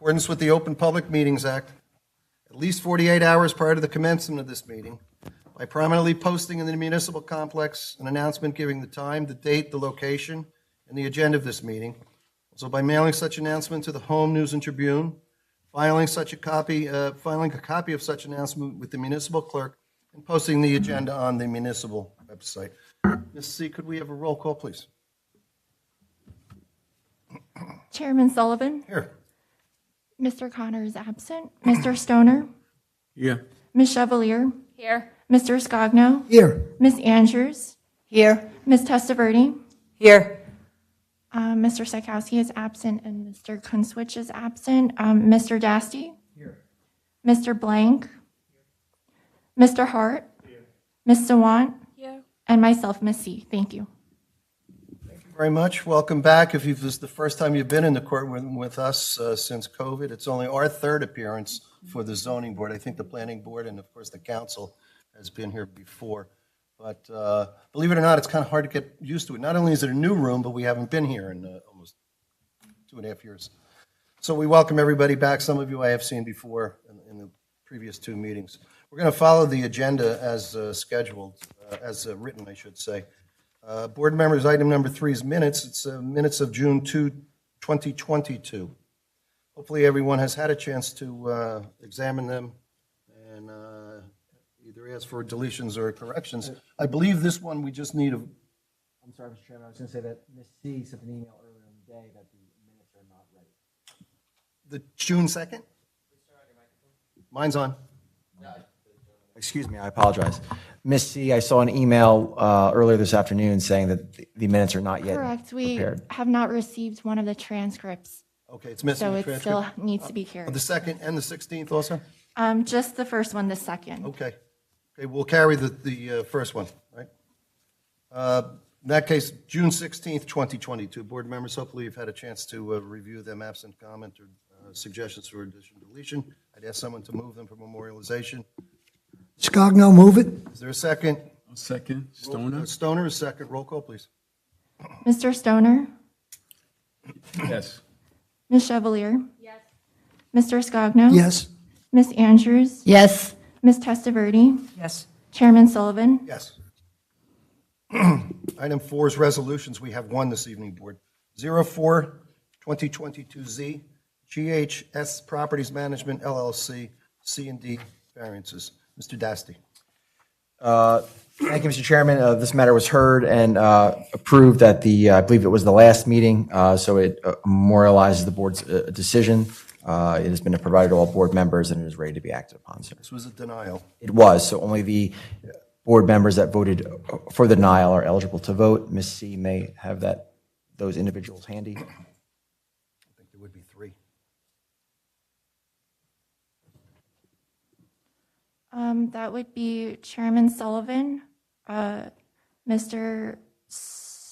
accordance with the Open Public Meetings Act, at least 48 hours prior to the commencement of this meeting, by prominently posting in the municipal complex an announcement giving the time, the date, the location, and the agenda of this meeting. Also by mailing such announcement to the Home News and Tribune, filing a copy of such announcement with the municipal clerk, and posting the agenda on the municipal website. Ms. C., could we have a roll call, please? Chairman Sullivan? Here. Mr. Connor is absent. Mr. Stoner? Here. Ms. Chevalier? Here. Mr. Scogno? Here. Ms. Andrews? Here. Ms. Testaverde? Here. Mr. Sikowski is absent and Mr. Kunswich is absent. Mr. Dasty? Here. Mr. Blank? Mr. Hart? Here. Ms. Sawant? Here. And myself, Ms. C. Thank you. Very much. Welcome back. If this is the first time you've been in the courtroom with us since COVID, it's only our third appearance for the zoning board. I think the planning board and, of course, the council has been here before. But believe it or not, it's kind of hard to get used to it. Not only is it a new room, but we haven't been here in almost 2.5 years. So we welcome everybody back. Some of you I have seen before in the previous two meetings. We're going to follow the agenda as scheduled, as written, I should say. Board members, item number 3 is minutes. It's minutes of June 2, 2022. Hopefully everyone has had a chance to examine them and either ask for deletions or corrections. I believe this one we just need a... I'm sorry, Mr. Chairman, I was going to say that Ms. C sent an email earlier in the day that the minutes are not ready. The June 2nd? Mine's on. Excuse me, I apologize. Ms. C, I saw an email earlier this afternoon saying that the minutes are not yet Correct. We prepared. have not received one of the transcripts, Okay, it's missing so the it transcript. still needs to be carried. The 2nd and the 16th also? Just the first one, the second. Okay. Okay, we'll carry the first one, right? In that case, June 16th, 2022. Board members, hopefully you've had a chance to review them, absent comment or suggestions for addition, deletion. I'd ask someone to move them for memorialization. Scogno, move it. Is there a second? Second. Stoner? Stoner is second. Roll call, please. Mr. Stoner? Yes. Ms. Chevalier? Yes. Mr. Scogno? Yes. Ms. Andrews? Yes. Ms. Testaverde? Yes. Chairman Sullivan? Yes. Item 4 is resolutions. We have one this evening, Board. 04-2022Z, GHS Properties Management, LLC, C&D variances. Mr. Dasty. Thank you, Mr. Chairman. This matter was heard and approved at the, I believe it was the last meeting, so it memorializes the board's decision. It has been provided to all board members and it is ready to be acted upon, sir. This was a denial. It was, so only the board members that voted for the denial are eligible to vote. Ms. C may have those individuals handy. I think there would be 3. That would be Chairman Sullivan, Mr.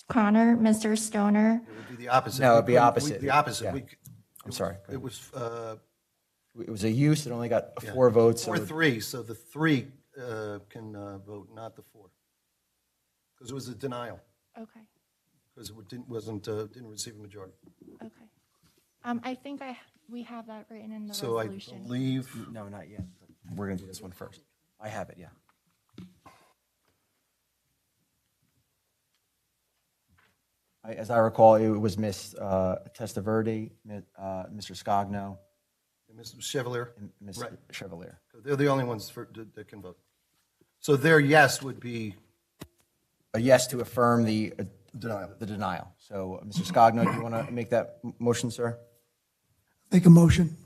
Connor, Mr. Stoner. It would be the opposite. No, it would be opposite. The opposite. Yeah. I'm sorry. It was It was a use, it only got 4 votes. so 4-3, so the 3 can vote, not the 4. Because it was a denial, Okay, because it didn't receive a majority. okay. I think we have that written in the So I resolution. believe, No, not yet. We're going to do this one first. I have it, yeah. As I recall, it was Ms. Testaverde, Mr. Scogno, Mr. Chevalier, and Ms. Right. Chevalier. they're the only ones that can vote. So their yes would be A yes to affirm the denial. denial. So, Mr. Scogno, do you want to make that motion, sir? Make a motion.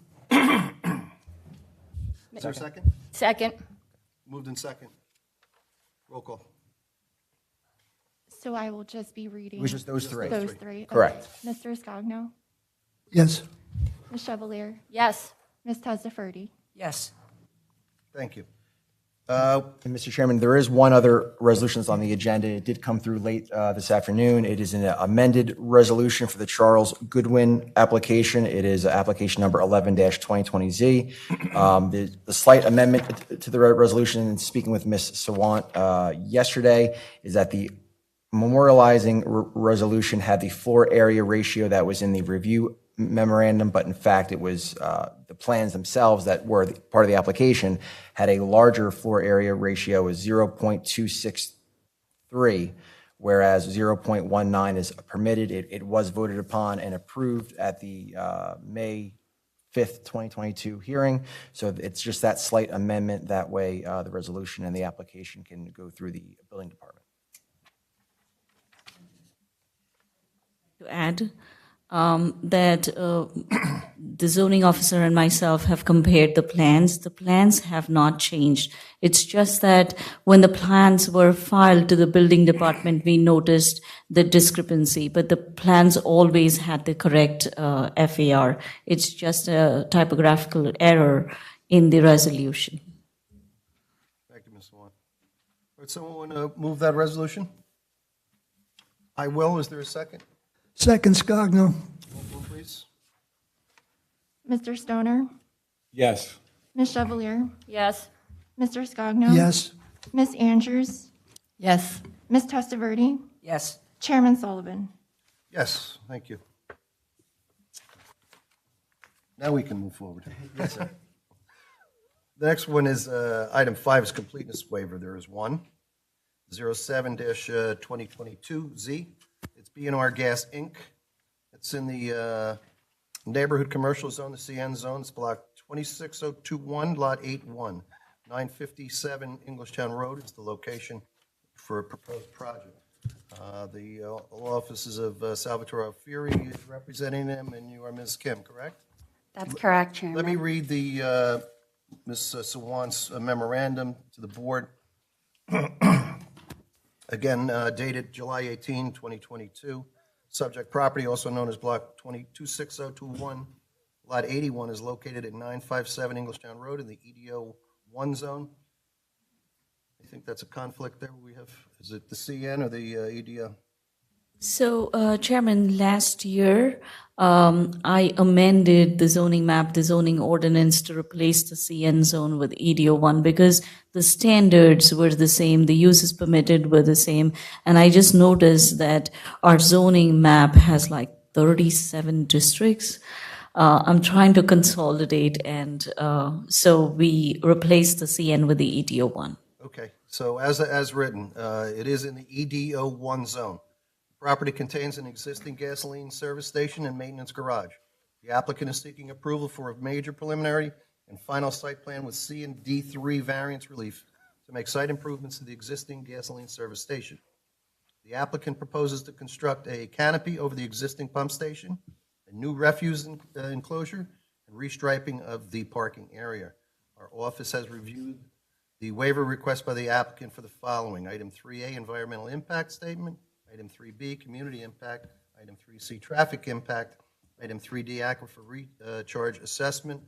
Is there a second? Second. Moved in second. Roll call. So I will just be reading It was just those 3. those 3. Correct. Okay. Mr. Scogno, Yes. Ms. Chevalier, Yes. Ms. Testaverde. Yes. Thank you. And Mr. Chairman, there is one other resolution that's on the agenda. It did come through late this afternoon. It is an amended resolution for the Charles Goodwin application. It is application number 11-2020Z. The slight amendment to the resolution, and speaking with Ms. Sawant yesterday, is that the memorializing resolution had the floor area ratio that was in the review memorandum, but in fact, it was the plans themselves that were part of the application had a larger floor area ratio of 0.263, whereas 0.19 is permitted. It was voted upon and approved at the May 5th, 2022 hearing. So it's just that slight amendment. That way, the resolution and the application can go through the building department. To add that the zoning officer and myself have compared the plans. The plans have not changed. It's just that when the plans were filed to the building department, we noticed the discrepancy, but the plans always had the correct FAR. It's just a typographical error in the resolution. Thank you, Ms. Swan. Would someone want to move that resolution? I will. Is there a second? Second, Scogno. Roll call, please. Mr. Stoner, Yes. Ms. Chevalier, Yes. Mr. Scogno. Yes. Ms. Andrews, Yes. Ms. Testaverde, Yes. Chairman Sullivan. Yes, thank you. Now we can move forward. Yes, sir. The next one is item 5 is completeness waiver. There is one, 07-2022Z. It's B&R Gas, Inc. It's in the neighborhood commercial zone, the CN zone. It's block 26021, lot 81, 957 Englishtown Road is the location for a proposed project. The offices of Salvatore Alfieri is representing them, and you are Ms. Kim, correct? That's correct, Chairman. Let me read the Ms. Sawan's memorandum to the board. Again, dated July 18, 2022. Subject property, also known as Block 26021, Lot 81, is located at 957 Englishtown Road in the EDO 1 zone. I think that's a conflict there. We have, is it the CN or the EDO? So, Chairman, last year, I amended the zoning map, the zoning ordinance to replace the CN zone with EDO1 because the standards were the same, the uses permitted were the same, and I just noticed that our zoning map has like 37 districts. I'm trying to consolidate, and so we replaced the CN with the EDO1. Okay, so as written, it is in the EDO 1 zone. Property contains an existing gasoline service station and maintenance garage. The applicant is seeking approval for a major preliminary and final site plan with C and D3 variance relief to make site improvements to the existing gasoline service station. The applicant proposes to construct a canopy over the existing pump station, a new refuse enclosure, and restriping of the parking area. Our office has reviewed the waiver request by the applicant for the following. Item 3A, environmental impact statement. Item 3B, community impact. Item 3C, traffic impact. Item 3D, aquifer recharge assessment.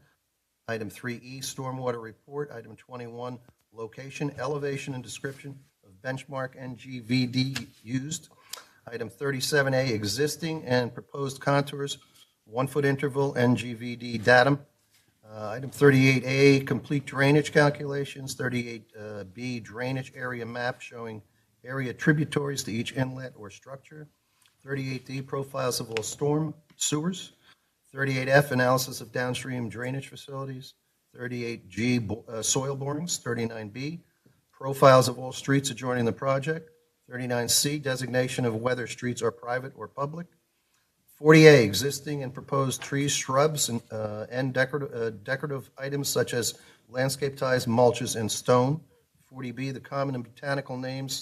Item 3E, stormwater report. Item 21, location, elevation, and description of benchmark NGVD used. Item 37A, existing and proposed contours, 1-foot interval NGVD datum. Item 38A, complete drainage calculations. 38B, drainage area map showing area tributaries to each inlet or structure. 38D, profiles of all storm sewers. 38F, analysis of downstream drainage facilities. 38G, soil borings. 39B, profiles of all streets adjoining the project. 39C, designation of whether streets are private or public. 40A, existing and proposed trees, shrubs, and decorative items such as landscape ties, mulches, and stone. 40B, the common and botanical names,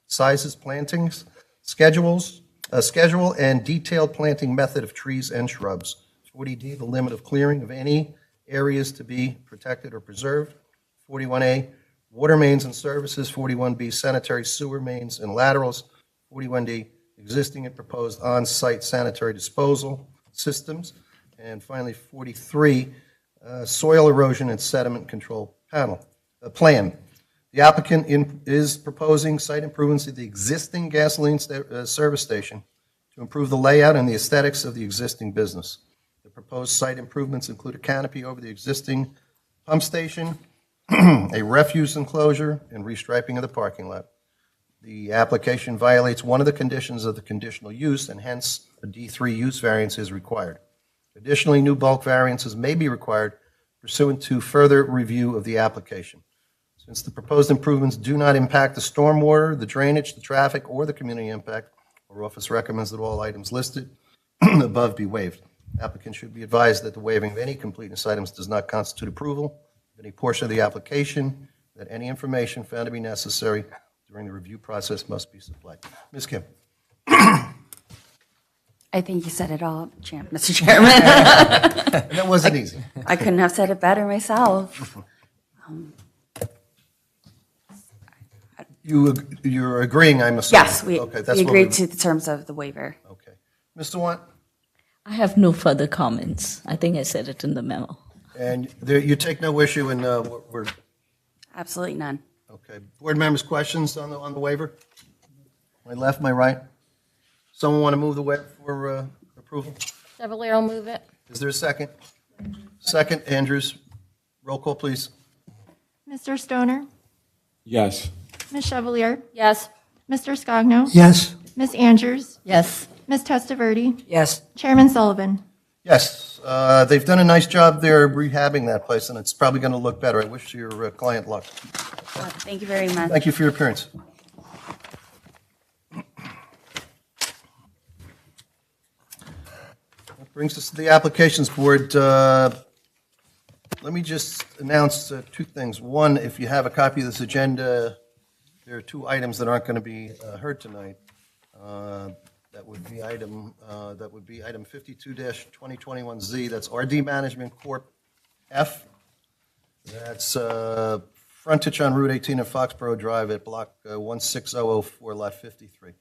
sizes, plantings, schedule, and detailed planting method of trees and shrubs. 40D, the limit of clearing of any areas to be protected or preserved. 41A, water mains and services. 41B, sanitary sewer mains and laterals. 41D, existing and proposed on-site sanitary disposal systems. And finally, 43, soil erosion and sediment control plan. The applicant is proposing site improvements to the existing gasoline service station to improve the layout and the aesthetics of the existing business. The proposed site improvements include a canopy over the existing pump station, a refuse enclosure, and restriping of the parking lot. The application violates one of the conditions of the conditional use, and hence a D3 use variance is required. Additionally, new bulk variances may be required pursuant to further review of the application. Since the proposed improvements do not impact the stormwater, the drainage, the traffic, or the community impact, our office recommends that all items listed above be waived. Applicant should be advised that the waiving of any completeness items does not constitute approval of any portion of the application, that any information found to be necessary during the review process must be supplied. Ms. Kim. I think you said it all, Mr. Chairman. And that wasn't easy. I couldn't have said it better myself. You're agreeing, I'm assuming? Yes, we Okay, that's we what agreed to the terms of the waiver. Okay. Mr. Want? I have no further comments. I think I said it in the memo. And you take no issue in, we're, Absolutely none. okay. Board members, questions on the waiver? My left, my right? Someone want to move the waiver for approval? Chevalier will move it. Is there a second? Second, Andrews. Roll call, please. Mr. Stoner? Yes. Ms. Chevalier? Yes. Mr. Scogno? Yes. Ms. Andrews? Yes. Ms. Testaverde? Yes. Chairman Sullivan? Yes, they've done a nice job there rehabbing that place, and it's probably going to look better. I wish your client luck. Thank you very much. Thank you for your appearance. That brings us to the applications board. Let me just announce two things. One, if you have a copy of this agenda, there are two items that aren't going to be heard tonight. That would be item 52-2021Z. That's RD Management Corp. F. That's frontage on Route 18 and Foxborough Drive at Block 16004, Lot 53.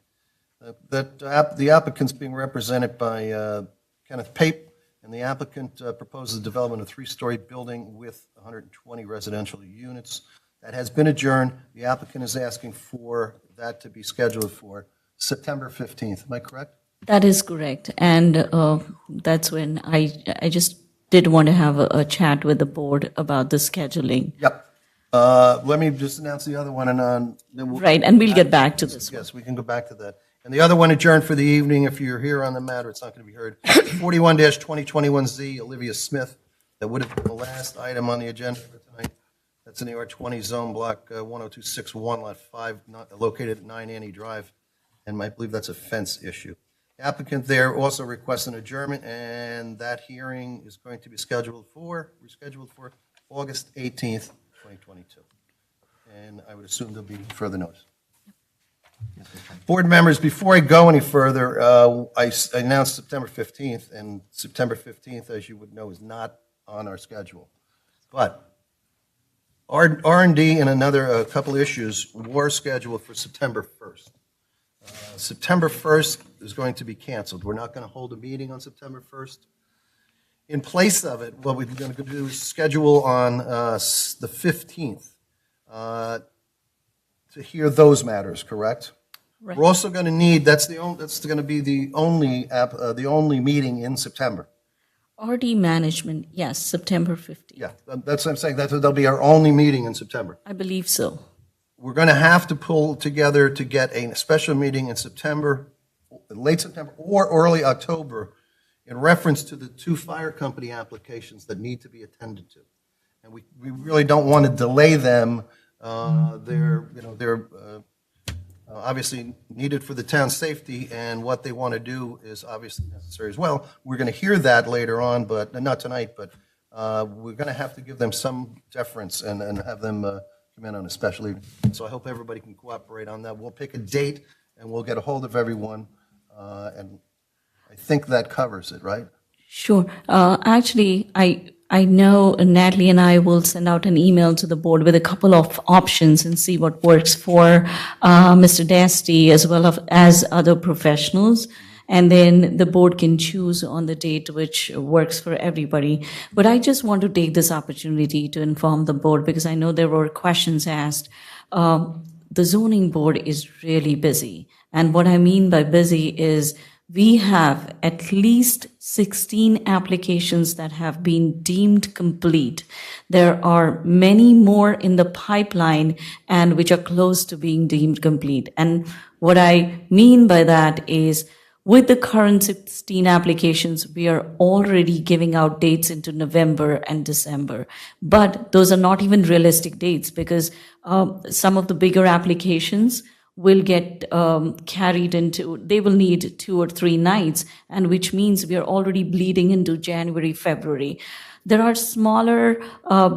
The applicant's being represented by Kenneth Pape, and the applicant proposes the development of a three-story building with 120 residential units. That has been adjourned. The applicant is asking for that to be scheduled for September 15th. Am I correct? That is correct. And that's when I just did want to have a chat with the board about the scheduling. Yep. Let me just announce the other one, and then Right, and we'll get back to this one. Yes, we can go back to that. And the other one adjourned for the evening. If you're here on the matter, it's not going to be heard. 41-2021Z, Olivia Smith. That would have been the last item on the agenda for tonight. That's in the R20 zone, block 10261, lot 5, located at 9 Annie Drive. And I believe that's a fence issue. The applicant there also requests an adjournment, and that hearing is going to be rescheduled for August 18th, 2022. And I would assume there'll be further notice. Board members, before I go any further, I announced September 15th, and September 15th, as you would know, is not on our schedule. But R&D and another couple issues were scheduled for September 1st. September 1st is going to be canceled. We're not going to hold a meeting on September 1st. In place of it, what we're going to do is schedule on the 15th to hear those matters, correct? Right. We're also going to need, that's going to be the only meeting in September. RD management, yes, September 15th. Yeah, that's what I'm saying. That'll be our only meeting in September. I believe so. We're going to have to pull together to get a special meeting in September, late September or early October, in reference to the two fire company applications that need to be attended to. And we really don't want to delay them. They're obviously needed for the town's safety, and what they want to do is obviously necessary as well. We're going to hear that later on, but not tonight, but we're going to have to give them some deference and have them come in on a special evening. So I hope everybody can cooperate on that. We'll pick a date, and we'll get a hold of everyone, and I think that covers it, right? Sure. Actually, I know Natalie and I will send out an email to the board with a couple of options and see what works for Mr. Dasty as well as other professionals. And then the board can choose on the date which works for everybody. But I just want to take this opportunity to inform the board, because I know there were questions asked. The zoning board is really busy. And what I mean by busy is we have at least 16 applications that have been deemed complete. There are many more in the pipeline and which are close to being deemed complete. And what I mean by that is With the current 16 applications, we are already giving out dates into November and December. But those are not even realistic dates because some of the bigger applications will get carried into, they will need 2 or 3 nights, and which means we are already bleeding into January, February. There are smaller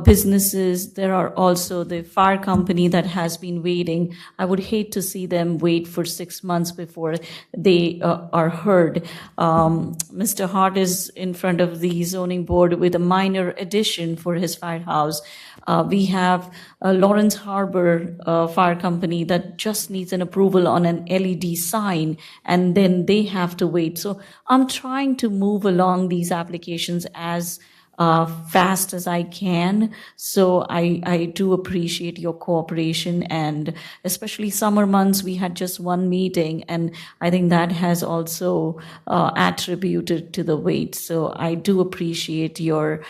businesses. There are also the fire company that has been waiting. I would hate to see them wait for 6 months before they are heard. Mr. Hart is in front of the zoning board with a minor addition for his firehouse. We have Lawrence Harbor Fire Company that just needs an approval on an LED sign, and then they have to wait. So I'm trying to move along these applications as fast as I can. So I do appreciate your cooperation, and especially summer months, we had just one meeting, and I think that has also attributed to the wait. So I do appreciate your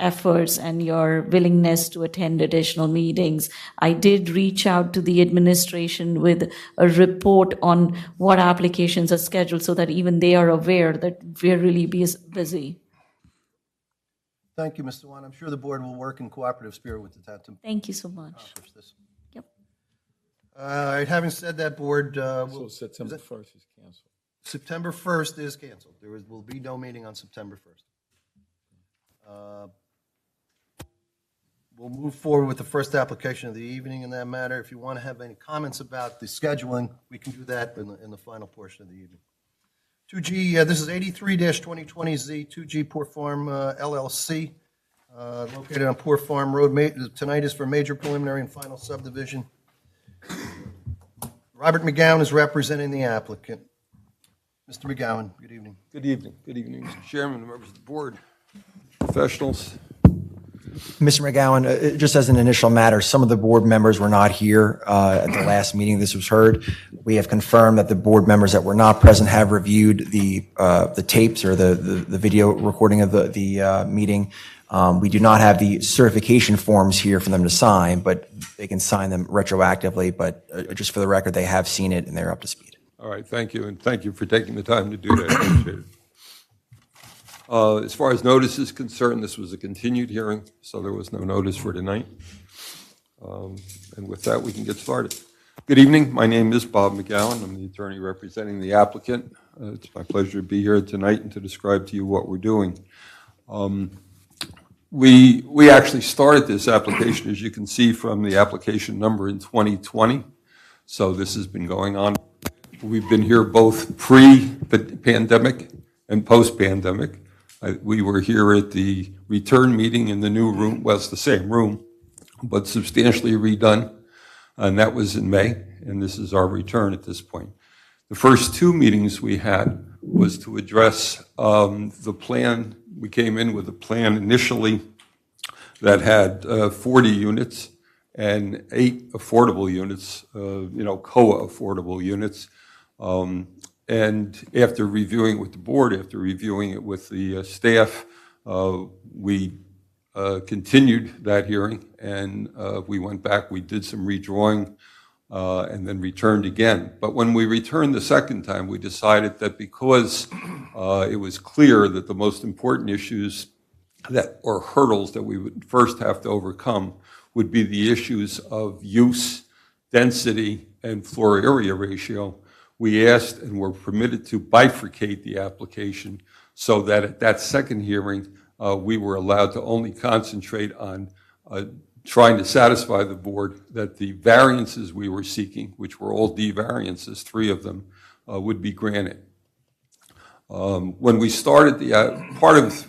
efforts and your willingness to attend additional meetings. I did reach out to the administration with a report on what applications are scheduled so that even they are aware that we're really busy. Thank you, Mr. Wan. I'm sure the board will work in cooperative spirit with the town to Thank you so much. accomplish this. Yep. All right, having said that, board, So September 1st is canceled. September 1st is canceled. Will be no meeting on September 1st. We'll move forward with the first application of the evening in that matter. If you want to have any comments about the scheduling, we can do that in the final portion of the evening. 2G, this is 83-2020Z, 2G Poor Farm LLC, located on Poor Farm Road. Tonight is for major preliminary and final subdivision. Robert McGowan is representing the applicant. Mr. McGowan, good evening. Good evening. Good evening, Mr. Chairman, members of the board, professionals. Mr. McGowan, just as an initial matter, some of the board members were not here at the last meeting this was heard. We have confirmed that the board members that were not present have reviewed the tapes or the video recording of the meeting. We do not have the certification forms here for them to sign, but they can sign them retroactively. But just for the record, they have seen it and they're up to speed. All right, thank you, and thank you for taking the time to do that. I appreciate it. As far as notice is concerned, this was a continued hearing, so there was no notice for tonight. And with that, we can get started. Good evening. My name is Bob McGowan. I'm the attorney representing the applicant. It's my pleasure to be here tonight and to describe to you what we're doing. We actually started this application, as you can see from the application number, in 2020. So this has been going on. We've been here both pre-pandemic and post-pandemic. We were here at the return meeting in the new room. Well, it's the same room, but substantially redone. And that was in May, and this is our return at this point. The first 2 meetings we had was to address the plan. We came in with a plan initially that had 40 units and 8 affordable units, COA affordable units. And after reviewing it with the board, after reviewing it with the staff, we continued that hearing, and we went back, we did some redrawing, and then returned again. But when we returned the second time, we decided that because it was clear that the most important issues or hurdles that we would first have to overcome would be the issues of use, density, and floor area ratio, we asked and were permitted to bifurcate the application so that at that second hearing, we were allowed to only concentrate on trying to satisfy the board that the variances we were seeking, which were all D variances, 3 of them, would be granted. When we started, part of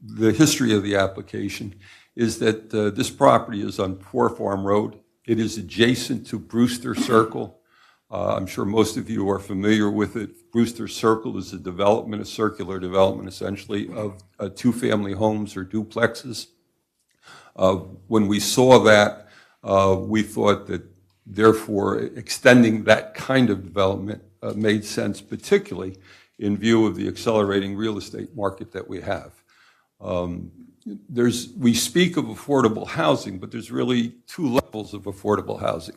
the history of the application is that this property is on Poor Farm Road. It is adjacent to Brewster Circle. I'm sure most of you are familiar with it. Brewster Circle is a development, a circular development, essentially, of 2-family homes or duplexes. When we saw that, we thought that, therefore, extending that kind of development made sense, particularly in view of the accelerating real estate market that we have. We speak of affordable housing, but there's really 2 levels of affordable housing.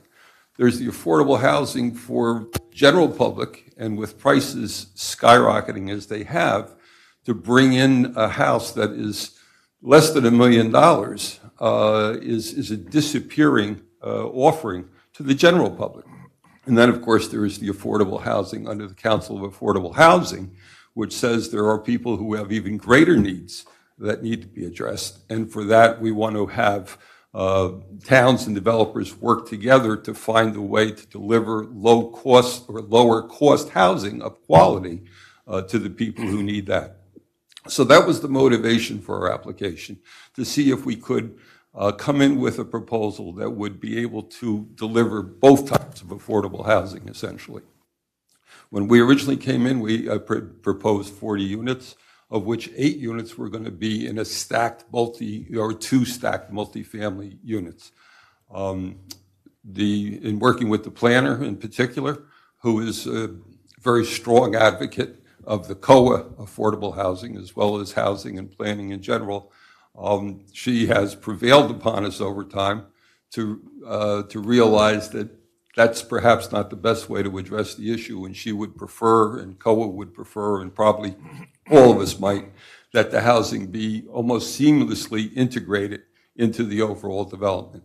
there's the affordable housing for general public, and with prices skyrocketing as they have, to bring in a house that is less than $1 million is a disappearing offering to the general public. And then, of course, there is the affordable housing under the Council of Affordable Housing, which says there are people who have even greater needs that need to be addressed. And for that, we want to have towns and developers work together to find a way to deliver low cost or lower cost housing of quality to the people who need that. So that was the motivation for our application, to see if we could come in with a proposal that would be able to deliver both types of affordable housing, essentially. When we originally came in, we proposed 40 units, of which 8 units were going to be in a two stacked multifamily units. In working with the planner in particular, who is a very strong advocate of the COA affordable housing, as well as housing and planning in general, she has prevailed upon us over time to realize that that's perhaps not the best way to address the issue, and she would prefer, and COA would prefer, and probably all of us might, that the housing be almost seamlessly integrated into the overall development.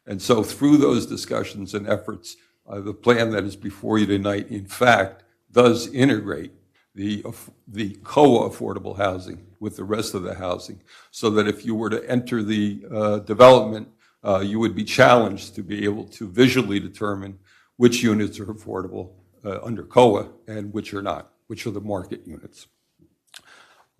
And so through those discussions and efforts, the plan that is before you tonight, in fact, does integrate the COA affordable housing with the rest of the housing, so that if you were to enter the development, you would be challenged to be able to visually determine which units are affordable under COA and which are not, which are the market units.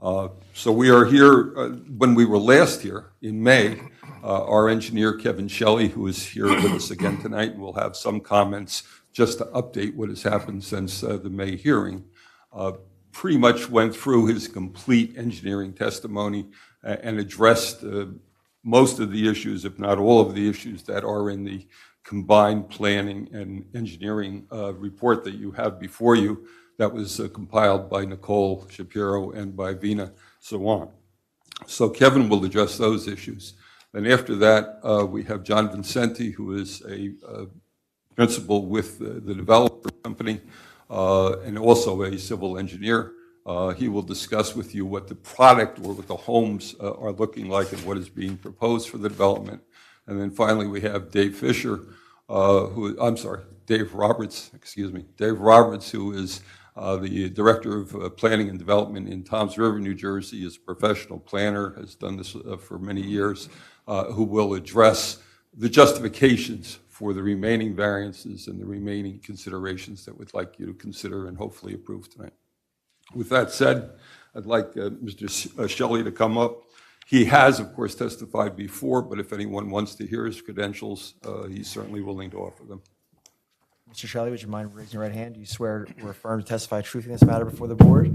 So we are here, when we were last here in May, our engineer Kevin Shelley, who is here with us again tonight, will have some comments just to update what has happened since the May hearing, pretty much went through his complete engineering testimony and addressed most of the issues, if not all of the issues, that are in the combined planning and engineering report that you have before you, that was compiled by Nicole Shapiro and by Vina Sawan. So Kevin will address those issues. Then after that, we have John Vincenti, who is a principal with the developer company and also a civil engineer. He will discuss with you what the product or what the homes are looking like and what is being proposed for the development. And then finally, we have Dave Fisher, Dave Roberts, Dave Roberts, who is the Director of Planning and Development in Toms River, New Jersey, is a professional planner, has done this for many years, who will address the justifications for the remaining variances and the remaining considerations that we'd like you to consider and hopefully approve tonight. With that said, I'd like Mr. Shelley to come up. He has, of course, testified before, but if anyone wants to hear his credentials, he's certainly willing to offer them. Mr. Shelley, would you mind raising your right hand? Do you swear or affirm to testify truthfully in this matter before the board?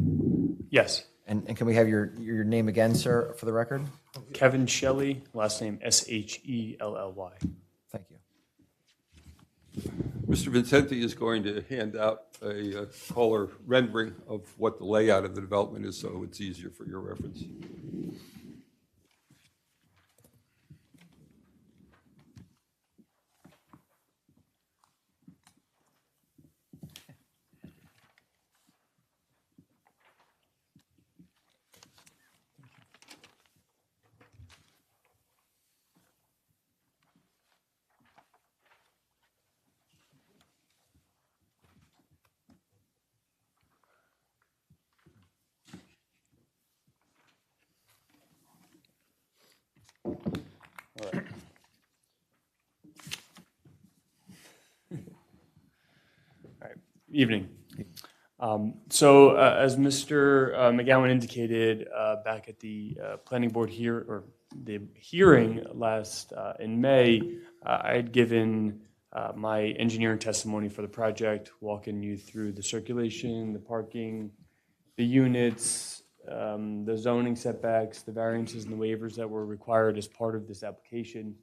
Yes. And can we have your name again, sir, for the record? Kevin Shelley, last name Shelley. Thank you. Mr. Vincenti is going to hand out a color rendering of what the layout of the development is, so it's easier for your reference. Evening. As Mr. McGowan indicated back at the planning board the hearing last in May, I had given my engineering testimony for the project, walking you through the circulation, the parking, the units, the zoning setbacks, the variances and the waivers that were required as part of this application.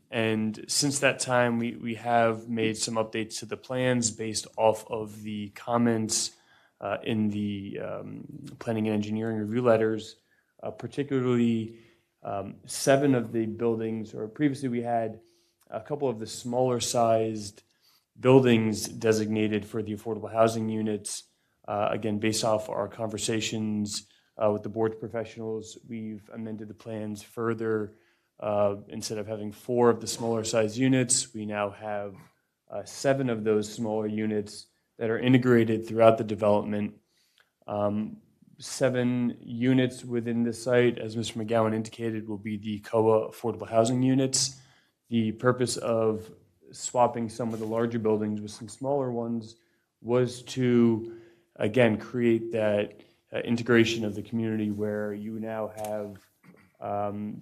And since that time, we have made some updates to the plans based off of the comments in the planning and engineering review letters, particularly 7 of the buildings, or previously we had a couple of the smaller sized buildings designated for the affordable housing units. Again, based off our conversations with the board's professionals, we've amended the plans further. Instead of having 4 of the smaller size units, we now have 7 of those smaller units that are integrated throughout the development. 7 units within the site, as Mr. McGowan indicated, will be the COA affordable housing units. The purpose of swapping some of the larger buildings with some smaller ones was to, again, create that integration of the community where you now have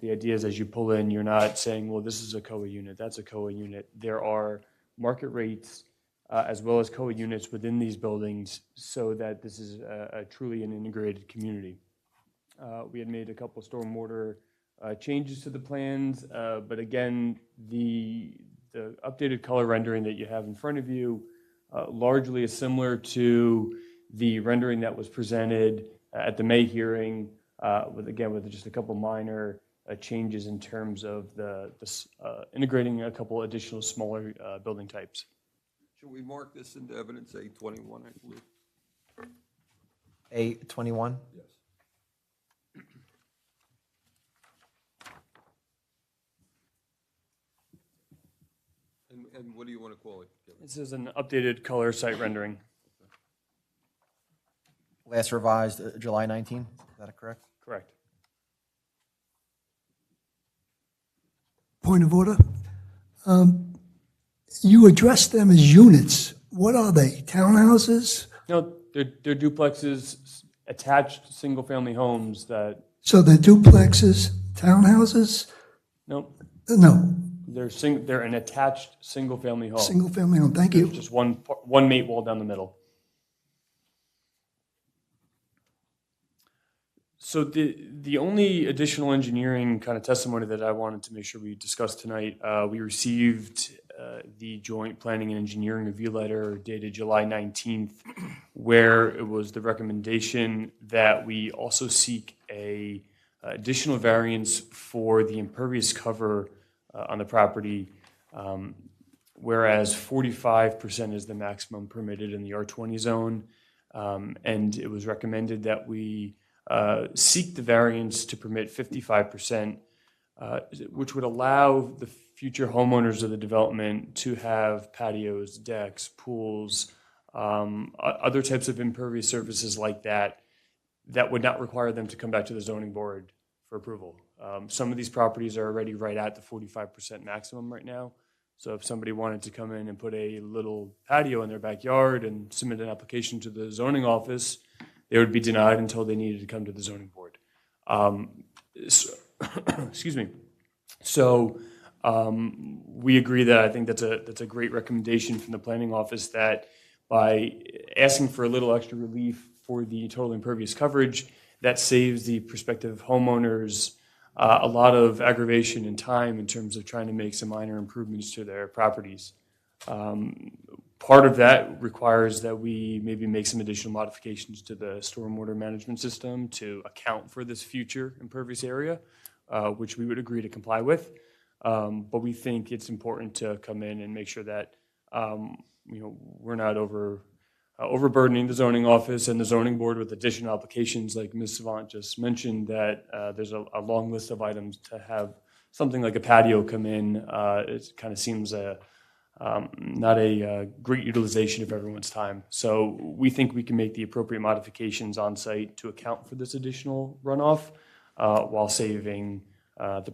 the ideas as you pull in, you're not saying, well, this is a COA unit, that's a COA unit. There are market rates as well as COA units within these buildings so that this is a truly an integrated community. We had made a couple stormwater changes to the plans, but again, the updated color rendering that you have in front of you largely is similar to the rendering that was presented at the May hearing, with just a couple minor changes in terms of integrating a couple additional smaller building types. Should we mark this into evidence A21, I believe? A21? Yes. And what do you want to call it, Kevin? This is an updated color site rendering. Last revised July 19, is that correct? Correct. Point of order. You address them as units. What are they? Townhouses? No, they're duplexes, attached single-family homes that. So they're duplexes, townhouses? Nope. No, They're an attached single-family home. single-family home. Thank you. Just one mate wall down the middle. So the only additional engineering kind of testimony that I wanted to make sure we discussed tonight, we received the joint planning and engineering review letter dated July 19th, where it was the recommendation that we also seek a additional variance for the impervious cover on the property, whereas 45% is the maximum permitted in the R20 zone, and it was recommended that we seek the variance to permit 55%, which would allow the future homeowners of the development to have patios, decks, pools, other types of impervious surfaces like that would not require them to come back to the zoning board for approval. Some of these properties are already right at the 45% maximum right now. So if somebody wanted to come in and put a little patio in their backyard and submit an application to the zoning office, they would be denied until they needed to come to the zoning board. Excuse me. So we agree that I think that's a great recommendation from the planning office that by asking for a little extra relief for the total impervious coverage, that saves the prospective homeowners a lot of aggravation and time in terms of trying to make some minor improvements to their properties. Part of that requires that we maybe make some additional modifications to the stormwater management system to account for this future impervious area, which we would agree to comply with. But we think it's important to come in and make sure that we're not overburdening the zoning office and the zoning board with additional applications, like Ms. Savant just mentioned, that there's a long list of items to have something like a patio come in. It kind of seems not a great utilization of everyone's time. So we think we can make the appropriate modifications on site to account for this additional runoff while saving the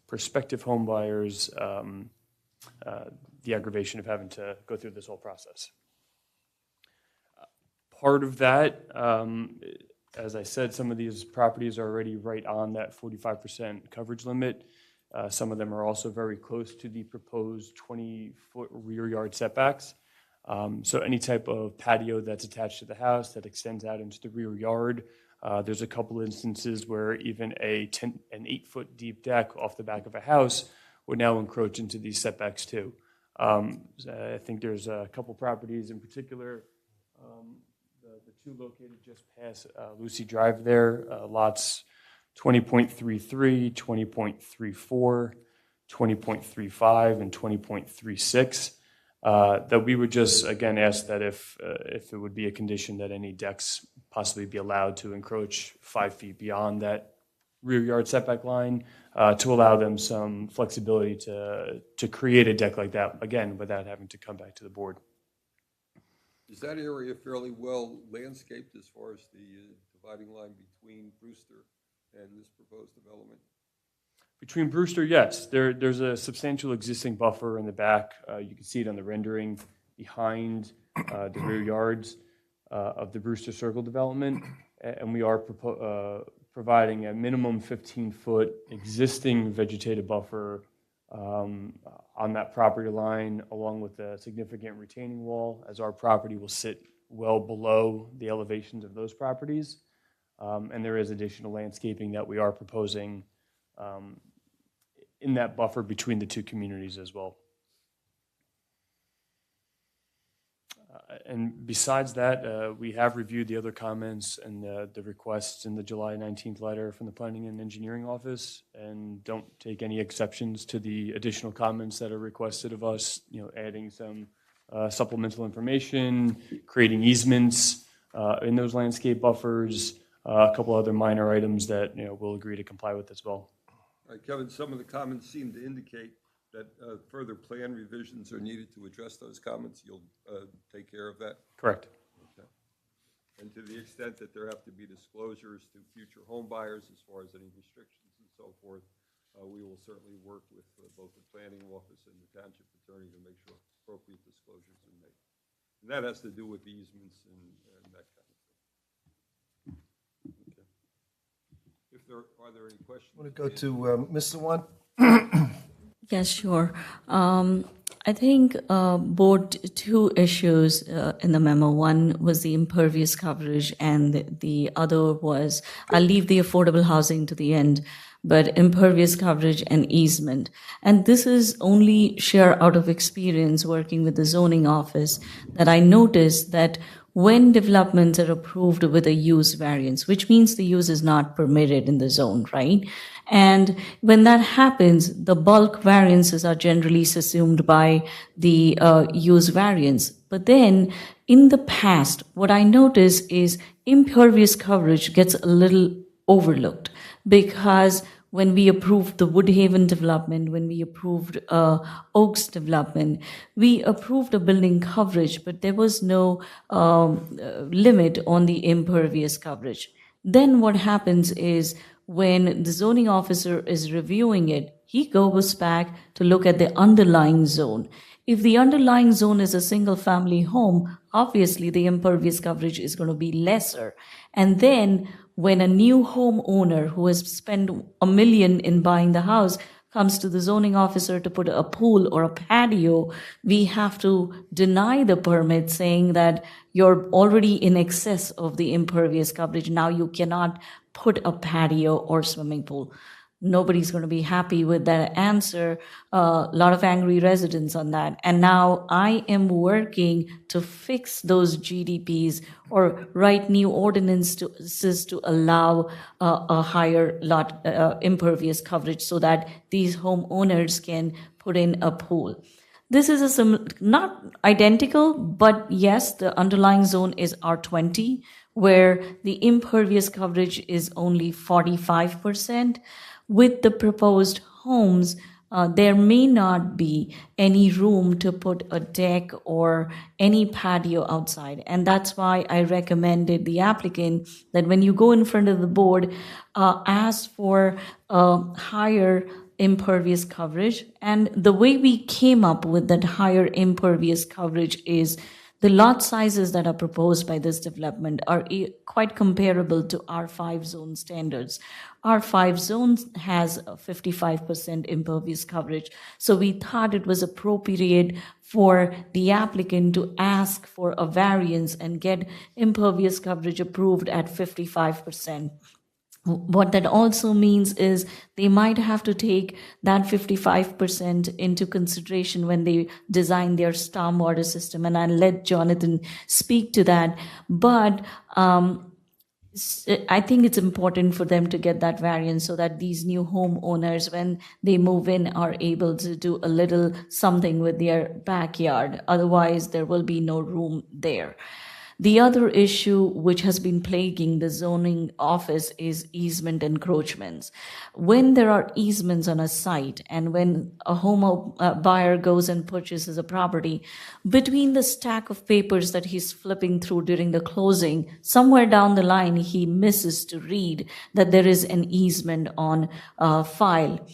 prospective home buyers the aggravation of having to go through this whole process. Part of that, as I said, some of these properties are already right on that 45% coverage limit. Some of them are also very close to the proposed 20-foot rear yard setbacks. So any type of patio that's attached to the house that extends out into the rear yard, there's a couple instances where even an 8-foot deep deck off the back of a house would now encroach into these setbacks too. I think there's a couple properties in particular, the two located just past Lucy Drive there, lots 20.33, 20.34, 20.35 and 20.36. That we would just, again, ask that if it would be a condition that any decks possibly be allowed to encroach 5 feet beyond that rear yard setback line, to allow them some flexibility to create a deck like that, again, without having to come back to the board. Is that area fairly well landscaped as far as the dividing line between Brewster and this proposed development? Between Brewster, yes, there's a substantial existing buffer in the back. You can see it on the rendering behind the rear yards of the Brewster Circle development, and we are providing a minimum 15-foot existing vegetative buffer on that property line, along with a significant retaining wall, as our property will sit well below the elevations of those properties. And there is additional landscaping that we are proposing in that buffer between the two communities as well. And besides that, we have reviewed the other comments and the requests in the July 19th letter from the Planning and Engineering Office, and don't take any exceptions to the additional comments that are requested of us, adding some supplemental information, creating easements in those landscape buffers, a couple other minor items that we'll agree to comply with as well. All right, Kevin, some of the comments seem to indicate that further plan revisions are needed to address those comments. You'll take care of that? Correct. Okay. And to the extent that there have to be disclosures to future home buyers as far as any restrictions and so forth, we will certainly work with both the planning office and the township attorney to make sure appropriate disclosures are made. And that has to do with the easements and that kind of thing. Okay. Are there any questions? I want to go to Ms. Sawan. Yes, sure. I think board two issues in the memo. One was the impervious coverage, and the other was, I'll leave the affordable housing to the end, but impervious coverage and easement. And this is only share out of experience working with the zoning office that I noticed that when developments are approved with a use variance, which means the use is not permitted in the zone, right? And when that happens, the bulk variances are generally assumed by the use variance. But then in the past, what I notice is impervious coverage gets a little overlooked, because when we approved the Woodhaven development, when we approved Oaks development, we approved a building coverage, but there was no limit on the impervious coverage. Then what happens is when the zoning officer is reviewing it, he goes back to look at the underlying zone. If the underlying zone is a single family home, obviously the impervious coverage is going to be lesser. And then when a new homeowner who has spent $1 million in buying the house comes to the zoning officer to put a pool or a patio, we have to deny the permit, saying that you're already in excess of the impervious coverage. Now you cannot put a patio or swimming pool. Nobody's going to be happy with that answer. A lot of angry residents on that. And now I am working to fix those GDPs or write new ordinances to allow a higher lot impervious coverage so that these homeowners can put in a pool. This is not identical, but yes, the underlying zone is R20, where the impervious coverage is only 45%. With the proposed homes, there may not be any room to put a deck or any patio outside. And that's why I recommended the applicant that when you go in front of the board, ask for higher impervious coverage. And the way we came up with that higher impervious coverage is the lot sizes that are proposed by this development are quite comparable to R5 zone standards. R5 zone has a 55% impervious coverage. So we thought it was appropriate for the applicant to ask for a variance and get impervious coverage approved at 55%. What that also means is they might have to take that 55% into consideration when they design their stormwater system. And I'll let Jonathan speak to that. But I think it's important for them to get that variance so that these new homeowners, when they move in, are able to do a little something with their backyard. Otherwise, there will be no room there. The other issue which has been plaguing the zoning office is easement encroachments. When there are easements on a site and when a home buyer goes and purchases a property, between the stack of papers that he's flipping through during the closing, somewhere down the line he misses to read that there is an easement on file.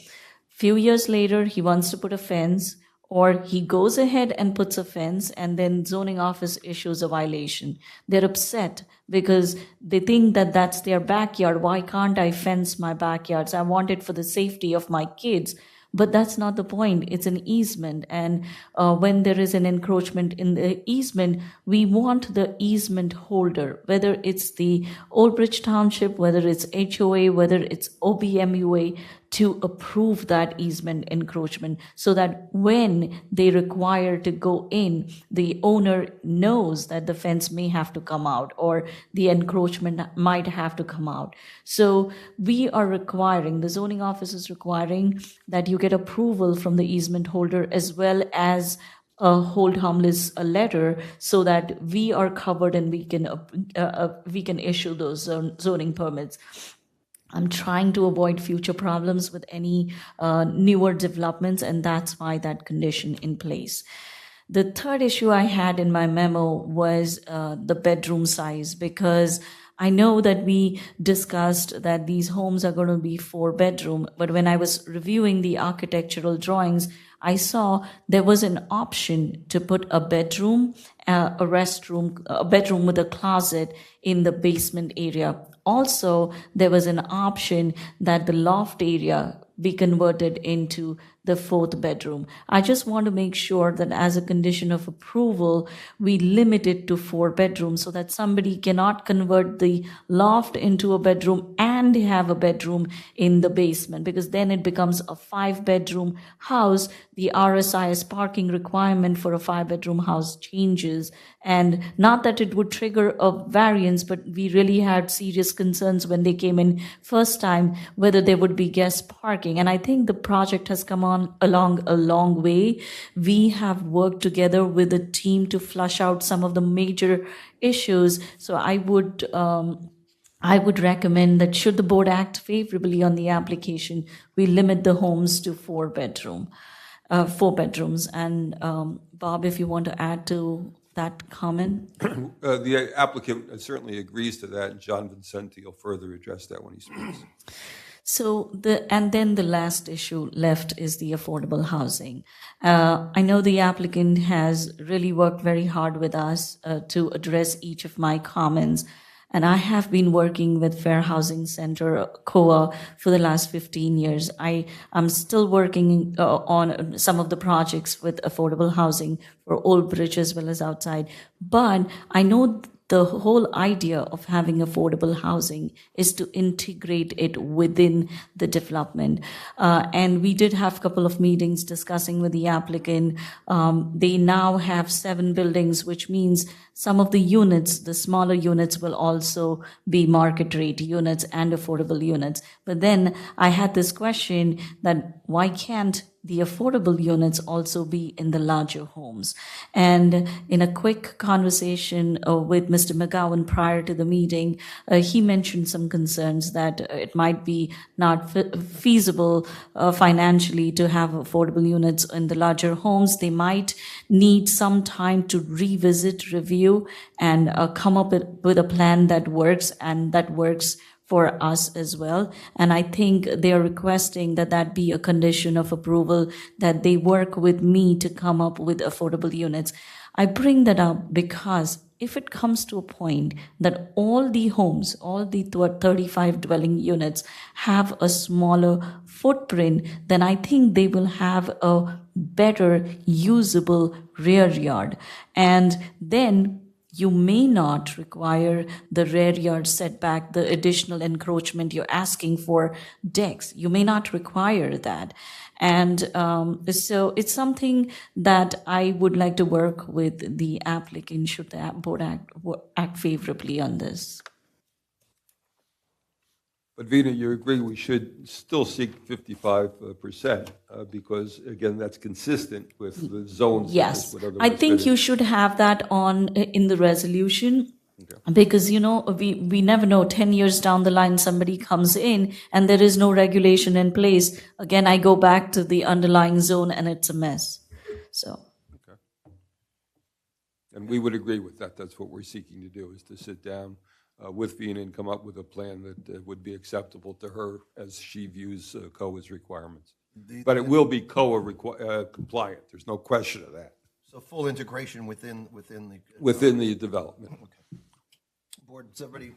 Few years later, he wants to put a fence, or he goes ahead and puts a fence and then zoning office issues a violation. They're upset because they think that that's their backyard. Why can't I fence my backyards? I want it for the safety of my kids. But that's not the point. It's an easement. And when there is an encroachment in the easement, we want the easement holder, whether it's the Old Bridge Township, whether it's HOA, whether it's OBMUA, to approve that easement encroachment so that when they require to go in, the owner knows that the fence may have to come out or the encroachment might have to come out. So we are requiring, the zoning office is requiring that you get approval from the easement holder as well as a hold harmless letter so that we are covered and we can issue those zoning permits. I'm trying to avoid future problems with any newer developments, and that's why that condition in place. The third issue I had in my memo was the bedroom size, because I know that we discussed that these homes are going to be 4-bedroom, but when I was reviewing the architectural drawings, I saw there was an option to put a bedroom, a restroom, a bedroom with a closet in the basement area. Also, there was an option that the loft area be converted into the 4th bedroom. I just want to make sure that as a condition of approval, we limit it to 4 bedrooms so that somebody cannot convert the loft into a bedroom and have a bedroom in the basement, because then it becomes a 5-bedroom house. The RSI's parking requirement for a 5-bedroom house changes. And not that it would trigger a variance, but we really had serious concerns when they came in first time, whether there would be guest parking. And I think the project has come on along a long way. We have worked together with the team to flush out some of the major issues. So I would recommend that should the board act favorably on the application, we limit the homes to 4 bedrooms. And Bob, if you want to add to that comment. The applicant certainly agrees to that, and John Vincenti will further address that when he speaks. So then the last issue left is the affordable housing. I know the applicant has really worked very hard with us to address each of my comments. And I have been working with Fair Housing Center, COA, for the last 15 years. I'm still working on some of the projects with affordable housing for Old Bridge as well as outside. But I know the whole idea of having affordable housing is to integrate it within the development. And we did have a couple of meetings discussing with the applicant. They now have 7 buildings, which means some of the units, the smaller units, will also be market rate units and affordable units. But then I had this question that why can't the affordable units also be in the larger homes? And in a quick conversation with Mr. McGowan prior to the meeting, he mentioned some concerns that it might be not feasible financially to have affordable units in the larger homes. They might need some time to revisit, review, and come up with a plan that works and that works for us as well. And I think they are requesting that that be a condition of approval, that they work with me to come up with affordable units. I bring that up because if it comes to a point that all the homes, all the 35 dwelling units have a smaller footprint, then I think they will have a better usable rear yard. And then you may not require the rear yard setback, the additional encroachment you're asking for decks. You may not require that. And so it's something that I would like to work with the applicant should the board act favorably on this. But Vina, you agree we should still seek 55%, because again, that's consistent with the zones. that Yes, this would otherwise I think fit you in. should have that on in the resolution. Because, we never know, 10 years down the line, somebody comes in and there is no regulation in place. Again, I go back to the underlying zone and it's a mess. So, And we would agree with that. That's what we're seeking to do, is to sit down with Vina and come up with a plan that would be acceptable to her as she views COA's requirements. But it will be COA compliant. There's no question of that, So full integration within the. within the development. Board, does everybody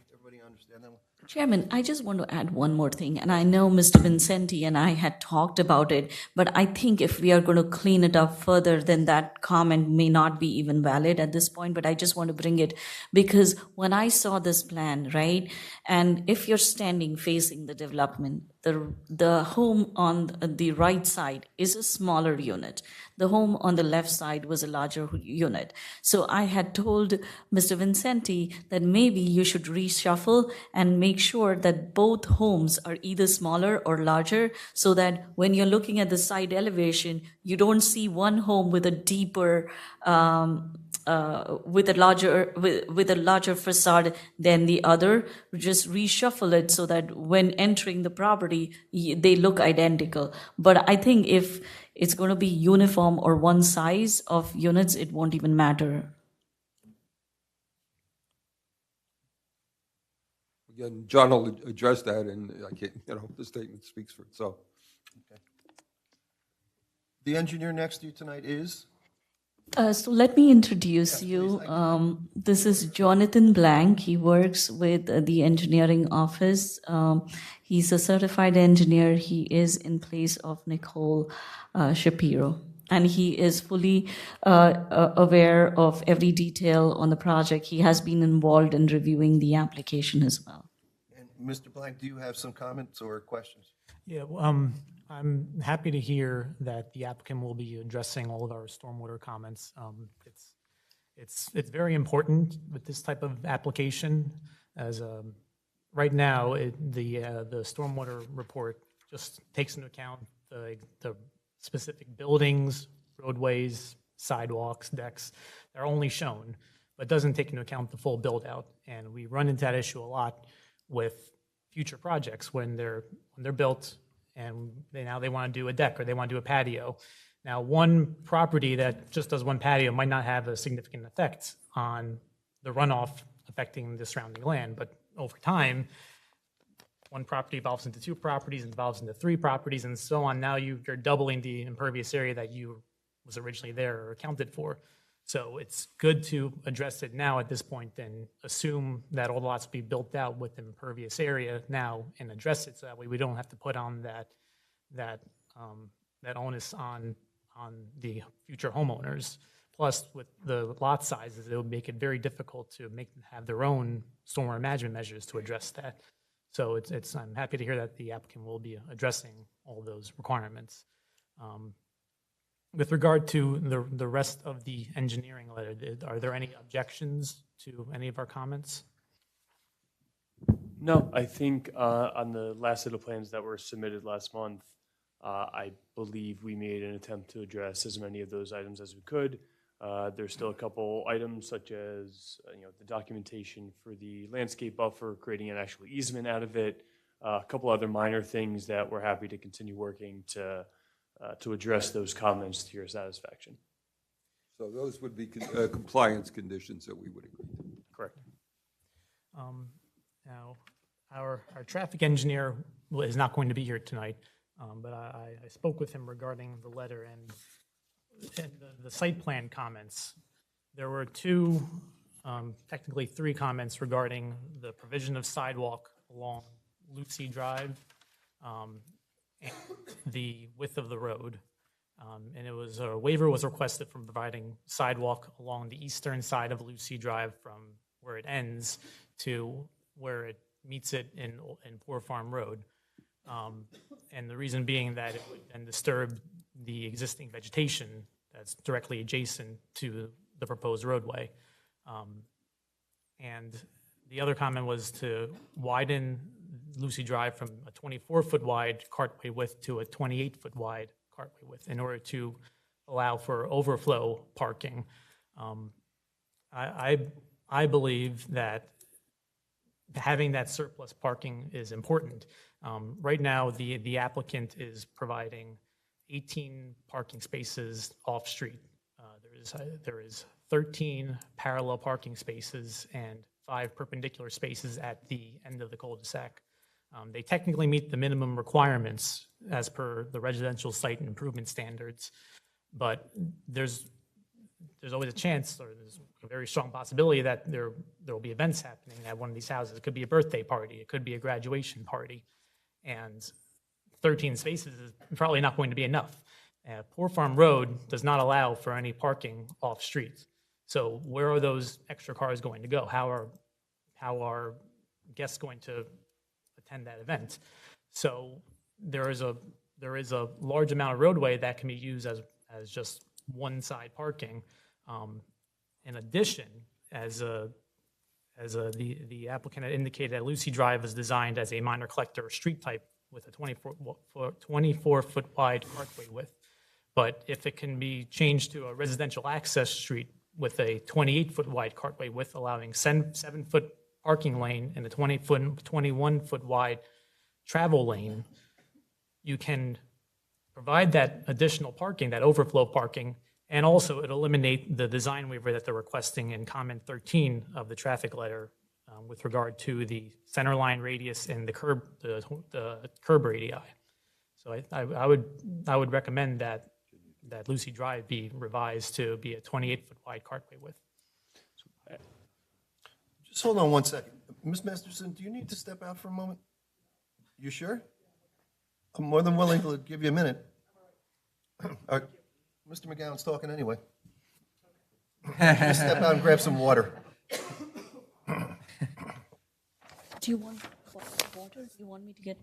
understand that one? Chairman, I just want to add one more thing, and I know Mr. Vincenti and I had talked about it, but I think if we are going to clean it up further, then that comment may not be even valid at this point, but I just want to bring it because when I saw this plan, right, and if you're standing facing the development, the home on the right side is a smaller unit. The home on the left side was a larger unit. So I had told Mr. Vincenti that maybe you should reshuffle and make sure that both homes are either smaller or larger so that when you're looking at the side elevation, you don't see one home with a deeper with a larger facade than the other. Just reshuffle it so that when entering the property, they look identical. But I think if it's going to be uniform or one size of units, it won't even matter. Again, John will address that, and I can't, the statement speaks for itself. The engineer next to you tonight is? So let me introduce you. This is Jonathan Blank. He works with the engineering office. He's a certified engineer. He is in place of Nicole Shapiro. And he is fully aware of every detail on the project. He has been involved in reviewing the application as well. And Mr. Blank, do you have some comments or questions? Yeah, I'm happy to hear that the applicant will be addressing all of our stormwater comments. It's very important with this type of application, as right now the stormwater report just takes into account the specific buildings, roadways, sidewalks, decks. They're only shown, but doesn't take into account the full build out. And we run into that issue a lot with future projects when they're built and now they want to do a deck or they want to do a patio. Now, one property that just does one patio might not have a significant effect on the runoff affecting the surrounding land, but over time, one property evolves into two properties, and evolves into three properties, and so on. Now you're doubling the impervious area that was originally there or accounted for. So it's good to address it now at this point and assume that all the lots will be built out with impervious area now and address it so that way we don't have to put on that onus on the future homeowners. Plus, with the lot sizes, it would make it very difficult to have their own stormwater management measures to address that. So I'm happy to hear that the applicant will be addressing all those requirements. With regard to the rest of the engineering letter, are there any objections to any of our comments? No, I think on the last set of plans that were submitted last month, I believe we made an attempt to address as many of those items as we could. There's still a couple items such as the documentation for the landscape buffer, creating an actual easement out of it, a couple other minor things that we're happy to continue working to address those comments to your satisfaction. So those would be compliance conditions that we would agree to. Correct. Now, our traffic engineer is not going to be here tonight, but I spoke with him regarding the letter and the site plan comments. There were technically three comments regarding the provision of sidewalk along Lucy Drive, and the width of the road. And a waiver was requested from providing sidewalk along the eastern side of Lucy Drive from where it ends to where it meets it in Poor Farm Road. And the reason being that it would then disturb the existing vegetation that's directly adjacent to the proposed roadway. And the other comment was to widen Lucy Drive from a 24-foot wide cartway width to a 28-foot wide cartway width in order to allow for overflow parking. I believe that having that surplus parking is important. Right now, the applicant is providing 18 parking spaces off-street. There is 13 parallel parking spaces and 5 perpendicular spaces at the end of the cul-de-sac. They technically meet the minimum requirements as per the residential site improvement standards, but there's always a chance, or there's a very strong possibility that there will be events happening at one of these houses. It could be a birthday party, it could be a graduation party, and 13 spaces is probably not going to be enough. Poor Farm Road does not allow for any parking off-street. So where are those extra cars going to go? How are guests going to attend that event? So there is a large amount of roadway that can be used as just one-side parking. In addition, as the applicant had indicated, that Lucy Drive is designed as a minor collector street type with a 24-foot wide cartway width. But if it can be changed to a residential access street with a 28-foot wide cartway width, allowing 7-foot parking lane and a 21-foot wide travel lane, you can provide that additional parking, that overflow parking, and also it eliminate the design waiver that they're requesting in comment 13 of the traffic letter with regard to the center line radius and the curb radii. So I would recommend that Lucy Drive be revised to be a 28-foot wide cartway width. Just hold on one second. Ms. Masterson, do you need to step out for a moment? You sure? I'm more than willing to give you a minute. Mr. McGowan's talking anyway. Just step out and grab some water. Do you want water? Do you want me to get?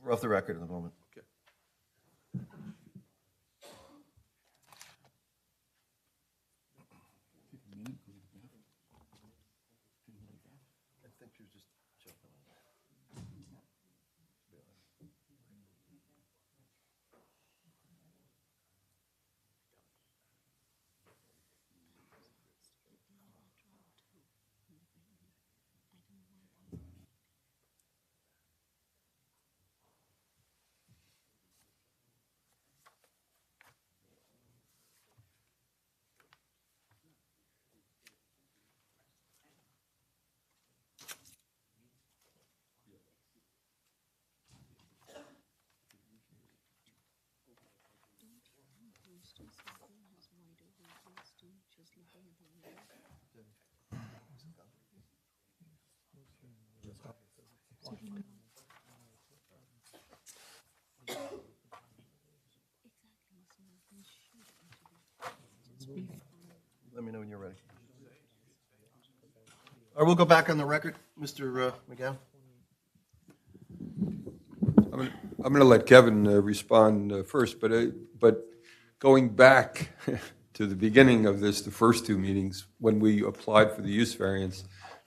We're off the record at the moment. Okay. I think she was just checking. Let me know when you're ready. All right, we'll go back on the record. Mr. McGowan. I'm going to let Kevin respond first, but going back to the beginning of this, the first 2 meetings, when we applied for the use variance,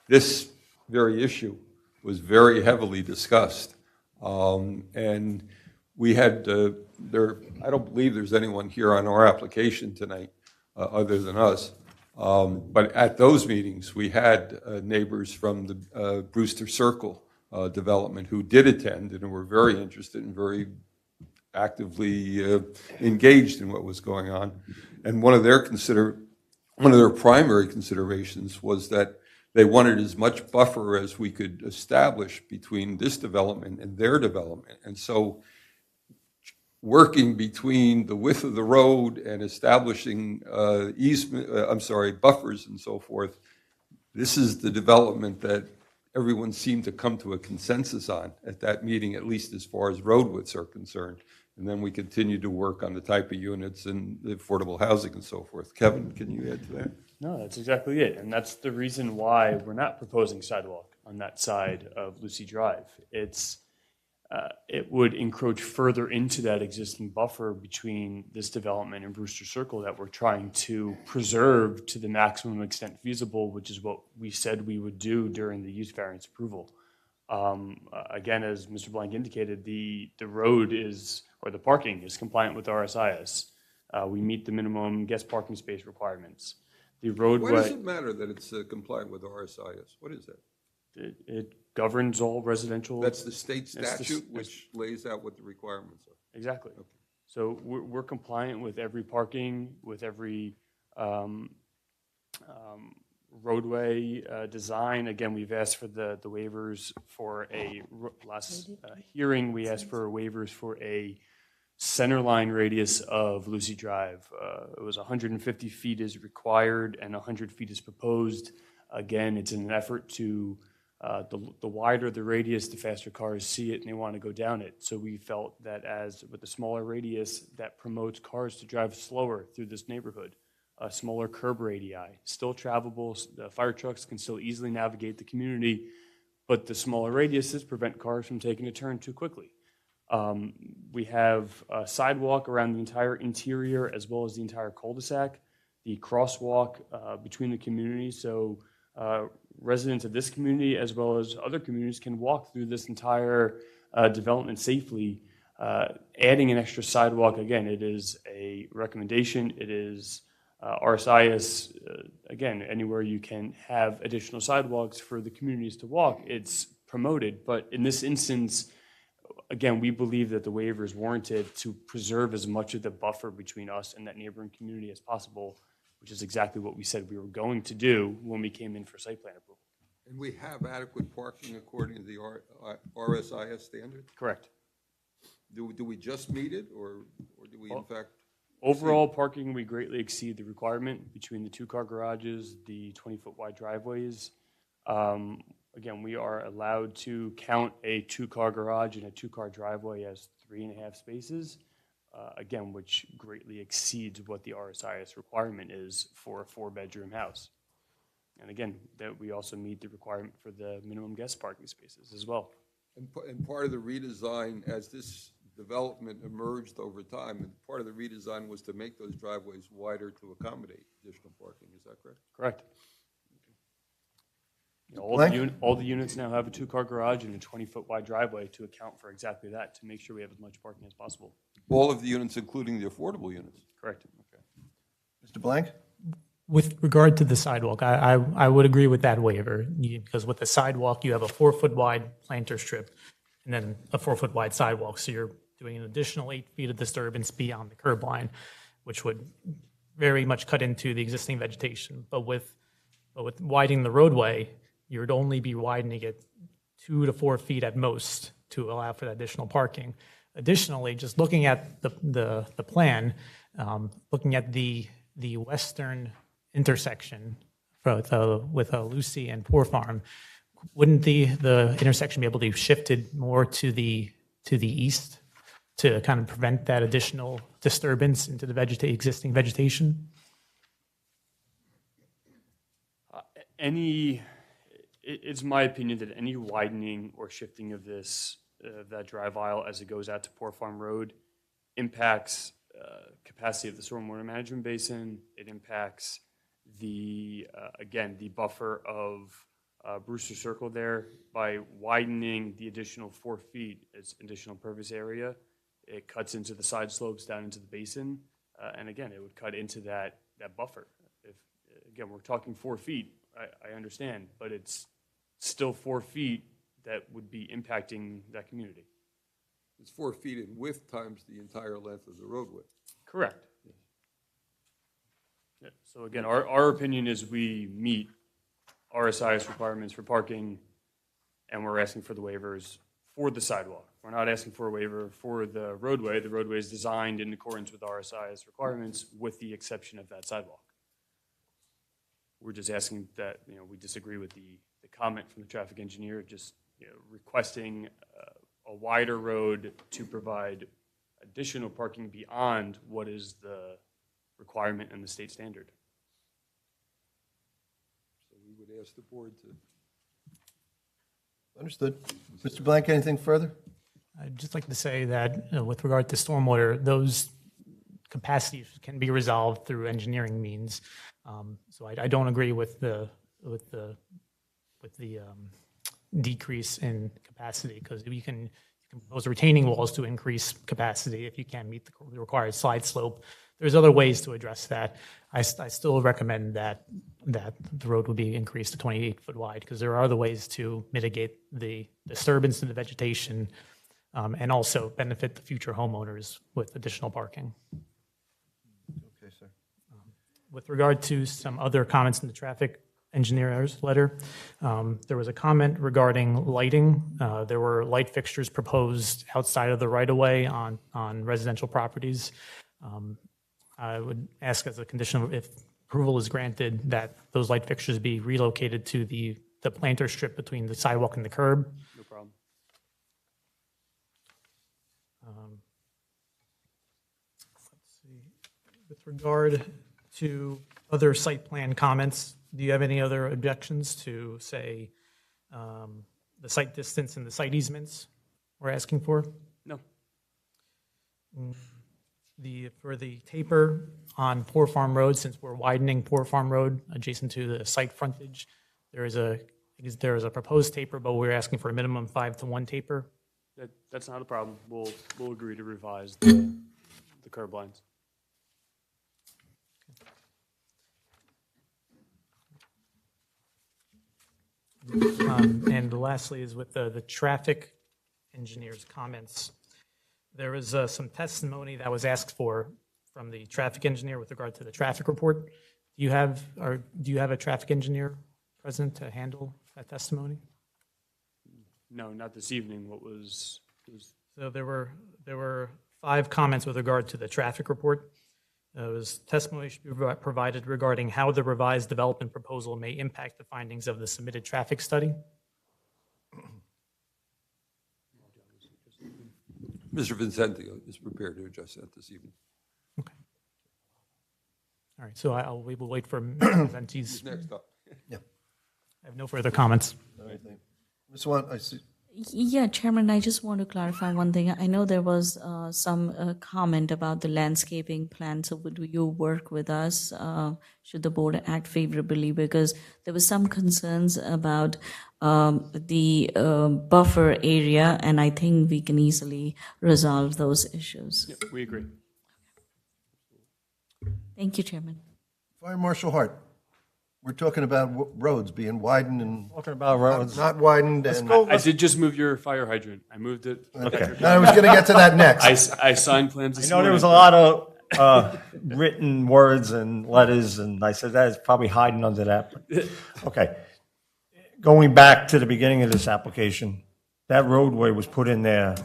this very issue was very heavily discussed. And we had, I don't believe there's anyone here on our application tonight other than us. But at those meetings, we had neighbors from the Brewster Circle development who did attend and were very interested and very actively engaged in what was going on. And one of their primary considerations was that they wanted as much buffer as we could establish between this development and their development. And so working between the width of the road and establishing buffers and so forth, this is the development that everyone seemed to come to a consensus on at that meeting, at least as far as road widths are concerned. And then we continued to work on the type of units and the affordable housing and so forth. Kevin, can you add to that? No, that's exactly it. And that's the reason why we're not proposing sidewalk on that side of Lucy Drive. It's it would encroach further into that existing buffer between this development and Brewster Circle that we're trying to preserve to the maximum extent feasible, which is what we said we would do during the use variance approval. Again, as Mr. Blank indicated, the road is, or the parking is compliant with RSIS. We meet the minimum guest parking space requirements. The roadway. Why does it matter that it's compliant with RSIS? What is that? It governs all residential. That's the state That's the- statute which lays out what the requirements are. Exactly. So we're compliant with every parking, with every roadway design. Again, we've asked for the waivers for last hearing, we asked for waivers for a center line radius of Lucy Drive. It was 150 feet is required and 100 feet is proposed. Again, it's in an effort to, the wider the radius, the faster cars see it and they want to go down it. So we felt that as with the smaller radius, that promotes cars to drive slower through this neighborhood. A smaller curb radii, still travelable, the fire trucks can still easily navigate the community, but the smaller radiuses prevent cars from taking a turn too quickly. We have a sidewalk around the entire interior as well as the entire cul-de-sac, the crosswalk between the communities, so residents of this community as well as other communities can walk through this entire development safely. Adding an extra sidewalk, again, it is a recommendation, it is RSIS, again, anywhere you can have additional sidewalks for the communities to walk, it's promoted. But in this instance, again, we believe that the waiver is warranted to preserve as much of the buffer between us and that neighboring community as possible, which is exactly what we said we were going to do when we came in for site plan approval. And we have adequate parking according to the RSIS standard? Correct. Do we just meet it, or do we in fact? Overall parking, we greatly exceed the requirement between the two-car garages, the 20-foot wide driveways. Again, we are allowed to count a two-car garage and a two-car driveway as 3.5 spaces, again, which greatly exceeds what the RSIS requirement is for a 4-bedroom house. And again, that we also meet the requirement for the minimum guest parking spaces as well. And part of the redesign, as this development emerged over time, and part of the redesign was to make those driveways wider to accommodate additional parking. Is that correct? Correct. You know, all the units now have a two-car garage and a 20-foot wide driveway to account for exactly that, to make sure we have as much parking as possible. All of the units, including the affordable units? Correct. Okay. Mr. Blank? With regard to the sidewalk, I would agree with that waiver, because with the sidewalk, you have a 4-foot wide planter strip and then a 4-foot wide sidewalk. So you're doing an additional 8 feet of disturbance beyond the curb line, which would very much cut into the existing vegetation. But with widening the roadway, you would only be widening it 2 to 4 feet at most to allow for that additional parking. Additionally, just looking at the plan, looking at the western intersection with Lucy and Poor Farm, wouldn't the intersection be able to be shifted more to the east to kind of prevent that additional disturbance into the existing vegetation? It's my opinion that any widening or shifting of that drive aisle as it goes out to Poor Farm Road impacts capacity of the stormwater management basin. It impacts the buffer of Brewster Circle there. By widening the additional 4 feet as additional impervious area, it cuts into the side slopes down into the basin, and again, it would cut into that buffer. If again we're talking 4 feet, I understand, but it's still 4 feet that would be impacting that community. It's 4 feet in width times the entire length of the roadway. Correct. Yeah. So again, our opinion is we meet RSIS requirements for parking, and we're asking for the waivers for the sidewalk. We're not asking for a waiver for the roadway. The roadway is designed in accordance with RSIS requirements, with the exception of that sidewalk. We're just asking that, we disagree with the comment from the traffic engineer, just requesting a wider road to provide additional parking beyond what is the requirement and the state standard. So we would ask the board to. Understood. Mr. Blank, anything further? I'd just like to say that with regard to stormwater, those capacities can be resolved through engineering means. So I don't agree with the decrease in capacity, because you can propose retaining walls to increase capacity if you can't meet the required slide slope. There's other ways to address that. I still recommend that the road would be increased to 28 foot wide, because there are other ways to mitigate the disturbance in the vegetation and also benefit the future homeowners with additional parking. Okay, sir. With regard to some other comments in the traffic engineer's letter, there was a comment regarding lighting. There were light fixtures proposed outside of the right-of-way on residential properties. I would ask as a condition, if approval is granted, that those light fixtures be relocated to the planter strip between the sidewalk and the curb. No problem. Let's see. With regard to other site plan comments, do you have any other objections to, say, the site distance and the site easements we're asking for? No. For the taper on Poor Farm Road, since we're widening Poor Farm Road adjacent to the site frontage, there is a proposed taper, but we're asking for a minimum 5-to-1 taper. That's not a problem. We'll agree to revise the curb lines. And lastly is with the traffic engineer's comments. There was some testimony that was asked for from the traffic engineer with regard to the traffic report. Do you have a traffic engineer present to handle that testimony? No, not this evening. What was So there were 5 comments with regard to the traffic report. There was testimony should be provided regarding how the revised development proposal may impact the findings of the submitted traffic study. Mr. Vincentio is prepared to address that this evening. Okay. All right, so we will wait for Mr. Venti's. He's next up. Yeah. I have no further comments. All right, thank you. Ms. Swan, I see. Yeah, Chairman, I just want to clarify one thing. I know there was some comment about the landscaping plan, so would you work with us? Should the board act favorably? Because there was some concerns about the buffer area, and I think we can easily resolve those issues. Yep, we agree. Thank you, Chairman. Fire Marshal Hart, we're talking about roads being widened and Talking about roads. not widened and. I did just move your fire hydrant. I moved it. Okay. Now, I was going to get to that next. I signed plans this I know there was a morning. lot of written words and letters, and I said that is probably hiding under that. But, okay. Going back to the beginning of this application, that roadway was put in there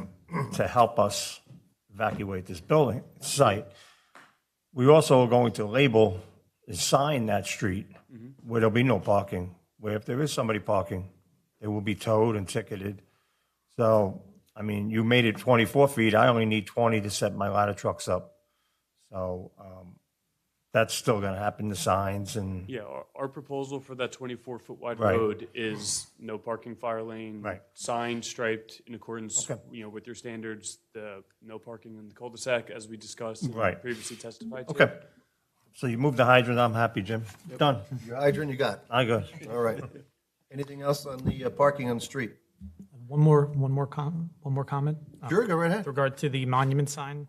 to help us evacuate this building site. We also are going to label and sign that street where there'll be no parking, where if there is somebody parking, they will be towed and ticketed. So, I mean, you made it 24 feet. I only need 20 to set my ladder trucks up. So that's still going to happen, the signs and. Yeah, our proposal for that 24-foot wide Right. road is no parking fire lane. Right. Sign striped in accordance, Okay. with your standards, the no parking in the cul-de-sac, as we discussed and Right. previously testified to. Okay. So you moved the hydrant. I'm happy, Jim. Done. Your hydrant, you got. I go. All right. Anything else on the parking on the street? One more comment. Sure, go right With ahead. regard to the monument sign,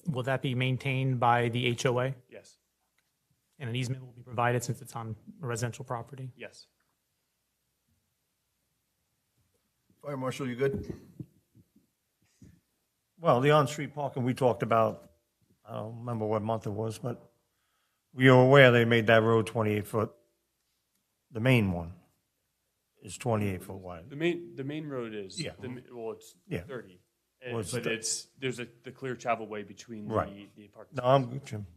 will that be maintained by the HOA? Yes, And an easement will be provided since it's on a residential property? yes. Fire Marshal, you good? Well, the on-street parking we talked about, I don't remember what month it was, but we are aware they made that road 28 foot. The main one is 28 foot wide. The main road is, Yeah. it's Yeah. 30. Well, it's But 30. there's the clear travel way between Right. the parking. No, I'm good, Jim.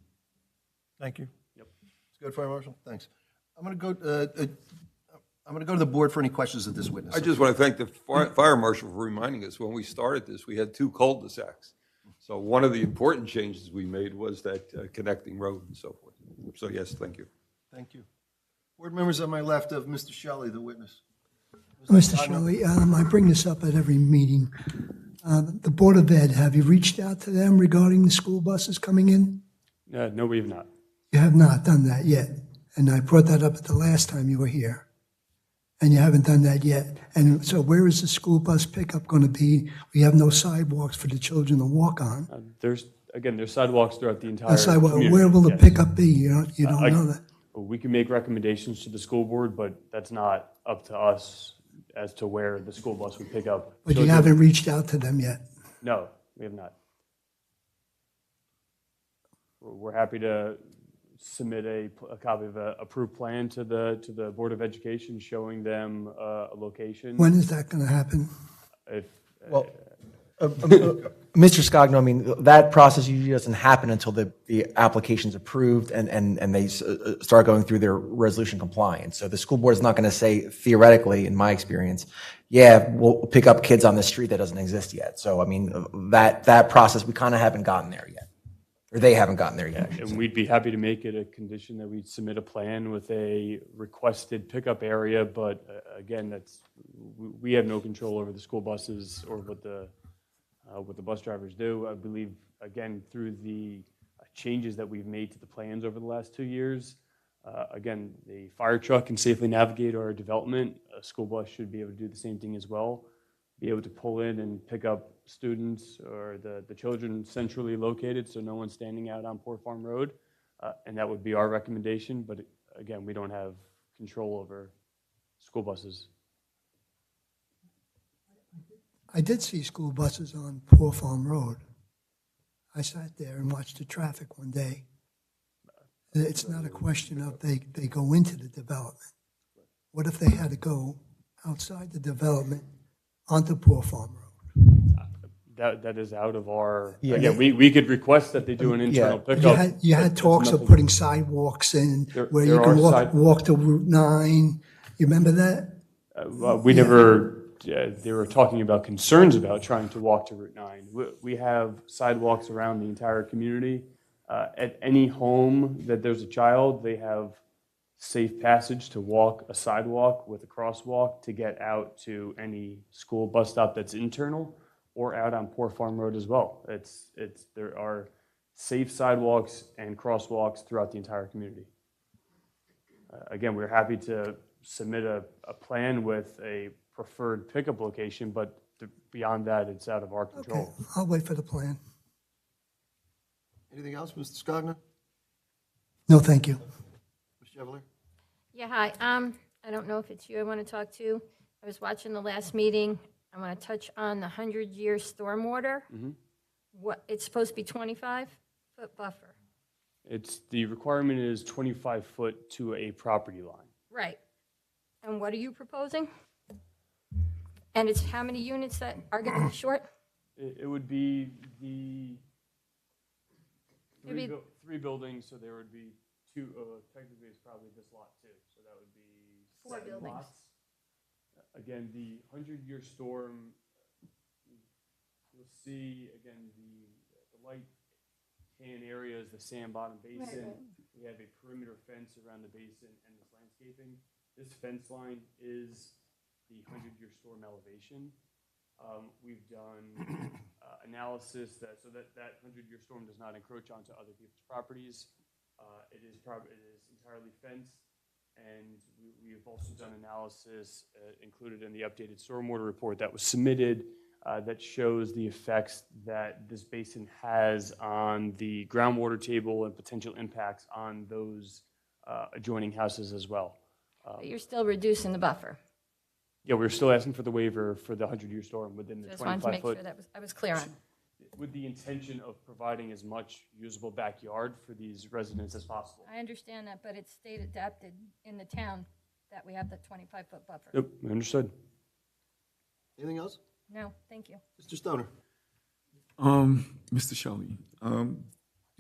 Thank you. It's good, Fire Marshal. Thanks. I'm going to go to the board for any questions of this witness. I just want to thank the fire marshal for reminding us, when we started this, we had 2 cul-de-sacs. So one of the important changes we made was that connecting road and so forth. So yes, thank you. Thank you. Board members on my left of Mr. Shelley, the witness. Mr. Shelley, I bring this up at every meeting. The Board of Ed, have you reached out to them regarding the school buses coming in? No, we have not. You have not done that yet. And I brought that up at the last time you were here. And you haven't done that yet. And so where is the school bus pickup going to be? We have no sidewalks for the children to walk on. There's sidewalks throughout the entire Sidewalk, community. where will the Yes. pickup be? You don't know that. We can make recommendations to the school board, but that's not up to us as to where the school bus would pick up. But you children. haven't reached out to them yet. No, we have not. We're happy to submit a copy of an approved plan to the Board of Education showing them a location. When is that going to happen? If, Well, Mr. Scogno, I mean, that process usually doesn't happen until the application's approved and they start going through their resolution compliance. So the school board is not going to say theoretically, in my experience, yeah, we'll pick up kids on the street that doesn't exist yet. So, I mean, that process, we kind of haven't gotten there yet. Or they haven't gotten there yet. and we'd be happy to make it a condition that we submit a plan with a requested pickup area, but again, we have no control over the school buses or what the bus drivers do. I believe, again, through the changes that we've made to the plans over the last 2 years, again, the fire truck can safely navigate our development. A school bus should be able to do the same thing as well, be able to pull in and pick up students or the children centrally located so no one's standing out on Port Farm Road. And that would be our recommendation, but again, we don't have control over school buses. I did see school buses on Poor Farm Road. I sat there and watched the traffic one day. It's not a question of they go into the development. What if they had to go outside the development onto Poor Farm Road? That is out of our, Yeah. again, we could request that they do an internal pickup. You had but talks of nothing- putting sidewalks in where you there can are walk to Route 9. You remember that? We never, they were talking about concerns about trying to walk to Route 9. We have sidewalks around the entire community. At any home that there's a child, they have safe passage to walk a sidewalk with a crosswalk to get out to any school bus stop that's internal or out on Port Farm Road as well. There are safe sidewalks and crosswalks throughout the entire community. Again, we're happy to submit a plan with a preferred pickup location, but beyond that, it's out of our Okay, control. I'll wait for the plan. Anything else, Mr. Scogno? No, thank you. Ms. Chevalier? Yeah, hi. I don't know if it's you I want to talk to. I was watching the last meeting. I want to touch on the 100-year stormwater. It's supposed to be 25-foot buffer. The requirement is 25 foot to a property line. Right. And what are you proposing? And it's how many units that are going to be short? It would be the It'd be- three buildings, so there would be two, technically it's probably this lot too, so that would be 4 7 buildings. lots. Again, the 100-year storm, you'll see, again, the light tan area is the sand bottom basin. We have a perimeter fence around the basin and this landscaping. This fence line is the 100-year storm elevation. We've done analysis that 100-year storm does not encroach onto other people's properties. It is entirely fenced, and we have also done analysis included in the updated stormwater report that was submitted that shows the effects that this basin has on the groundwater table and potential impacts on those adjoining houses as well. But you're still reducing the buffer. Yeah, we're still asking for the waiver for the 100-year storm within the Just wanted to make 25-foot. sure I was clear on. With the intention of providing as much usable backyard for these residents as possible. I understand that, but it's state adapted in the town that we have the 25-foot buffer. Yep, understood. Anything else? No, thank you. Mr. Stoner? Mr. Shelley, you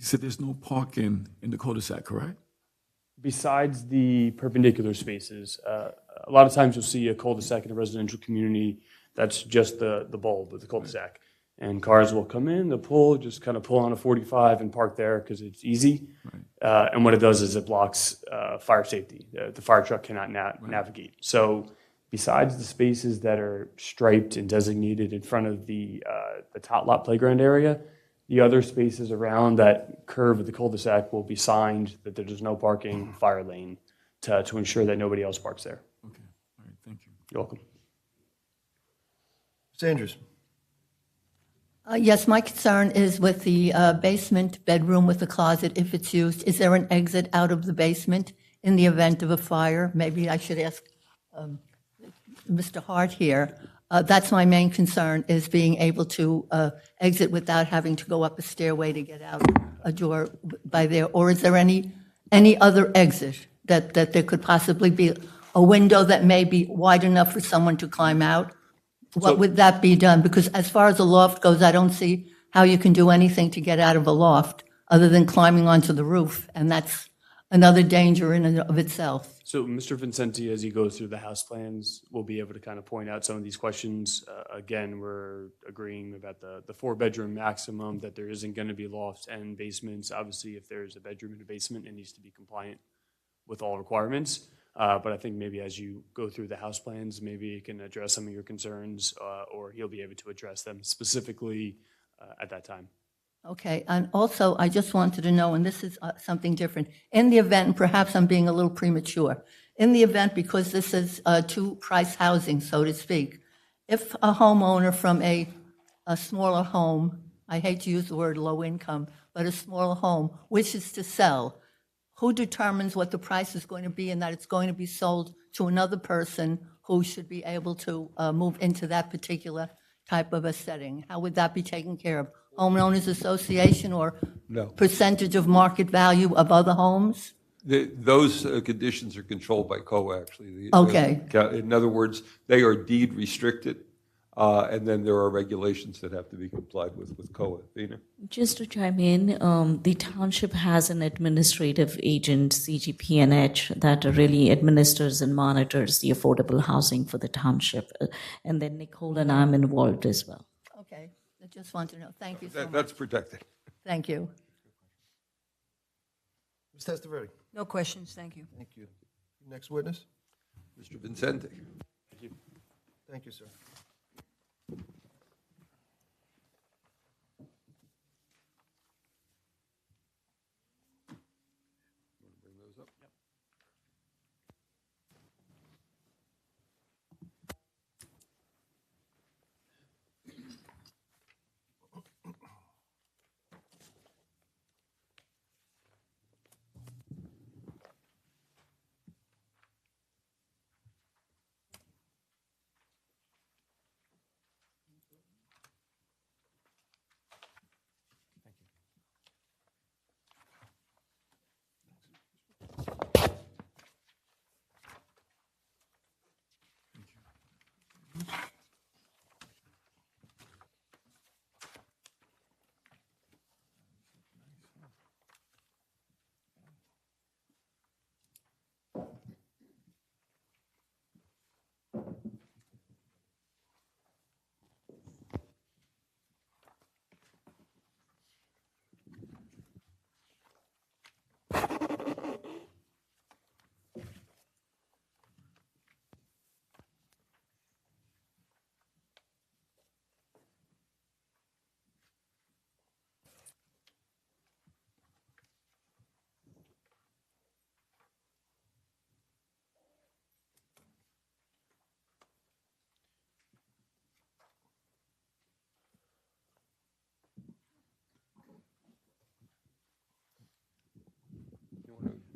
said there's no parking in the cul-de-sac, correct? Besides the perpendicular spaces, a lot of times you'll see a cul-de-sac in a residential community that's just the bulb of the cul-de-sac. And cars will come in, they'll just kind of pull on a 45 and park there because it's easy. And what it does is it blocks fire safety. The fire truck cannot navigate. So besides the spaces that are striped and designated in front of the tot lot playground area, the other spaces around that curve of the cul-de-sac will be signed that there's no parking, fire lane, to ensure that nobody else parks there. Okay, all right, thank you. You're welcome. Ms. Andrews? Yes, my concern is with the basement bedroom with the closet, if it's used. Is there an exit out of the basement in the event of a fire? Maybe I should ask Mr. Hart here. That's my main concern, is being able to exit without having to go up a stairway to get out a door by there. Or is there any other exit that there could possibly be a window that may be wide enough for someone to climb out? What would that be done? Because as far as the loft goes, I don't see how you can do anything to get out of a loft other than climbing onto the roof, and that's another danger in and of itself. So Mr. Vincenti, as he goes through the house plans, will be able to kind of point out some of these questions. Again, we're agreeing about the 4-bedroom maximum, that there isn't going to be lofts and basements. Obviously, if there's a bedroom and a basement, it needs to be compliant with all requirements. But I think maybe as you go through the house plans, maybe you can address some of your concerns, or he'll be able to address them specifically at that time. Okay, and also I just wanted to know, and this is something different, in the event, and perhaps I'm being a little premature, in the event, because this is two-price housing, so to speak, if a homeowner from a smaller home, I hate to use the word low income, but a smaller home wishes to sell, who determines what the price is going to be and that it's going to be sold to another person who should be able to move into that particular type of a setting? How would that be taken care of? Homeowners Association or No. percentage of market value of other homes? Those conditions are controlled by COA, actually. Okay. In other words, they are deed restricted, and then there are regulations that have to be complied with COA. Vina? Just to chime in, the township has an administrative agent, CGP&H, that really administers and monitors the affordable housing for the township. And then Nicole and I'm involved as well. Okay, I just want to know. Thank you so much. That's protected. Thank you. Ms. Testaverde? No questions, thank you. Thank you. Next witness? Mr. Vincenti? Thank you. Thank you, sir. Bring those up.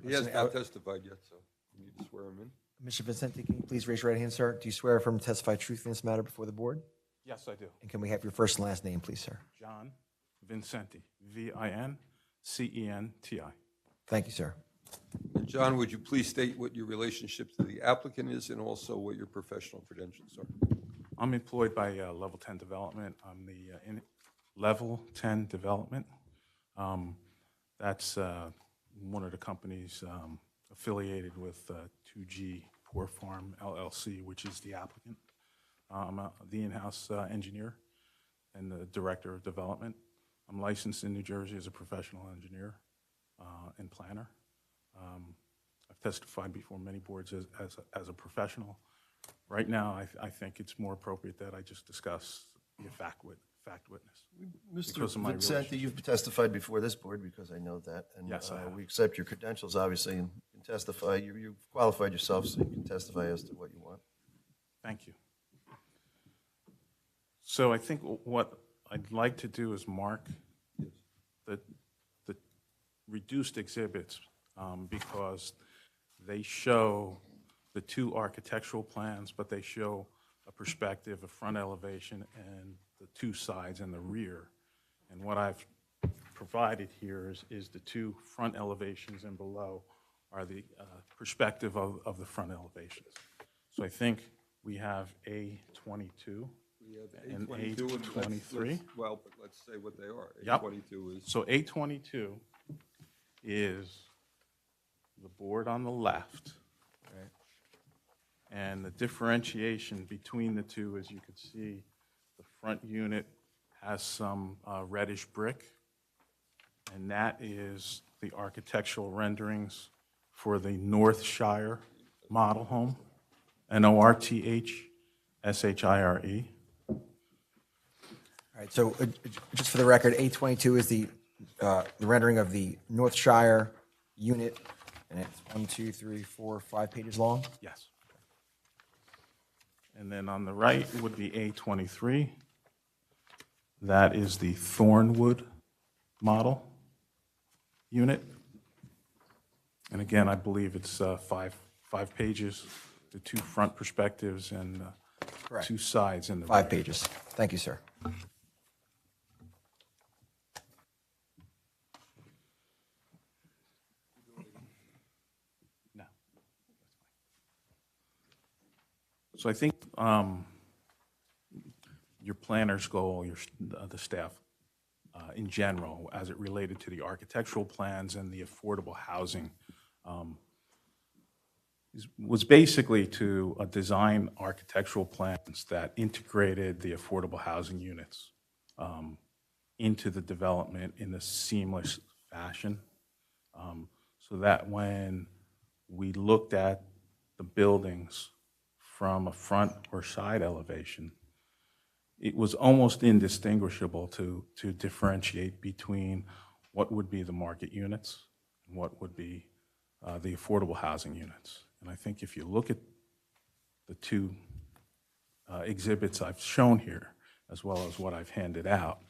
He has not testified yet, so you need to swear him in. Mr. Vincenti, can you please raise your right hand, sir? Do you swear affirm to testify truth in this matter before the board? Yes, I do. And can we have your first and last name, please, sir? John Vincenti, Vincenti. Thank you, sir. And John, would you please state what your relationship to the applicant is and also what your professional credentials are? I'm employed by Level 10 Development. I'm the Level 10 Development. That's one of the companies affiliated with 2G Poor Farm LLC, which is the applicant. I'm the in-house engineer and the director of development. I'm licensed in New Jersey as a professional engineer and planner. I've testified before many boards as a professional. Right now, I think it's more appropriate that I just discuss the fact witness. because of Mr. my Vincenti, relationship. you've testified before this board because I know that. And Yes, I have. we accept your credentials, obviously, and can testify. You've qualified yourself, so you can testify as to what you want. Thank you. So I think what I'd like to do is mark the reduced exhibits because they show the two architectural plans, but they show a perspective, a front elevation, and the two sides and the rear. And what I've provided here is the two front elevations, and below are the perspective of the front elevations. So I think we have A22 and A23. Well, but let's say what they are. Yep. A22 is. So A22 is the board on the left. Okay. And the differentiation between the two, as you can see, the front unit has some reddish brick, and that is the architectural renderings for the North Shire model home, NORTHSHIRE. All right, so just for the record, A22 is the rendering of the North Shire unit, and it's 1, 2, 3, 4, 5 pages long? Yes. And then on the right would be A23. That is the Thornwood model unit. And again, I believe it's five pages, the two front perspectives and Correct. two sides in the 5 rear. pages. Thank you, sir. No. So I think your planner's goal, the staff in general, as it related to the architectural plans and the affordable housing, was basically to design architectural plans that integrated the affordable housing units into the development in a seamless fashion, so that when we looked at the buildings from a front or side elevation, it was almost indistinguishable to differentiate between what would be the market units and what would be the affordable housing units. And I think if you look at the two exhibits I've shown here, as well as what I've handed out,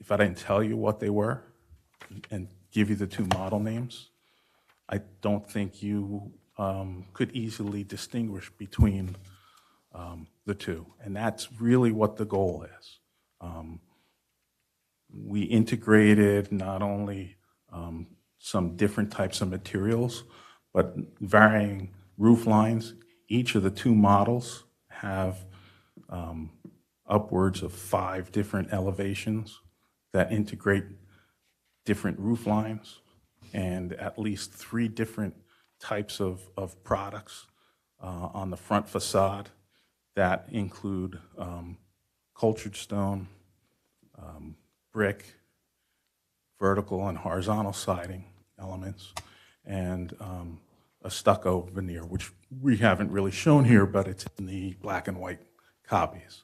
if I didn't tell you what they were and give you the two model names, I don't think you could easily distinguish between the two. And that's really what the goal is. We integrated not only some different types of materials, but varying roof lines. Each of the two models have upwards of 5 different elevations that integrate different roof lines and at least 3 different types of products on the front facade that include cultured stone, brick, vertical and horizontal siding elements, and a stucco veneer, which we haven't really shown here, but it's in the black and white copies.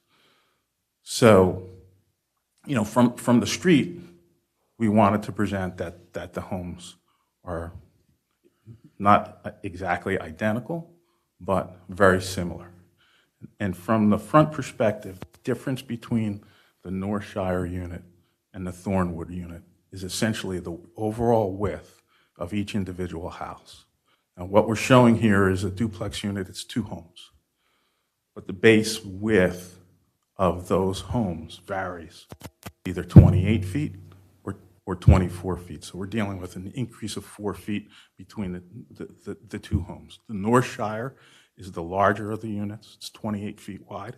So, you know, from the street, we wanted to present that the homes are not exactly identical, but very similar. And from the front perspective, the difference between the North Shire unit and the Thornwood unit is essentially the overall width of each individual house. Now, what we're showing here is a duplex unit. It's 2 homes. But the base width of those homes varies, either 28 feet or 24 feet. So we're dealing with an increase of 4 feet between the 2 homes. The North Shire is the larger of the units. It's 28 feet wide.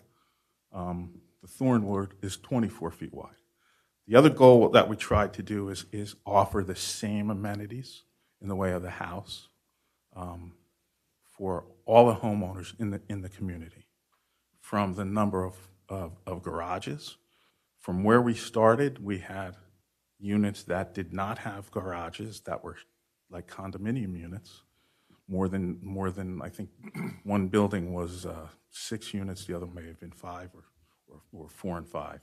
The Thornwood is 24 feet wide. The other goal that we tried to do is offer the same amenities in the way of the house for all the homeowners in the community, from the number of garages. From where we started, we had units that did not have garages that were like condominium units, I think one building was 6 units, the other may have been 5 or 4 and 5.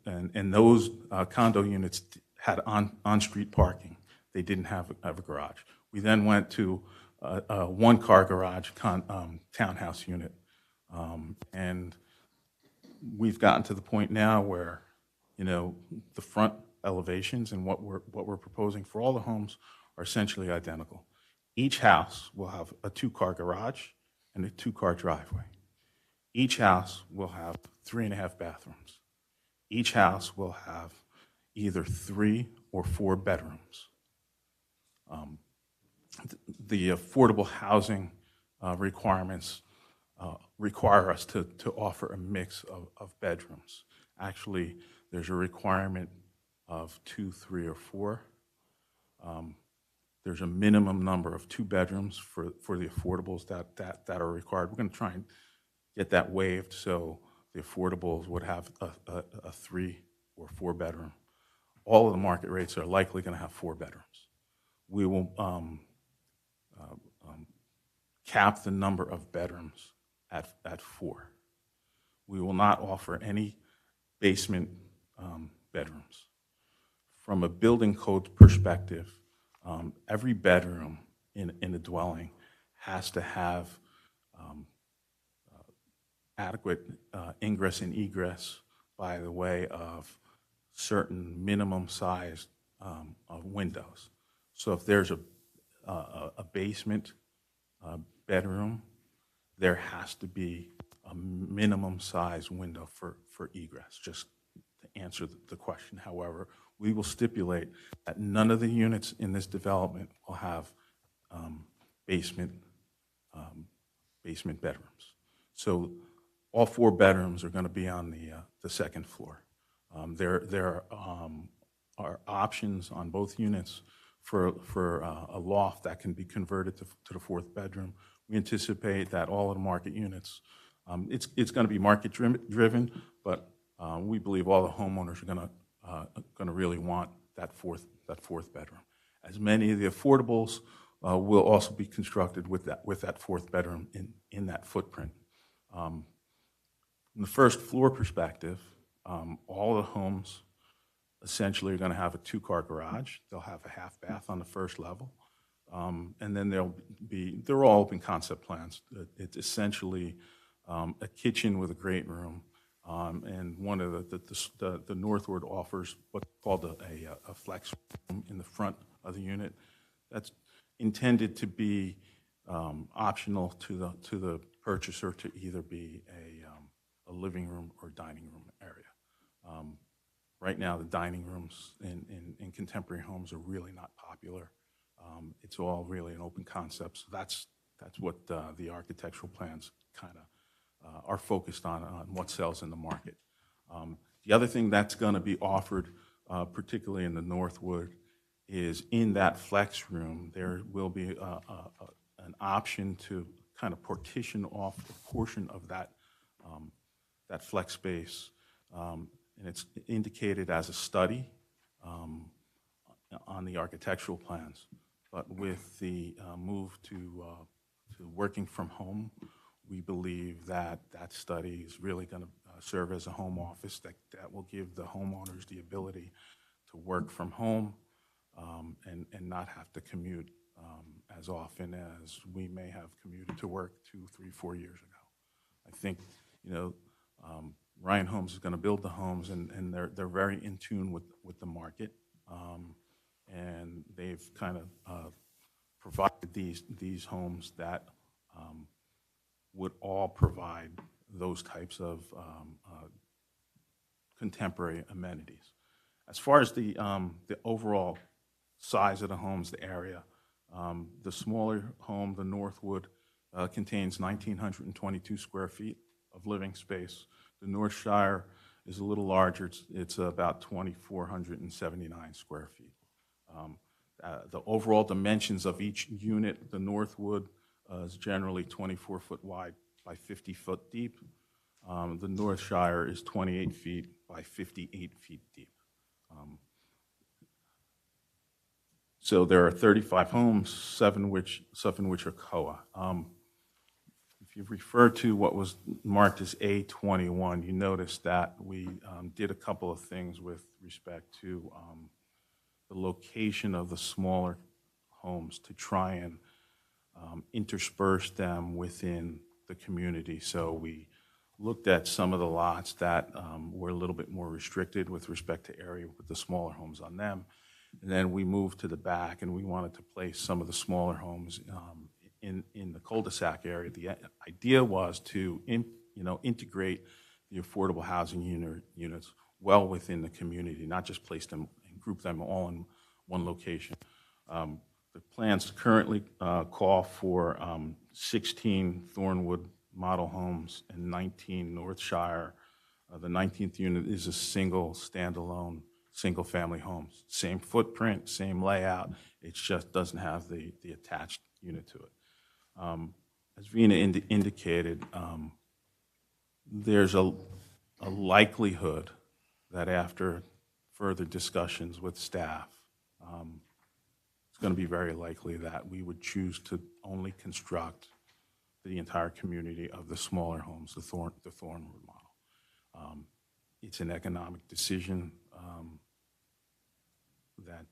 And those condo units had on-street parking. They didn't have a garage. We then went to a one-car garage townhouse unit. And we've gotten to the point now where, the front elevations and what we're proposing for all the homes are essentially identical. Each house will have a 2-car garage and a 2-car driveway. Each house will have 3.5 bathrooms. Each house will have either 3 or 4 bedrooms. The affordable housing requirements require us to offer a mix of bedrooms. Actually, there's a requirement of 2, 3, or 4. There's a minimum number of 2 bedrooms for the affordables that are required. We're going to try and get that waived so the affordables would have a 3 or 4 bedroom. All of the market rates are likely going to have 4 bedrooms. We will cap the number of bedrooms at 4. We will not offer any basement bedrooms. From a building code perspective, every bedroom in a dwelling has to have adequate ingress and egress by the way of certain minimum size of windows. So if there's a basement bedroom, there has to be a minimum size window for egress, just to answer the question. However, we will stipulate that none of the units in this development will have basement bedrooms. So all 4 bedrooms are going to be on the second floor. There are options on both units for a loft that can be converted to the 4th bedroom. We anticipate that all of the market units, it's going to be market driven, but we believe all the homeowners are going to really want that fourth bedroom. As many of the affordables will also be constructed with that 4th bedroom in that footprint. From the first floor perspective, all the homes essentially are going to have a 2-car garage. They'll have a half bath on the first level. And then they're all open concept plans. It's essentially a kitchen with a great room. And one of the northward offers what's called a flex room in the front of the unit. That's intended to be optional to the purchaser to either be a living room or dining room area. Right now, the dining rooms in contemporary homes are really not popular. It's all really an open concept. So that's what the architectural plans kind of are focused on what sells in the market. The other thing that's going to be offered, particularly in the Northwood, is in that flex room, there will be an option to kind of partition off a portion of that flex space. And it's indicated as a study on the architectural plans. But with the move to working from home, we believe that study is really going to serve as a home office that will give the homeowners the ability to work from home and not have to commute as often as we may have commuted to work 2, 3, 4 years ago. I think, Ryan Homes is going to build the homes, and they're very in tune with the market, and they've kind of provided these homes that would all provide those types of contemporary amenities. As far as the overall size of the homes, the area, the smaller home, the Northwood, contains 1,922 square feet of living space. The North Shire is a little larger. It's about 2,479 square feet. The overall dimensions of each unit, the Northwood is generally 24 foot wide by 50 foot deep. The North Shire is 28 feet by 58 feet deep. So there are 35 homes, seven which are COA. If you refer to what was marked as A21, you notice that we did a couple of things with respect to the location of the smaller homes to try and intersperse them within the community. So we looked at some of the lots that were a little bit more restricted with respect to area with the smaller homes on them. And then we moved to the back and we wanted to place some of the smaller homes in the cul-de-sac area. The idea was to integrate the affordable housing units well within the community, not just place them and group them all in one location. The plans currently call for 16 Thornwood model homes and 19 North Shire. The 19th unit is a single, standalone, single-family home. Same footprint, same layout. It just doesn't have the attached unit to it. As Vina indicated, there's a likelihood that after further discussions with staff, it's going to be very likely that we would choose to only construct the entire community of the smaller homes, the Thornwood model. It's an economic decision that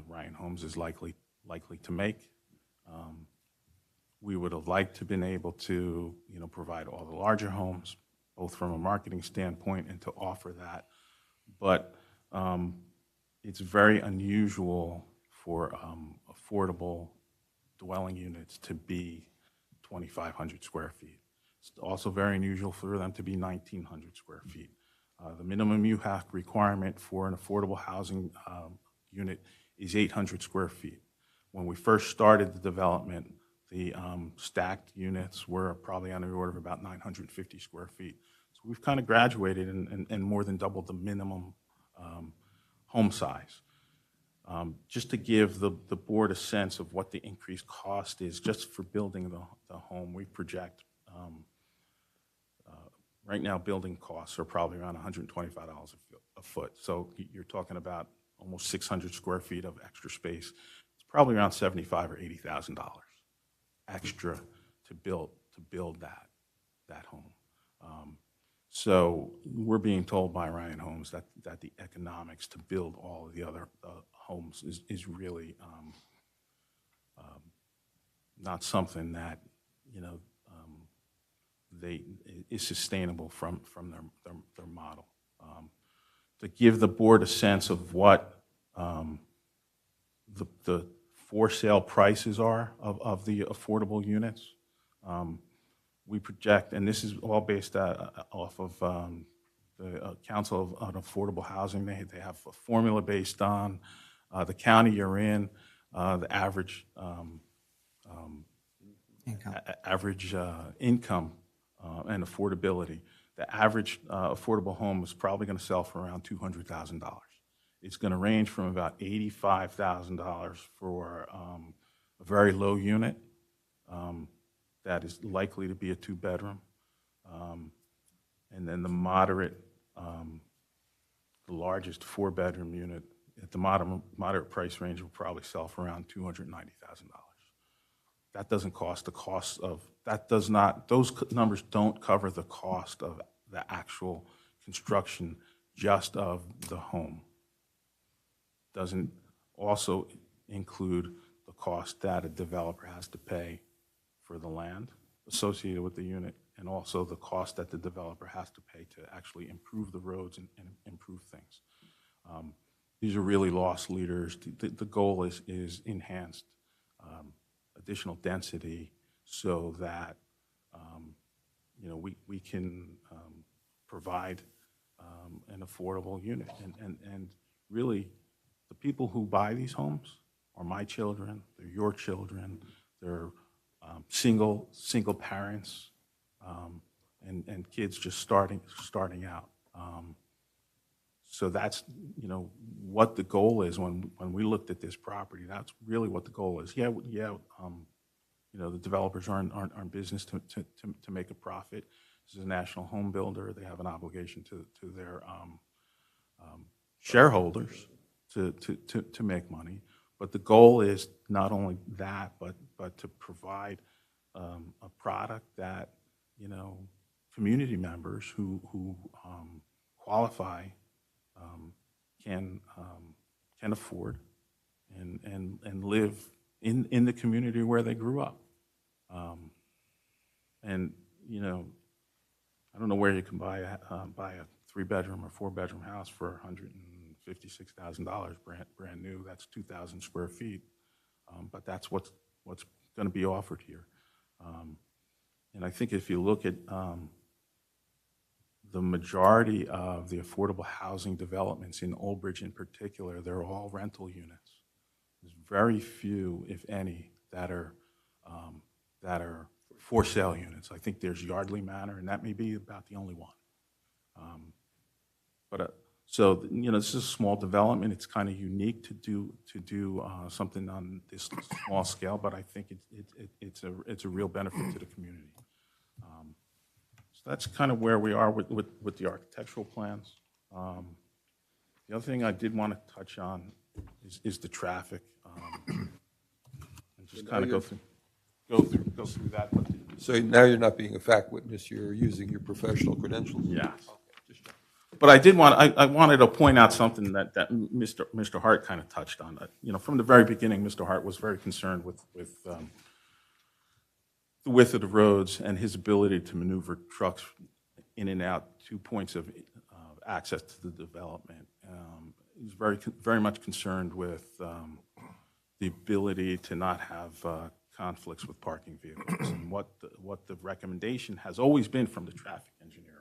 Ryan Homes is likely to make. We would have liked to have been able to, provide all the larger homes, both from a marketing standpoint and to offer that. But it's very unusual for affordable dwelling units to be 2,500 square feet. It's also very unusual for them to be 1,900 square feet. The minimum UHAC requirement for an affordable housing unit is 800 square feet. When we first started the development, the stacked units were probably on the order of about 950 square feet. So we've kind of graduated and more than doubled the minimum home size. Just to give the board a sense of what the increased cost is just for building the home, we project right now building costs are probably around $125 a foot. So you're talking about almost 600 square feet of extra space. It's probably around $75,000 or $80,000 extra to build that home. So we're being told by Ryan Homes that the economics to build all of the other homes is really not something that is sustainable from their model. To give the board a sense of what the for sale prices are of the affordable units, we project, and this is all based off of the Council of Affordable Housing. They have a formula based on the county you're in, the average income and affordability. The average affordable home is probably going to sell for around $200,000. It's going to range from about $85,000 for a very low unit that is likely to be a two-bedroom, and then the moderate, the largest four-bedroom unit at the moderate price range will probably sell for around $290,000. That doesn't cost the cost of, those numbers don't cover the cost of the actual construction just of the home. Doesn't also include the cost that a developer has to pay for the land associated with the unit, and also the cost that the developer has to pay to actually improve the roads and improve things. These are really loss leaders. The goal is enhanced additional density so that we can provide an affordable unit. And really, the people who buy these homes are my children, they're your children, they're single parents, and kids just starting out. So that's what the goal is when we looked at this property. That's really what the goal is. The developers aren't in business to make a profit. This is a national home builder. They have an obligation to their shareholders to make money. But the goal is not only that, but to provide a product that, you know, community members who qualify can afford and live in the community where they grew up. And, you know, I don't know where you can buy a 3-bedroom or 4-bedroom house for $156,000 brand new. That's 2,000 square feet. But that's what's going to be offered here. And I think if you look at the majority of the affordable housing developments in Old Bridge in particular, they're all rental units. There's very few, if any, that are for sale units. I think there's Yardley Manor, and that may be about the only one. So you know, this is a small development. It's kind of unique to do something on this small scale, but I think it's a real benefit to the community. So that's kind of where we are with the architectural plans. The other thing I did want to touch on is the traffic. And just kind of go through that. So now you're not being a fact witness, you're using your professional credentials? Yeah. But I did I wanted to point out something that Mr. Hart kind of touched on. You know, from the very beginning, Mr. Hart was very concerned with the width of the roads and his ability to maneuver trucks in and out 2 points of access to the development. He was very much concerned with the ability to not have conflicts with parking vehicles. And what the recommendation has always been from the traffic engineer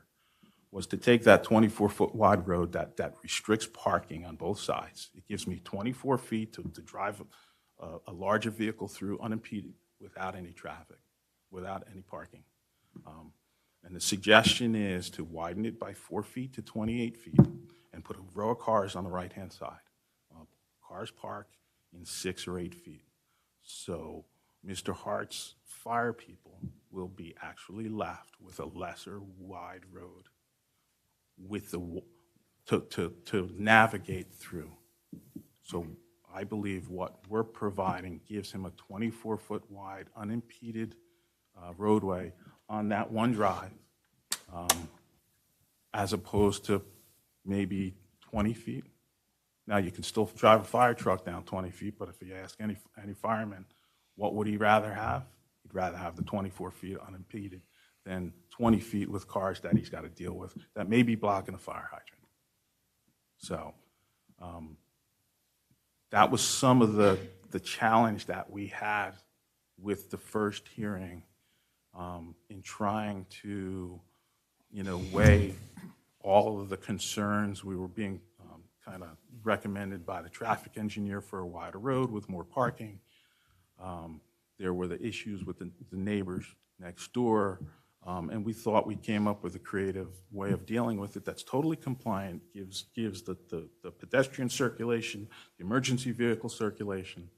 was to take that 24-foot wide road that restricts parking on both sides. It gives me 24 feet to drive a larger vehicle through unimpeded without any traffic, without any parking. And the suggestion is to widen it by 4 feet to 28 feet and put a row of cars on the right-hand side. Cars park in 6 or 8 feet. So Mr. Hart's fire people will be actually left with a lesser wide road with to navigate through. So I believe what we're providing gives him a 24-foot wide unimpeded roadway on that one drive, as opposed to maybe 20 feet. Now, you can still drive a fire truck down 20 feet, but if you ask any fireman, what would he rather have? He'd rather have the 24 feet unimpeded than 20 feet with cars that he's got to deal with that may be blocking a fire hydrant. So that was some of the challenge that we had with the first hearing in trying to, you know, weigh all of the concerns. We were being kind of recommended by the traffic engineer for a wider road with more parking. There were the issues with the neighbors next door. And we thought we came up with a creative way of dealing with it that's totally compliant, gives the pedestrian circulation, the emergency vehicle circulation,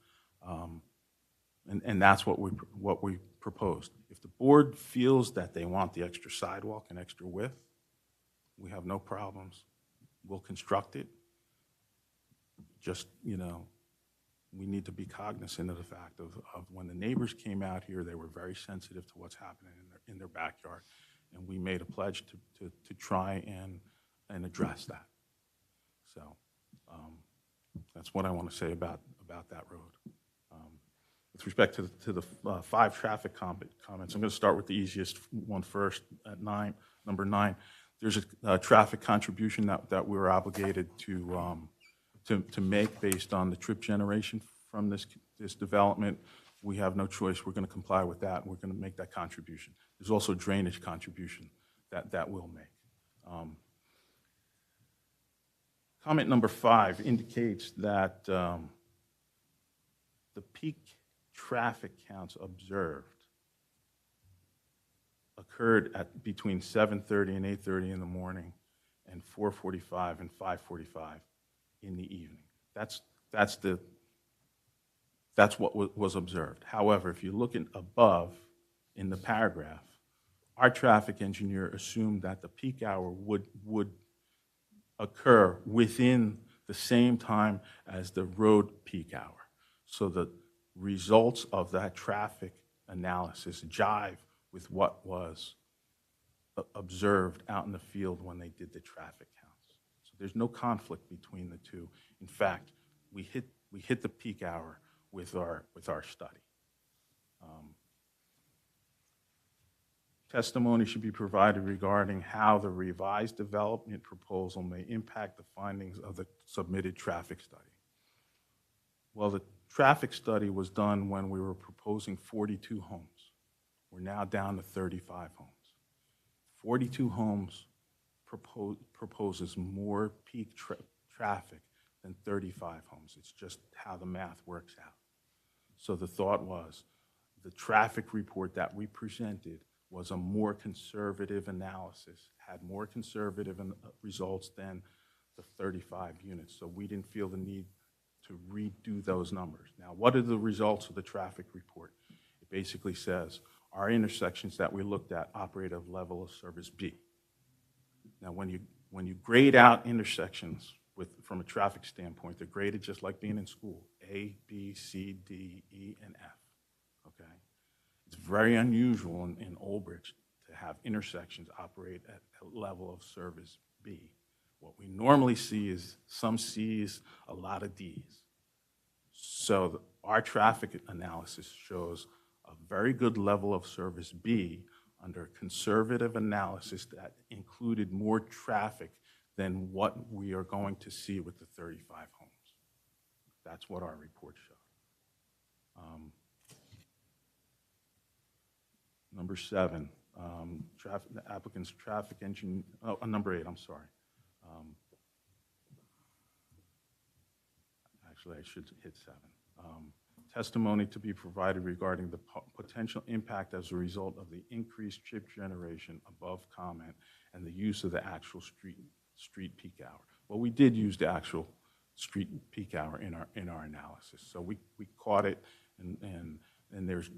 and that's what we proposed. If the board feels that they want the extra sidewalk and extra width, we have no problems. We'll construct it. Just, you know, we need to be cognizant of the fact of when the neighbors came out here, they were very sensitive to what's happening in their backyard, and we made a pledge to try and address that. So that's what I want to say about that road. With respect to the 5 traffic comments, I'm going to start with the easiest one first at number 9. There's a traffic contribution that we were obligated to make based on the trip generation from this development. We have no choice. We're going to comply with that. We're going to make that contribution. There's also drainage contribution that we'll make. Comment number 5 indicates that the peak traffic counts observed occurred at between 7:30 and 8:30 in the morning and 4:45 and 5:45 in the evening. That's what was observed. However, if you look above in the paragraph, our traffic engineer assumed that the peak hour would occur within the same time as the road peak hour. So the results of that traffic analysis jive with what was observed out in the field when they did the traffic counts. So there's no conflict between the two. In fact, we hit the peak hour with our study. Testimony should be provided regarding how the revised development proposal may impact the findings of the submitted traffic study. Well, the traffic study was done when we were proposing 42 homes. We're now down to 35 homes. 42 homes proposes more peak traffic than 35 homes. It's just how the math works out. So the thought was, the traffic report that we presented was a more conservative analysis, had more conservative results than the 35 units. So we didn't feel the need to redo those numbers. Now, what are the results of the traffic report? It basically says our intersections that we looked at operate at a level of service B. Now, when you grade out intersections from a traffic standpoint, they're graded just like being in school, A, B, C, D, E, and F, okay? It's very unusual in Old Bridge to have intersections operate at a level of service B. What we normally see is some C's, a lot of D's. So our traffic analysis shows a very good level of service B under conservative analysis that included more traffic than what we are going to see with the 35 homes. That's what our report showed. Number 7, the applicant's traffic engine, number 8, I'm sorry. Actually, I should hit 7. Testimony to be provided regarding the potential impact as a result of the increased chip generation above comment and the use of the actual street peak hour. Well, we did use the actual street peak hour in our analysis, so we caught it, and there's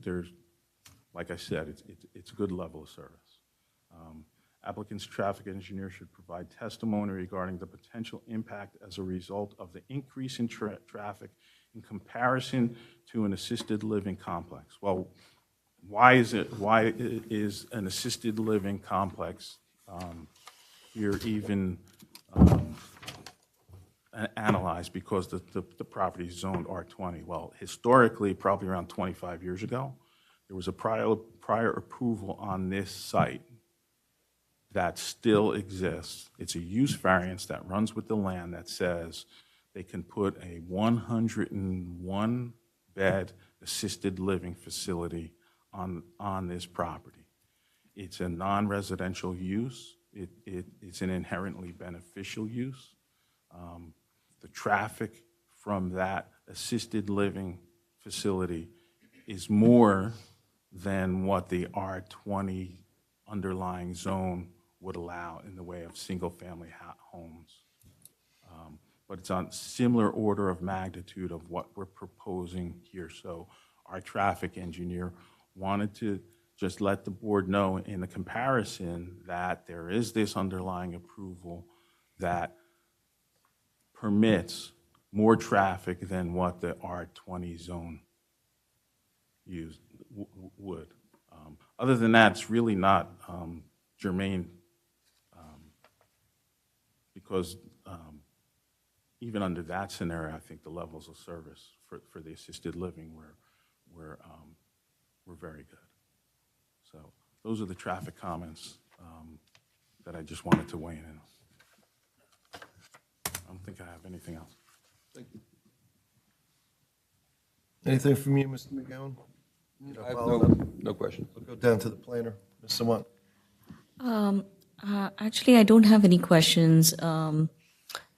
like I said, it's a good level of service. Applicant's traffic engineer should provide testimony regarding the potential impact as a result of the increase in traffic in comparison to an assisted living complex. Well, why is an assisted living complex here even analyzed? Because the property is zoned R20. Well, historically, probably around 25 years ago, there was a prior approval on this site that still exists. It's a use variance that runs with the land that says they can put a 101-bed assisted living facility on this property. It's a non-residential use. It's an inherently beneficial use. The traffic from that assisted living facility is more than what the R20 underlying zone would allow in the way of single-family homes. But it's on similar order of magnitude of what we're proposing here. So our traffic engineer wanted to just let the board know in the comparison that there is this underlying approval that permits more traffic than what the R20 zone would. Other than that, it's really not germane because even under that scenario, I think the levels of service for the assisted living were very good. So those are the traffic comments that I just wanted to weigh in on. I don't think I have anything else. Thank you. Anything from you, Mr. McGowan? I have no question. We'll go down to the planner. Ms. Sawant. Actually, I don't have any questions.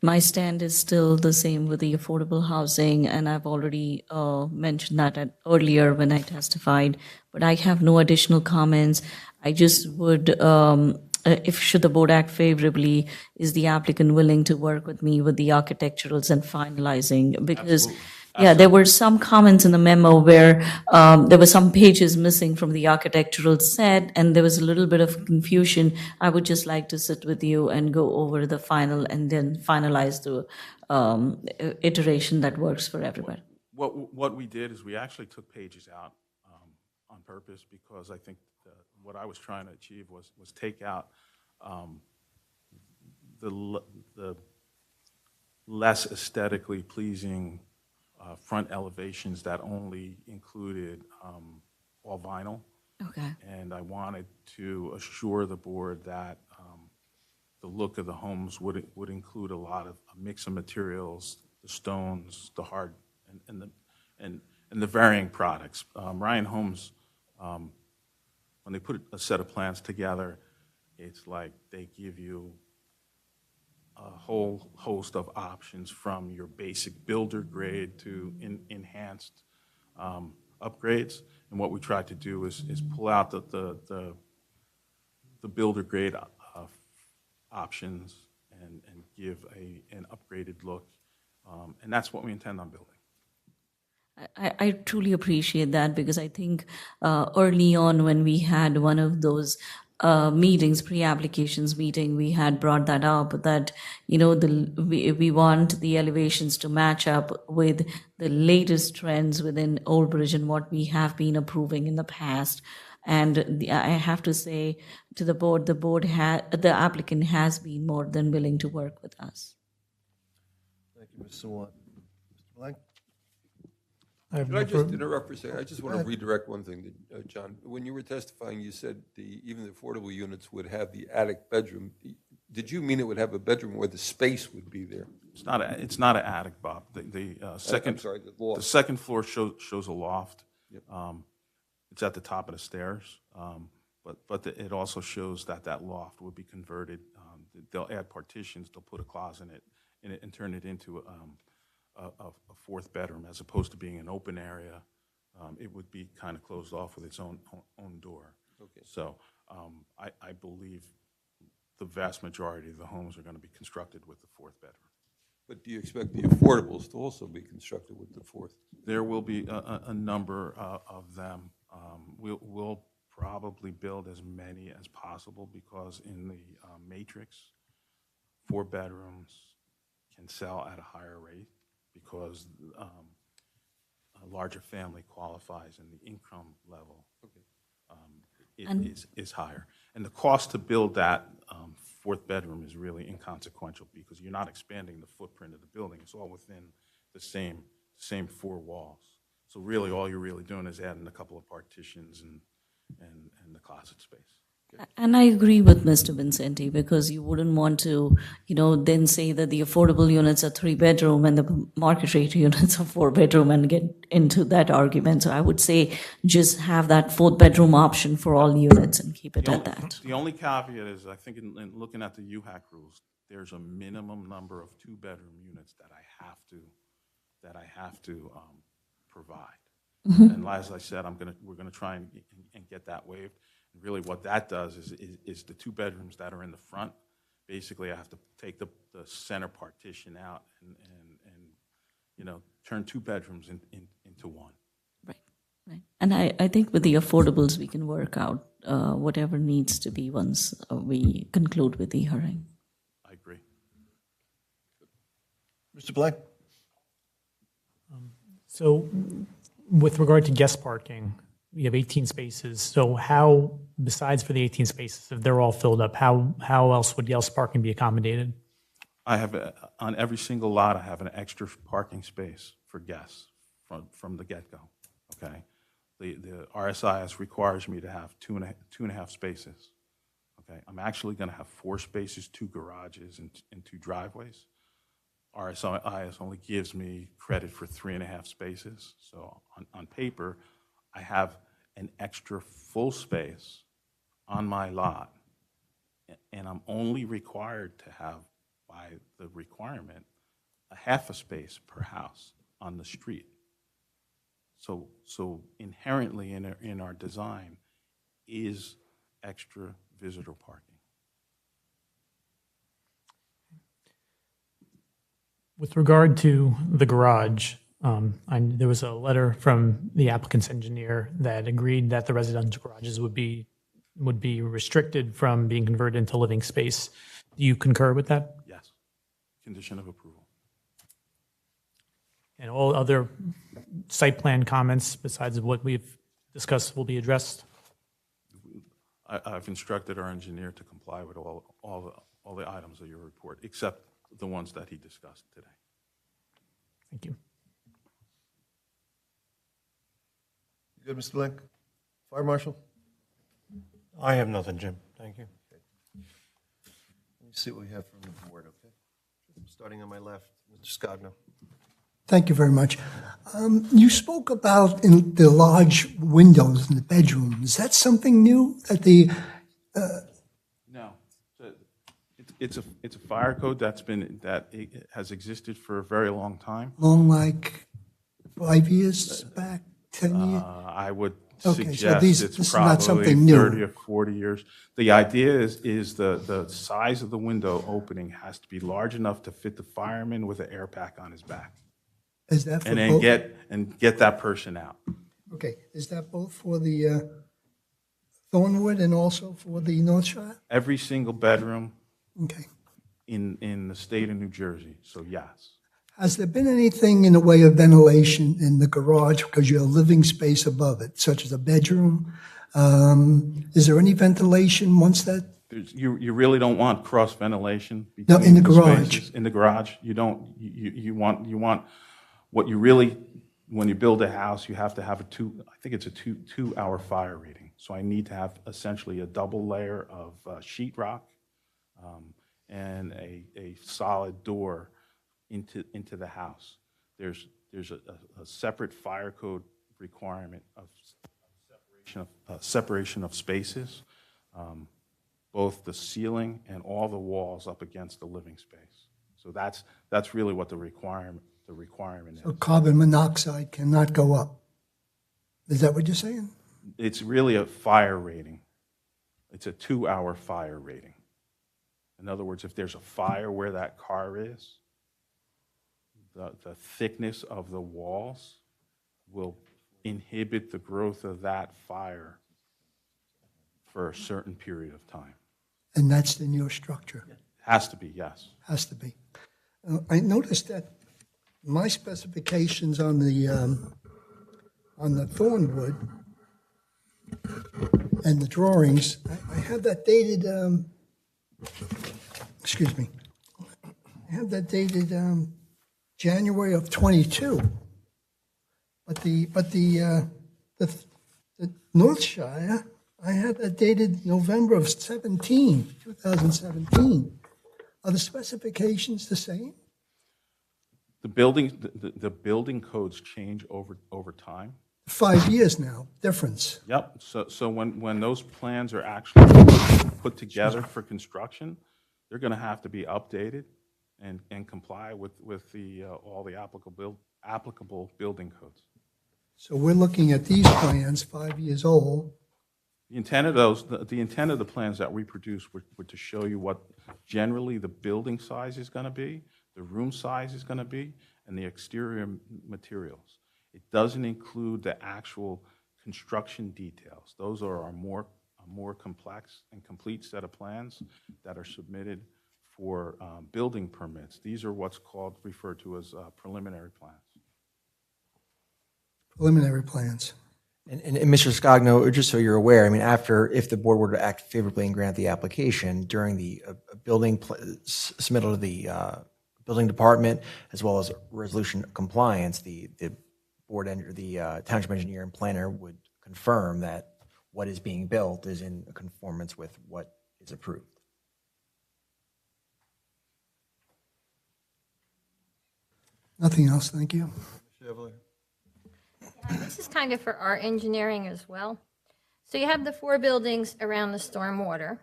My stand is still the same with the affordable housing, and I've already mentioned that earlier when I testified, but I have no additional comments. I just would, should the board act favorably, is the applicant willing to work with me with the architecturals and finalizing? Because yeah, there were some comments in the memo where there were some pages missing from the architectural set, and there was a little bit of confusion. I would just like to sit with you and go over the final and then finalize the iteration that works for everybody. What we did is we actually took pages out on purpose because I think what I was trying to achieve was take out the less aesthetically pleasing front elevations that only included all vinyl. Okay. And I wanted to assure the board that the look of the homes would include a lot of a mix of materials, the stones, the hard, and the varying products. Ryan Homes, when they put a set of plans together, it's like they give you a whole host of options from your basic builder grade to enhanced upgrades. And what we tried to do is pull out the builder grade options and give an upgraded look. And that's what we intend on building. I truly appreciate that because I think early on when we had one of those meetings, pre-applications meeting, we had brought that up that, we want the elevations to match up with the latest trends within Old Bridge and what we have been approving in the past. And I have to say to the board, the applicant has been more than willing to work with us. Thank you, Ms. Sawant. Mr. Blank? Can I just interrupt for a second? I just want to redirect one thing, John. When you were testifying, you said even the affordable units would have the attic bedroom. Did you mean it would have a bedroom where the space would be there? It's not an attic, Bob. The second, I'm sorry, the loft. The second floor shows a loft. Yep. It's at the top of the stairs, but it also shows that loft would be converted. They'll add partitions. They'll put a closet in it and turn it into a fourth bedroom, as opposed to being an open area. It would be kind of closed off with its own door. Okay. So I believe the vast majority of the homes are going to be constructed with the fourth bedroom. But do you expect the affordables to also be constructed with the fourth? There will be a number of them. We'll probably build as many as possible because in the matrix, 4 bedrooms can sell at a higher rate because a larger family qualifies and the income level is higher. And the cost to build that fourth bedroom is really inconsequential because you're not expanding the footprint of the building. It's all within the same 4 walls. So really, all you're really doing is adding a couple of partitions and the closet space. And I agree with Mr. Vincenti because you wouldn't want to, then say that the affordable units are 3-bedroom and the market rate units are 4-bedroom and get into that argument. So I would say just have that 4th bedroom option for all units and keep it at that. The only caveat is I think in looking at the UHAC rules, there's a minimum number of 2-bedroom units that I have to provide. Mm-hmm. And as I said, we're gonna try and get that waived. And really, what that does is the 2 bedrooms that are in the front. Basically, I have to take the center partition out and turn 2 bedrooms into one. Right. And I think with the affordables, we can work out whatever needs to be once we conclude with the hearing. I agree. Mr. Blank? So with regard to guest parking, we have 18 spaces. So how, besides for the 18 spaces, if they're all filled up, how else would guest parking be accommodated? I have, on every single lot, I have an extra parking space for guests from the get-go, okay? The RSIS requires me to have two and a half spaces, okay? I'm actually gonna have 4 spaces, 2 garages, and 2 driveways. RSIS only gives me credit for 3.5 spaces. So on paper, I have an extra full space on my lot, and I'm only required to have, by the requirement, a half a space per house on the street. So inherently in our design is extra visitor parking. With regard to the garage, there was a letter from the applicant's engineer that agreed that the residential garages would be restricted from being converted into living space. Do you concur with that? Yes. Condition of approval. and all other site plan comments besides what we've discussed will be addressed. I've instructed our engineer to comply with all the items of your report, except the ones that he discussed today. Thank you. Good, Mr. Blank? Fire Marshal? I have nothing, Jim. Thank you. Let me see what we have from the board, okay? Starting on my left, Mr. Scogno. Thank you very much. You spoke about in the large windows in the bedroom. Is that something new that the, No. It's a fire code that has existed for a very long time. long like 5 years back, 10 years? I would Okay, so suggest this it's is not probably something new. 30 or 40 years. The idea is the size of the window opening has to be large enough to fit the fireman with an air pack on his back. Is that for And then both? get that person out. Okay, is that both for the Thornwood and also for the North Shire? Every single bedroom Okay. in the state of New Jersey, so yes. Has there been anything in the way of ventilation in the garage because you have living space above it, such as a bedroom? Is there any ventilation once that? You really don't want cross ventilation No, between in the garage. spaces. In the garage, you don't. You want what you really, when you build a house, you have to have I think it's a two-hour fire rating. So I need to have essentially a double layer of sheetrock and a solid door into the house. There's a separate fire code requirement of separation of spaces, both the ceiling and all the walls up against the living space. So that's really what the requirement is. So carbon monoxide cannot go up. Is that what you're saying? It's really a fire rating. It's a 2-hour fire rating. In other words, if there's a fire where that car is, the thickness of the walls will inhibit the growth of that fire for a certain period of time. And that's in your structure? Has to be, yes. Has to be. I noticed that my specifications on the Thornwood and the drawings, I have that dated, excuse me, I have that dated January of 22. But the North Shire, I have that dated November of 2017. Are the specifications the same? The building codes change over time. 5 years now, difference. Yep. So when those plans are actually put together for construction, they're going to have to be updated and comply with all the applicable building codes. So we're looking at these plans, 5 years old. The intent of the plans that we produce were to show you what generally the building size is going to be, the room size is going to be, and the exterior materials. It doesn't include the actual construction details. Those are a more complex and complete set of plans that are submitted for building permits. These are what's referred to as preliminary plans. Preliminary plans. And Mr. Scogno, just so you're aware, I mean, if the board were to act favorably and grant the application during the submittal to the building department, as well as resolution compliance, the board and the township engineer and planner would confirm that what is being built is in conformance with what is approved. Nothing else, thank you. This is kind of for our engineering as well. So you have the 4 buildings around the stormwater,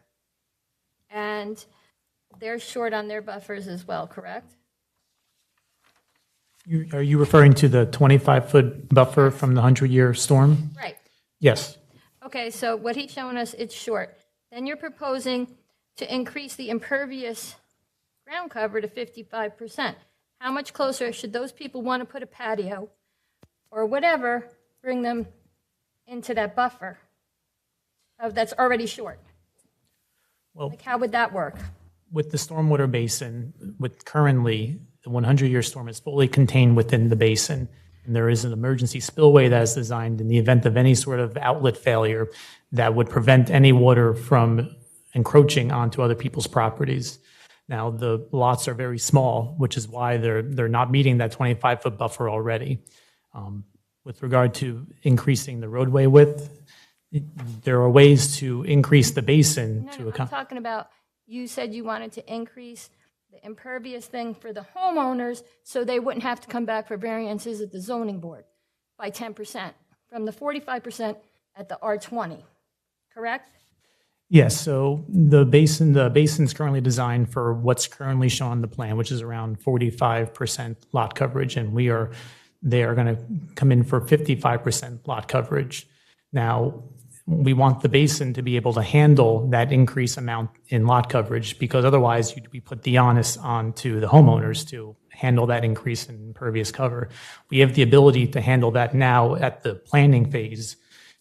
and they're short on their buffers as well, correct? Are you referring to the 25-foot buffer from the 100-year storm? Right. Yes. Okay, so what he's showing us, it's short. Then you're proposing to increase the impervious ground cover to 55%. How much closer should those people want to put a patio or whatever, bring them into that buffer that's already short? Well, like, how would that work? With the stormwater basin, with currently, the 100-year storm is fully contained within the basin. And there is an emergency spillway that is designed in the event of any sort of outlet failure that would prevent any water from encroaching onto other people's properties. Now, the lots are very small, which is why they're not meeting that 25-foot buffer already. With regard to increasing the roadway width, there are ways to increase the basin to I'm account. talking about, you said you wanted to increase the impervious thing for the homeowners so they wouldn't have to come back for variances at the zoning board by 10%, from the 45% at the R20, correct? Yes, so the basin's currently designed for what's currently shown on the plan, which is around 45% lot coverage, and they are going to come in for 55% lot coverage. Now, we want the basin to be able to handle that increased amount in lot coverage, because otherwise we put the onus onto the homeowners to handle that increase in impervious cover. We have the ability to handle that now at the planning phase,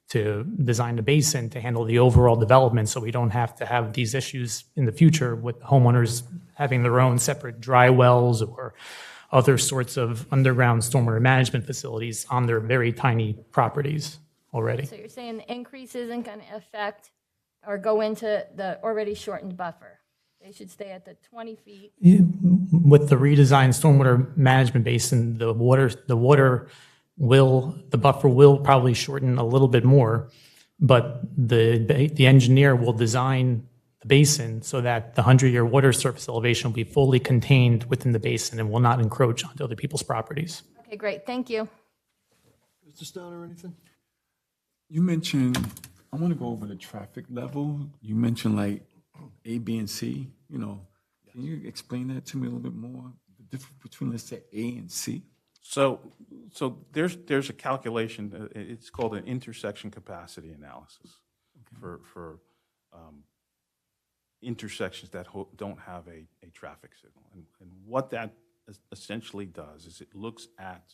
to design the basin to handle the overall development, so we don't have to have these issues in the future with homeowners having their own separate dry wells or other sorts of underground stormwater management facilities on their very tiny properties already. So you're saying the increase isn't going to affect or go into the already shortened buffer? They should stay at the 20 feet? With the redesigned stormwater management basin, the buffer will probably shorten a little bit more, but the engineer will design the basin so that the 100-year water surface elevation will be fully contained within the basin and will not encroach onto other people's properties. Okay, great, thank you. Mr. Stone or anything? You mentioned, I want to go over the traffic level. You mentioned like A, B, and C. Can you explain that to me a little bit more? The difference between, let's say, A and C? So there's a calculation, it's called an intersection capacity analysis for intersections that don't have a traffic signal. And what that essentially does is it looks at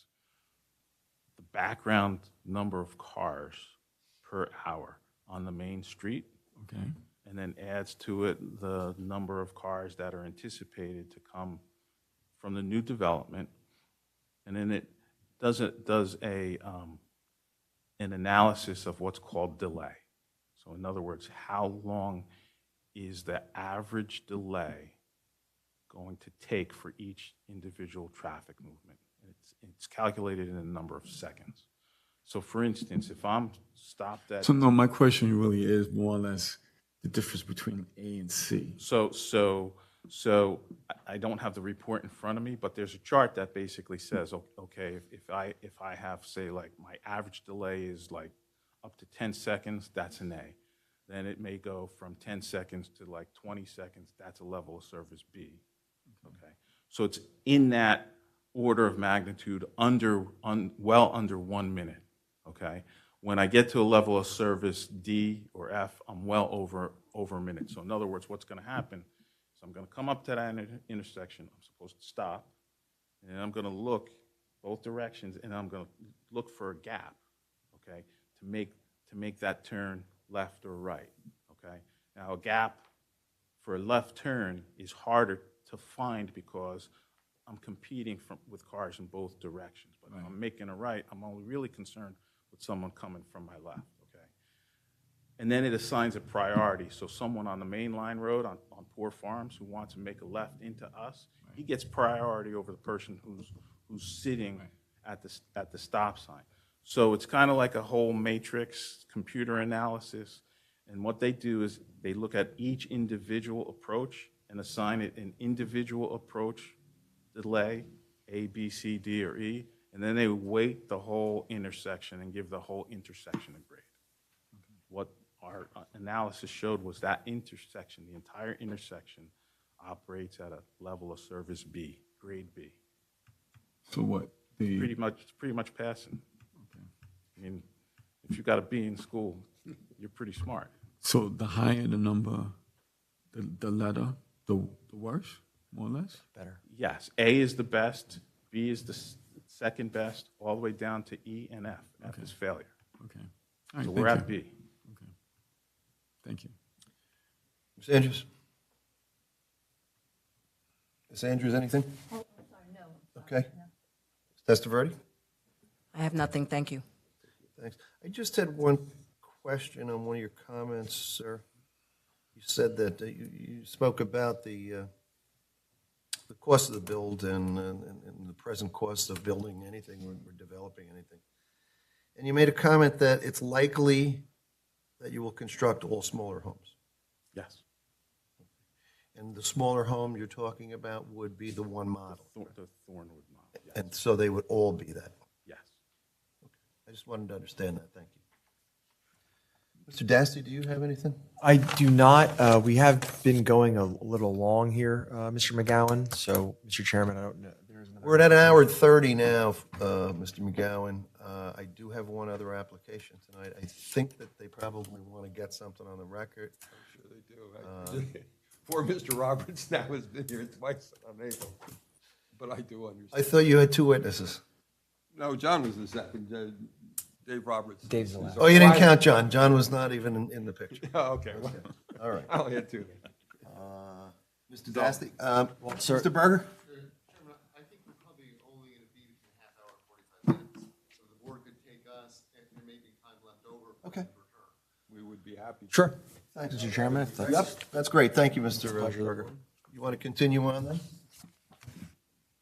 the background number of cars per hour on the main street. Okay. And then adds to it the number of cars that are anticipated to come from the new development. And then it does an analysis of what's called delay. So in other words, how long is the average delay going to take for each individual traffic movement? It's calculated in a number of seconds. So for instance, if I'm stopped at... So no, my question really is more or less the difference between A and C. So I don't have the report in front of me, but there's a chart that basically says, okay, if I have, say, like my average delay is like up to 10 seconds, that's an A. Then it may go from 10 seconds to like 20 seconds, that's a level of service B. Okay, so it's in that order of magnitude, well under 1 minute. Okay, when I get to a level of service D or F, I'm well over a minute. So in other words, what's going to happen is I'm going to come up to that intersection. I'm supposed to stop, and I'm going to look both directions, and I'm going to look for a gap. Okay, to make that turn left or right. Okay, now a gap for a left turn is harder to find because I'm competing with cars in both directions. But if I'm making a right, I'm only really concerned with someone coming from my left, okay? And then it assigns a priority. So someone on the main line road on Poor Farms who wants to make a left into us, he gets priority over the person who's sitting at the stop sign. So it's kind of like a whole matrix computer analysis. And what they do is they look at each individual approach and assign it an individual approach delay, A, B, C, D, or E, and then they weight the whole intersection and give the whole intersection a grade. What our analysis showed was that intersection, the entire intersection, operates at a level of service B, grade B. So what? It's pretty much passing. Okay. I mean, if you got a B in school, you're pretty smart. So the higher the number, the letter, the worse, more or less? Better. Yes, A is the best, B is the second best, all the way down to E and F. F is failure. Okay. All right, so we're at B. Okay. Thank you. Ms. Andrews? Ms. Andrews, anything? Oh, I'm sorry, no. Okay. Testaverde? I have nothing, thank you. Thanks. I just had one question on one of your comments, sir. You said that you spoke about the cost of the build and the present cost of building anything or developing anything. And you made a comment that it's likely that you will construct all smaller homes. Yes. And the smaller home you're talking about would be the one model. The Thornwood model, yes. And so they would all be that. Yes. I just wanted to understand that. Thank you. Mr. Dasty, do you have anything? I do not. We have been going a little long here, Mr. McGowan. So, Mr. Chairman, I don't know. We're at an hour and 30 now, Mr. McGowan. I do have one other application tonight. I think that they probably want to get something on the record. I'm sure they do. Poor Mr. Roberts now has been here twice on April, but I do understand. I thought you had two witnesses. No, John was the second. Dave Roberts. Dave's the last. Oh, you didn't count John. John was not even in the picture. Oh, okay. Well, all right. I only had two. Mr. Dasty, sir. Mr. Berger? Chairman, I think we're probably only going to be between a half hour and 45 minutes. So the board could take us, and there may be time left over. Okay. We would be happy. Sure. Thanks, Mr. Chairman. Yep, that's great. Thank you, Mr. Berger. You want to continue on then?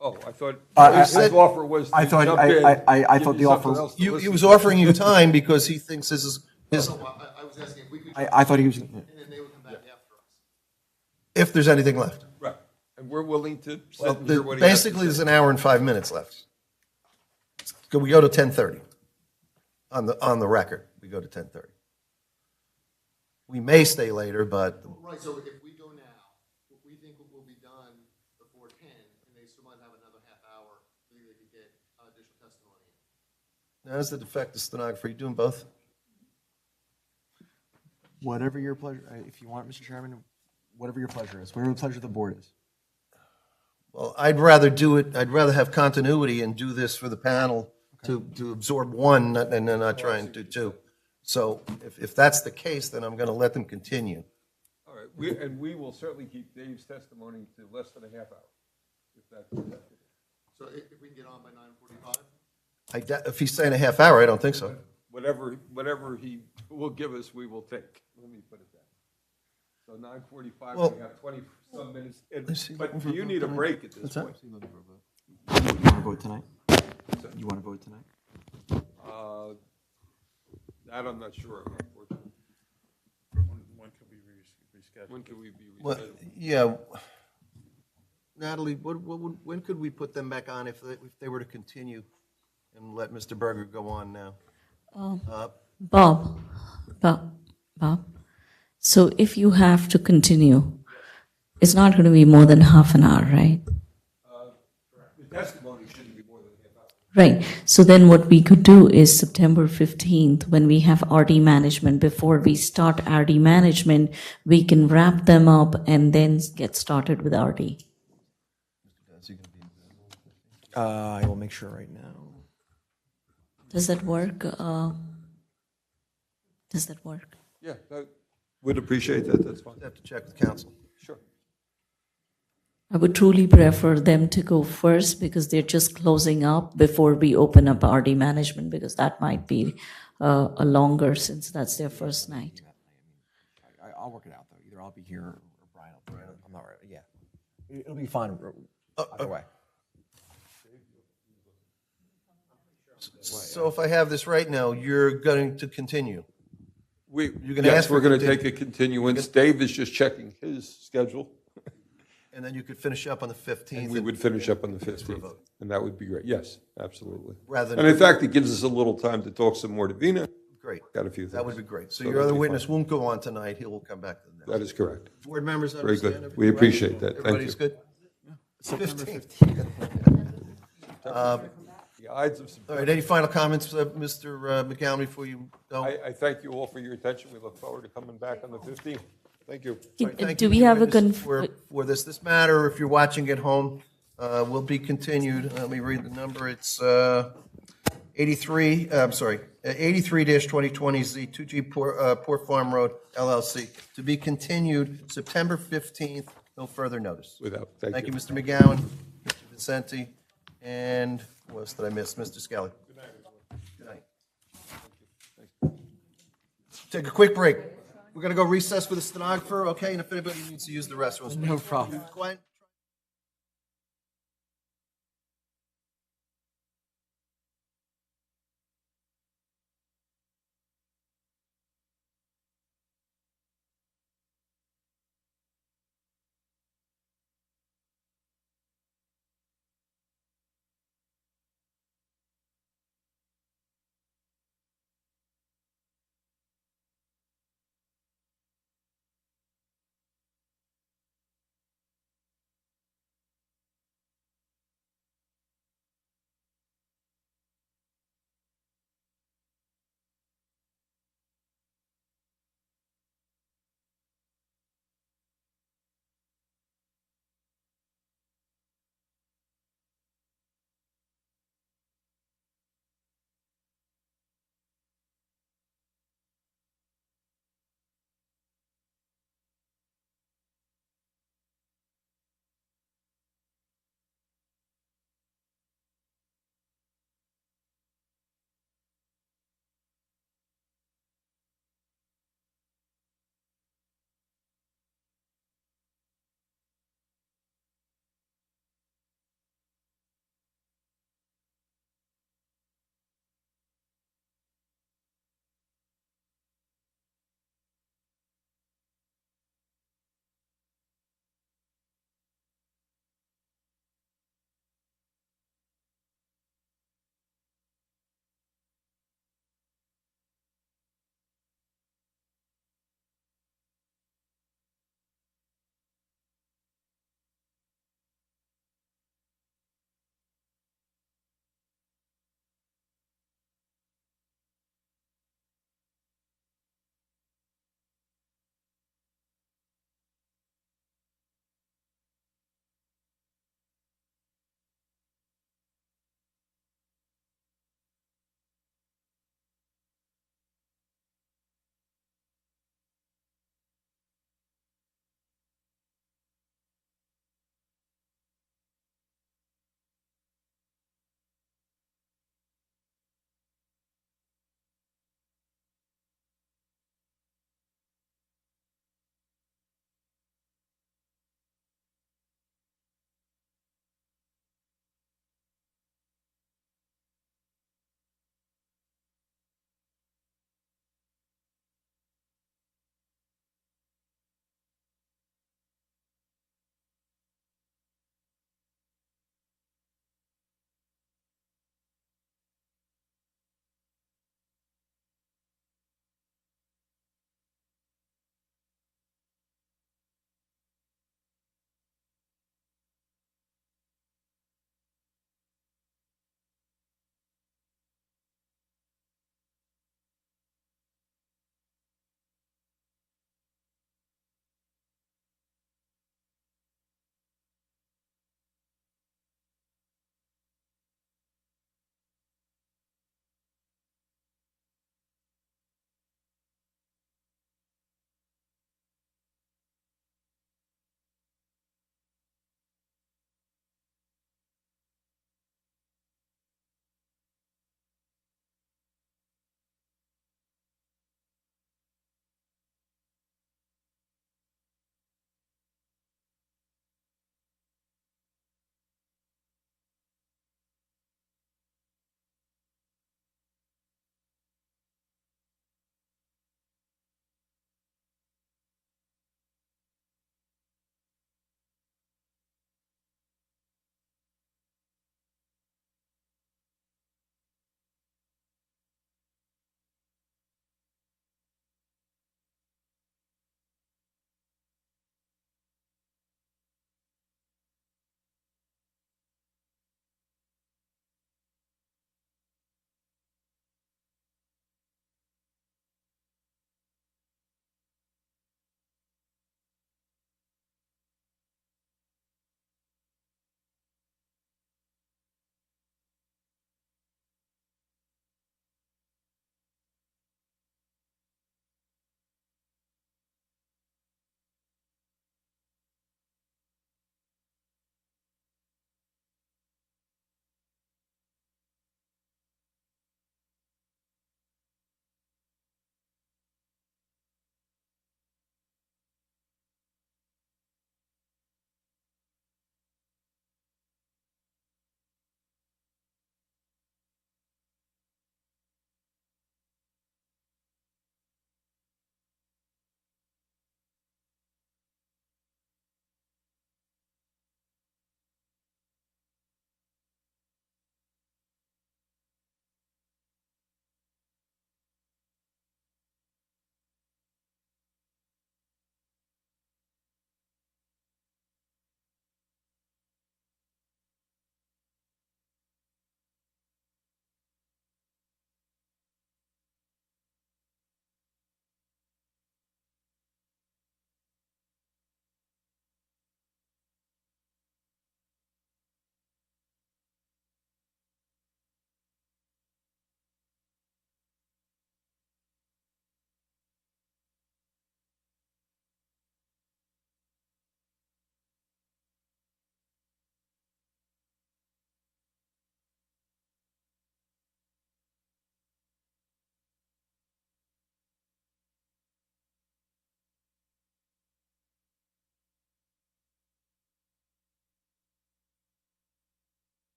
Oh, I thought his offer was. I thought the offer. He was offering you time because he thinks this is his. I was asking if we could. I thought he was. And then they would come back after us. If there's anything left. Right, and we're willing to. Well, basically, there's an hour and 5 minutes left. We go to 10:30 on the record. We go to 10:30. We may stay later, but Right, so if we go now, we think we'll be done before 10, and they still might have another half hour, so they could get additional testimony. now is the defective stenographer. You doing both? Whatever your pleasure. If you want, Mr. Chairman, whatever your pleasure is, whatever the pleasure of the board is. Well, I'd rather do it. I'd rather have continuity and do this for the panel to absorb one and then not try and do two. So if that's the case, then I'm going to let them continue. All right, we will certainly keep Dave's testimony to less than a half hour, if that's. So if we can get on by 9:45? If he's saying a half hour, I don't think so. Whatever he will give us, we will take. Let me put it that. So 9:45, Well, we have 20-some minutes. let's see. But do you need a break at this What's that? point? You want to vote tonight? You want to vote tonight? That I'm not sure of, unfortunately. When could we reschedule? When could we be Well, rescheduled? yeah. Natalie, when could we put them back on if they were to continue and let Mr. Berger go on now? Bob. So if you have to continue, it's not going to be more than half an hour, right? The testimony shouldn't be more than a half hour. Right. So then what we could do is September 15th, when we have RD management, before we start RD management, we can wrap them up and then get started with RD. I will make sure right now. Does that work? Does that work? Yeah, would appreciate that, that's fine. Have to check with council. Sure. I would truly prefer them to go first because they're just closing up before we open up RD management, because that might be a longer, since that's their first night. I'll work it out though. Either I'll be here or Brian will be here. I'm not right. Yeah, it'll be fine either way. So if I have this right now, you're going to continue. We're gonna ask for going to continu- take a continuance. Dave is just checking his schedule. And then you could finish up on the 15th. And we would finish up on the 15th, and that would be great. Yes, absolutely. Rather And in fact, it gives us a little time to talk some more to Vina. Great. Got a few things. That would be great. So So your other that'd be witness fine. won't go on tonight. He will come back to the next. That is correct. Board members Very understand good. everything, We right? appreciate that. Thank Everybody's you. good? September 15th. The Ides of All September. right, any final comments, Mr. McGowan, before you go? I thank you all for your attention. We look forward to coming back on the 15th. Thank you. Thank Do you, we Mr. have a Witness, for this? This matter, if you're watching at home, will be continued. Let me read the number. It's 83, I'm sorry, 83-2020Z, 2G Port Farm Road, LLC, to be continued September 15th, no further notice. Without, Thank you, Mr. McGowan, Mr. Vincenti, And what else did I miss? Mr. Skelly? Good night. Take a quick break. We're going to go recess for the stenographer, okay? And if anybody needs to use the restrooms. No problem. Quiet.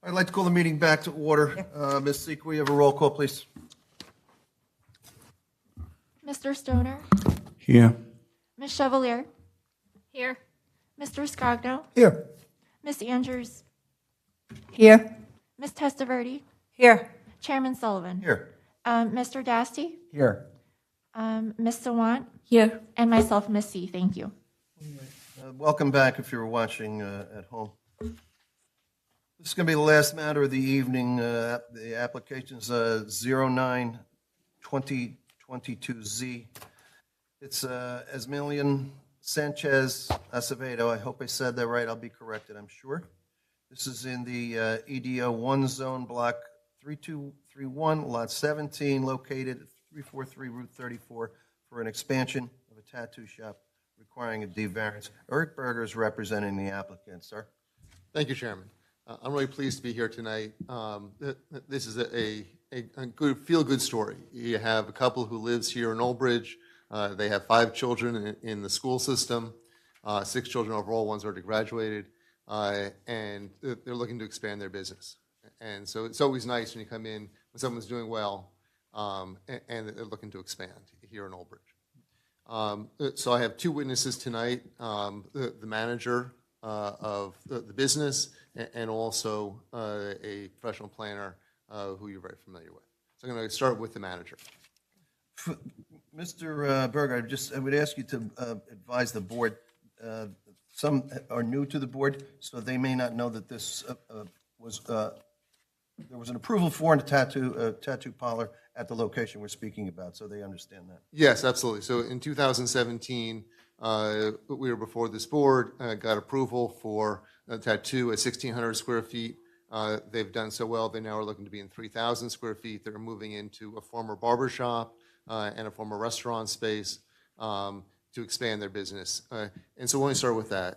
I'd like to call the meeting back to order. Ms. Seek, we have a roll call, please. Mr. Stoner, Here. Ms. Chevalier, Here. Mr. Scogno, Here. Ms. Andrews, Here. Ms. Testaverde, Here. Chairman Sullivan. Here. Mr. Dasty, Here. Ms. Sawant, Here. and myself, Ms. C. Thank you. Welcome back if you're watching at home. This is going to be the last matter of the evening. The application is 09-2022Z. It's Esmilian Sanchez Acevedo. I hope I said that right. I'll be corrected, I'm sure. This is in the EDO 1 zone, block 3231, lot 17, located at 343 Route 34 for an expansion of a tattoo shop requiring a D variance. Eric Berger is representing the applicant, sir. Thank you, Chairman. I'm really pleased to be here tonight. This is a good, feel-good story. You have a couple who lives here in Old Bridge. They have 5 children in the school system, 6 children overall, one's already graduated, and they're looking to expand their business. And so it's always nice when you come in when someone's doing well, and they're looking to expand here in Old Bridge. So I have 2 witnesses tonight, the manager of the business and also a professional planner who you're very familiar with. So I'm going to start with the manager. Mr. Berger, I would ask you to advise the board. Some are new to the board, so they may not know that this there was an approval for a tattoo parlor at the location we're speaking about, so they understand that. Yes, absolutely. So in 2017, we were before this board, got approval for a tattoo at 1,600 square feet. They've done so well, they now are looking to be in 3,000 square feet. They're moving into a former barber shop and a former restaurant space to expand their business. And so when we start with that,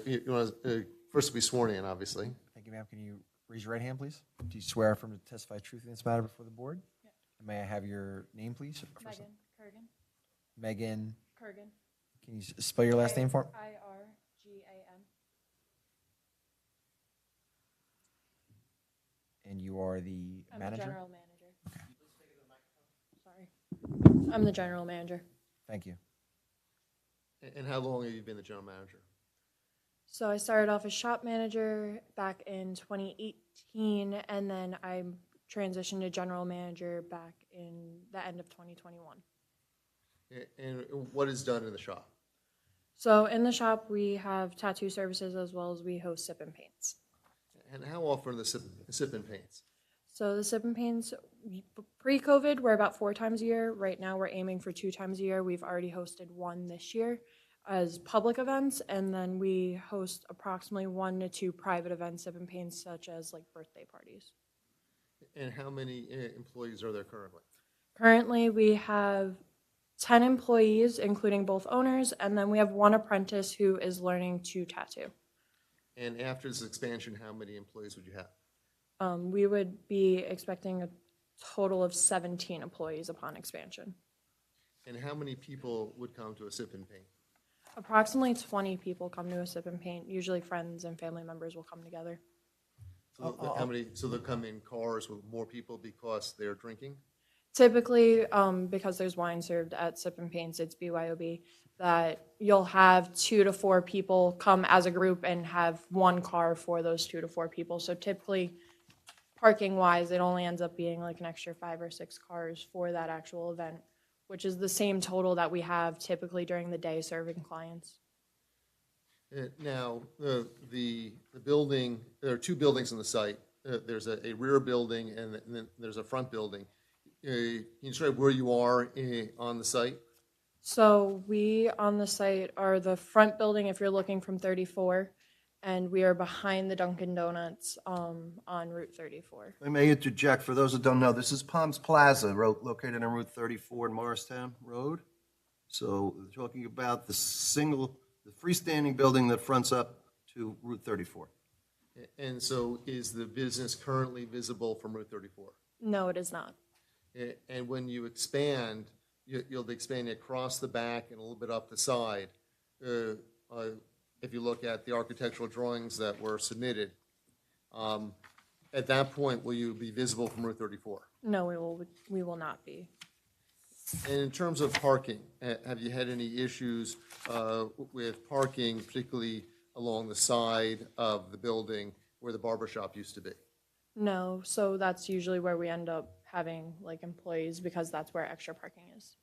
you want to first be sworn in, obviously. Thank you, ma'am. Can you raise your right hand, please? Do you swear affirm to testify truthfully in this matter before the board? Yeah. And may I have your name, please? Megan Kurgan. Megan. Kurgan. Can you spell your last name for me? Irgan. And you are the I'm manager? the general manager. Okay. Sorry. I'm the general manager. Thank you. And how long have you been the general manager? So I started off as shop manager back in 2018, and then I transitioned to general manager back in the end of 2021. And what is done in the shop? So in the shop, we have tattoo services as well as we host sip and paints. And how often are the sip and paints? So the sip and paints, pre-COVID, we're about 4 times a year. Right now, we're aiming for 2 times a year. We've already hosted 1 this year as public events, and then we host approximately 1 to 2 private events, sip and paints, such as like birthday parties. And how many employees are there currently? Currently, we have 10 employees, including both owners, and then we have 1 apprentice who is learning to tattoo. And after this expansion, how many employees would you have? We would be expecting a total of 17 employees upon expansion. And how many people would come to a sip and paint? Approximately 20 people come to a sip and paint. Usually friends and family members will come together. So how many? So they'll come in cars with more people because they're drinking? Typically, because there's wine served at sip and paints, it's BYOB, that you'll have 2 to 4 people come as a group and have 1 car for those 2 to 4 people. So typically, parking-wise, it only ends up being like an extra 5 or 6 cars for that actual event, which is the same total that we have typically during the day serving clients. Now, the building, there are 2 buildings on the site. There's a rear building and then there's a front building. Can you describe where you are on the site? So we on the site are the front building if you're looking from 34, and we are behind the Dunkin' Donuts on Route 34. I may interject, for those that don't know, this is Palms Plaza, located on Route 34 in Morristown Road. So we're talking about the freestanding building that fronts up to Route 34. And so is the business currently visible from Route 34? No, it is not. And when you expand, you'll be expanding across the back and a little bit up the side. if you look at the architectural drawings that were submitted, at that point, will you be visible from Route 34? No, we will not be. And in terms of parking, have you had any issues with parking, particularly along the side of the building where the barber shop used to be? No, so that's usually where we end up having like employees because that's where extra parking is.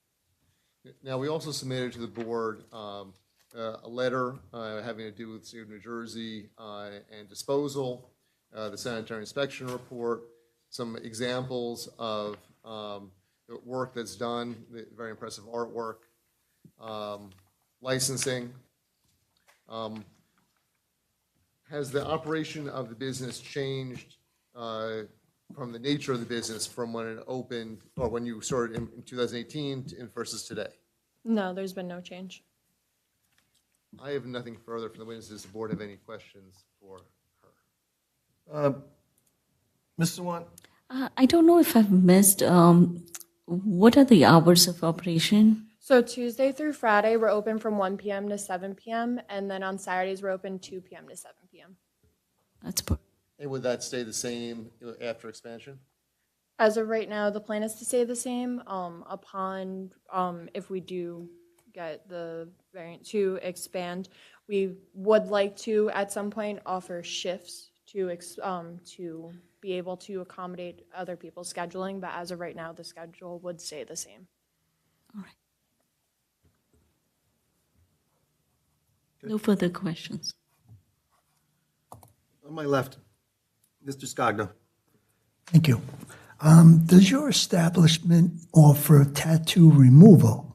Now, we also submitted to the board a letter having to do with the state of New Jersey and disposal, the sanitary inspection report, some examples of the work that's done, the very impressive artwork, licensing. Has the operation of the business changed from the nature of the business from when it opened or when you started in 2018 versus today? No, there's been no change. I have nothing further from the witnesses. Does the board have any questions for her? Mr. Wan? I don't know if I've missed, what are the hours of operation? So Tuesday through Friday, we're open from 1 p.m. to 7 p.m. And then on Saturdays, we're open 2 p.m. to 7 p.m. That's And would that stay the same after expansion? As of right now, the plan is to stay the same. Upon if we do get the variant to expand, we would like to at some point offer shifts to be able to accommodate other people's scheduling. But as of right now, the schedule would stay the same. All right. No further questions. On my left, Mr. Scogno. Thank you. Does your establishment offer tattoo removal?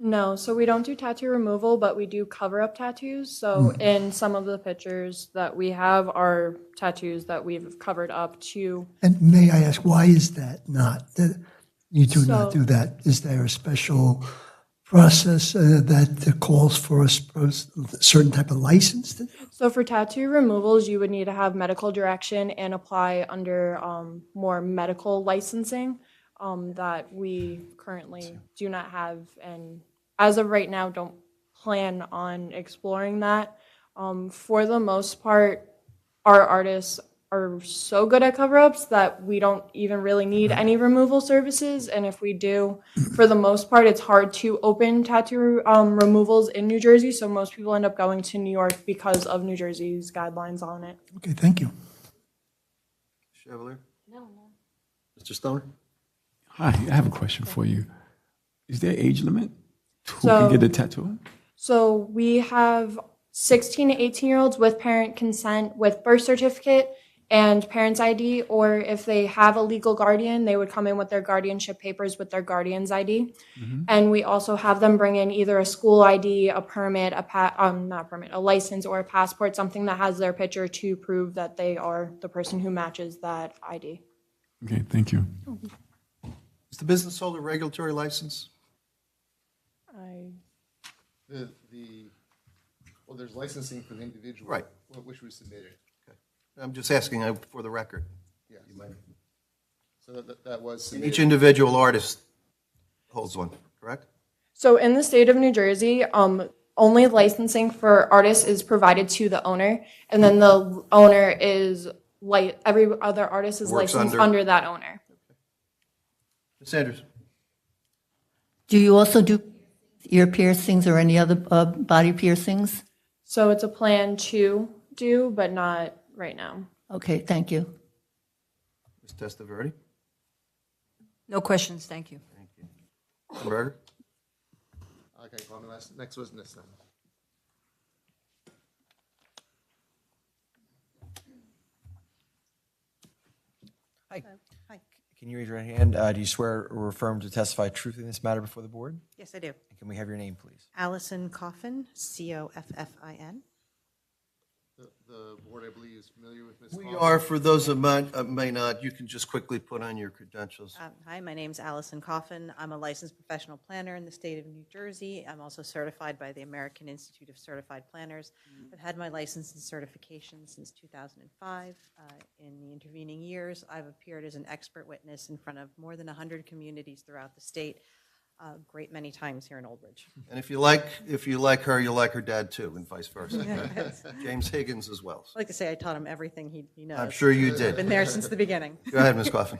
No, so we don't do tattoo removal, but we do cover up tattoos. So in some of the pictures that we have are tattoos that we've covered up to. And may I ask, why is that not? That you do not So- do that? Is there a special process that calls for a certain type of license to do? So for tattoo removals, you would need to have medical direction and apply under more medical licensing that we currently do not have, and as of right now, don't plan on exploring that. For the most part, our artists are so good at cover-ups that we don't even really need any removal services, and if we do, for the most part, it's hard to open tattoo removals in New Jersey, so most people end up going to New York because of New Jersey's guidelines on it. Okay, thank you. Chevalier? No. Mr. Stoner? Hi, I have a question for you. Is there age limit to who So- can get a tattoo? So we have 16 to 18-year-olds with parent consent, with birth certificate and parents' ID, or if they have a legal guardian, they would come in with their guardianship papers with their guardian's ID. And we also have them bring in either a school ID, a permit, a license, or a passport, something that has their picture to prove that they are the person who matches that ID. Okay, thank you. Is the business hold a regulatory license? Well, there's licensing for the individual. Right. Which we submitted. I'm just asking for the record. Yes. You might- So that was And submitted. each individual artist holds one, correct? So in the state of New Jersey, only licensing for artists is provided to the owner, and then the owner is every other artist is Works licensed under- under that owner. Ms. Sanders? Do you also do ear piercings or any other body piercings? So it's a plan to do, but not right now. Okay, thank you. Ms. Testaverde? No questions, thank you. Mr. Berger? Okay, on the next witness then. Hi. Can you raise your hand? Do you swear or affirm to testify truthfully in this matter before the board? Yes, I do. And can we have your name, please? Allison Coffin, Coffin. The board, I believe, is familiar with Ms. We Coffin. are, for those that may not, you can just quickly put on your credentials. Hi, my name's Allison Coffin. I'm a licensed professional planner in the state of New Jersey. I'm also certified by the American Institute of Certified Planners. I've had my license and certification since 2005. In the intervening years, I've appeared as an expert witness in front of more than 100 communities throughout the state. a great many times here in Old Bridge. And if you like her, you'll like her dad too, and vice versa. Yes. James Higgins as well. I like to say I taught him everything he knows. I'm sure you did. I've been there since the beginning. Go ahead, Ms. Coffin.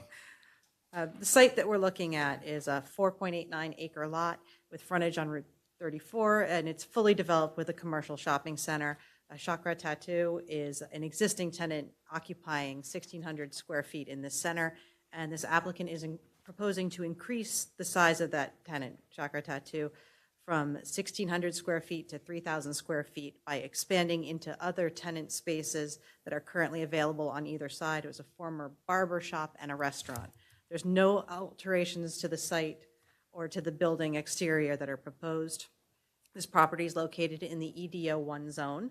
The site that we're looking at is a 4.89 acre lot with frontage on Route 34, and it's fully developed with a commercial shopping center. Chakra Tattoo is an existing tenant occupying 1,600 square feet in this center, and this applicant is proposing to increase the size of that tenant, Chakra Tattoo, from 1,600 square feet to 3,000 square feet by expanding into other tenant spaces that are currently available on either side. It was a former barber shop and a restaurant. There's no alterations to the site or to the building exterior that are proposed. This property is located in the EDO1 zone.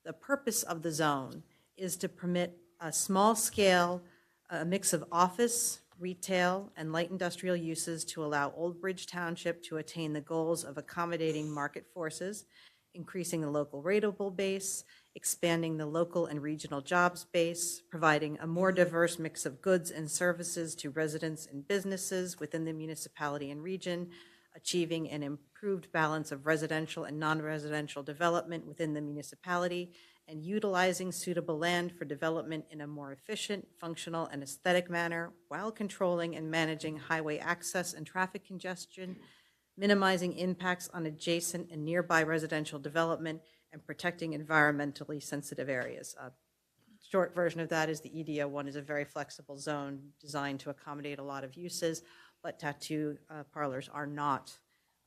The purpose of the zone is to permit a small-scale mix of office, retail, and light industrial uses to allow Old Bridge Township to attain the goals of accommodating market forces, increasing the local rateable base, expanding the local and regional jobs base, providing a more diverse mix of goods and services to residents and businesses within the municipality and region, achieving an improved balance of residential and non-residential development within the municipality, and utilizing suitable land for development in a more efficient, functional, and aesthetic manner while controlling and managing highway access and traffic congestion, minimizing impacts on adjacent and nearby residential development, and protecting environmentally sensitive areas. Short version of that is the EDO1 is a very flexible zone designed to accommodate a lot of uses, but tattoo parlors are not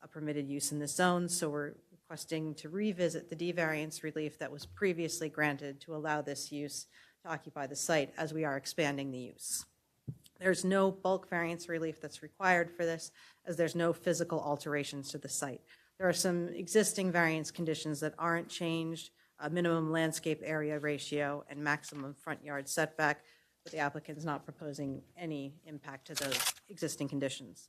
a permitted use in this zone, so we're requesting to revisit the D variance relief that was previously granted to allow this use to occupy the site as we are expanding the use. There's no bulk variance relief that's required for this, as there's no physical alterations to the site. There are some existing variance conditions that aren't changed, a minimum landscape area ratio and maximum front yard setback, but the applicant is not proposing any impact to those existing conditions.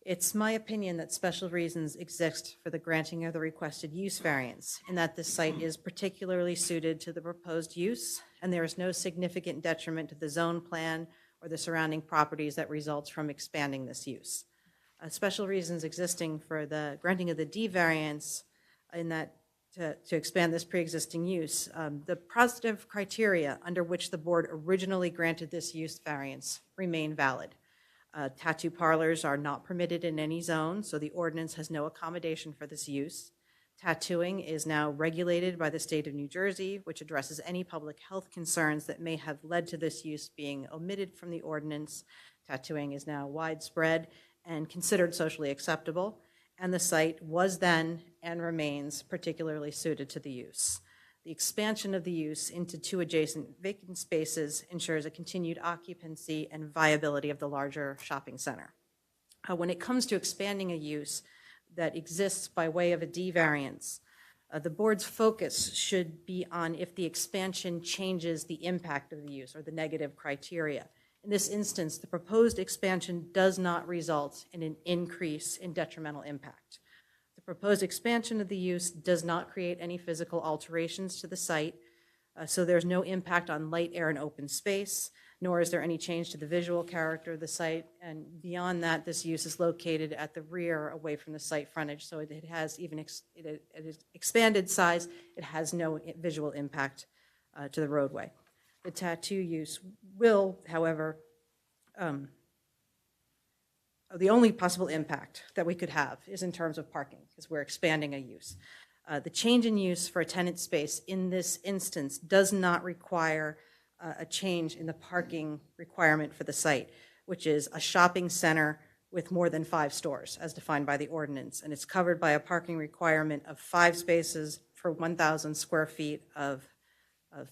It's my opinion that special reasons exist for the granting of the requested use variance, in that this site is particularly suited to the proposed use, and there is no significant detriment to the zone plan or the surrounding properties that results from expanding this use. Special reasons existing for the granting of the D variance in that to expand this pre-existing use. The positive criteria under which the board originally granted this use variance remain valid. Tattoo parlors are not permitted in any zone, so the ordinance has no accommodation for this use. Tattooing is now regulated by the state of New Jersey, which addresses any public health concerns that may have led to this use being omitted from the ordinance. Tattooing is now widespread and considered socially acceptable, and the site was then and remains particularly suited to the use. The expansion of the use into 2 adjacent vacant spaces ensures a continued occupancy and viability of the larger shopping center. When it comes to expanding a use that exists by way of a D variance, the board's focus should be on if the expansion changes the impact of the use or the negative criteria. In this instance, the proposed expansion does not result in an increase in detrimental impact. The proposed expansion of the use does not create any physical alterations to the site, so there's no impact on light, air, and open space, nor is there any change to the visual character of the site. And beyond that, this use is located at the rear away from the site frontage, so it has even it is expanded size, it has no visual impact to the roadway. The tattoo use will, however, the only possible impact that we could have is in terms of parking, because we're expanding a use. The change in use for a tenant space in this instance does not require a change in the parking requirement for the site, which is a shopping center with more than 5 stores, as defined by the ordinance, and it's covered by a parking requirement of 5 spaces for 1,000 square feet of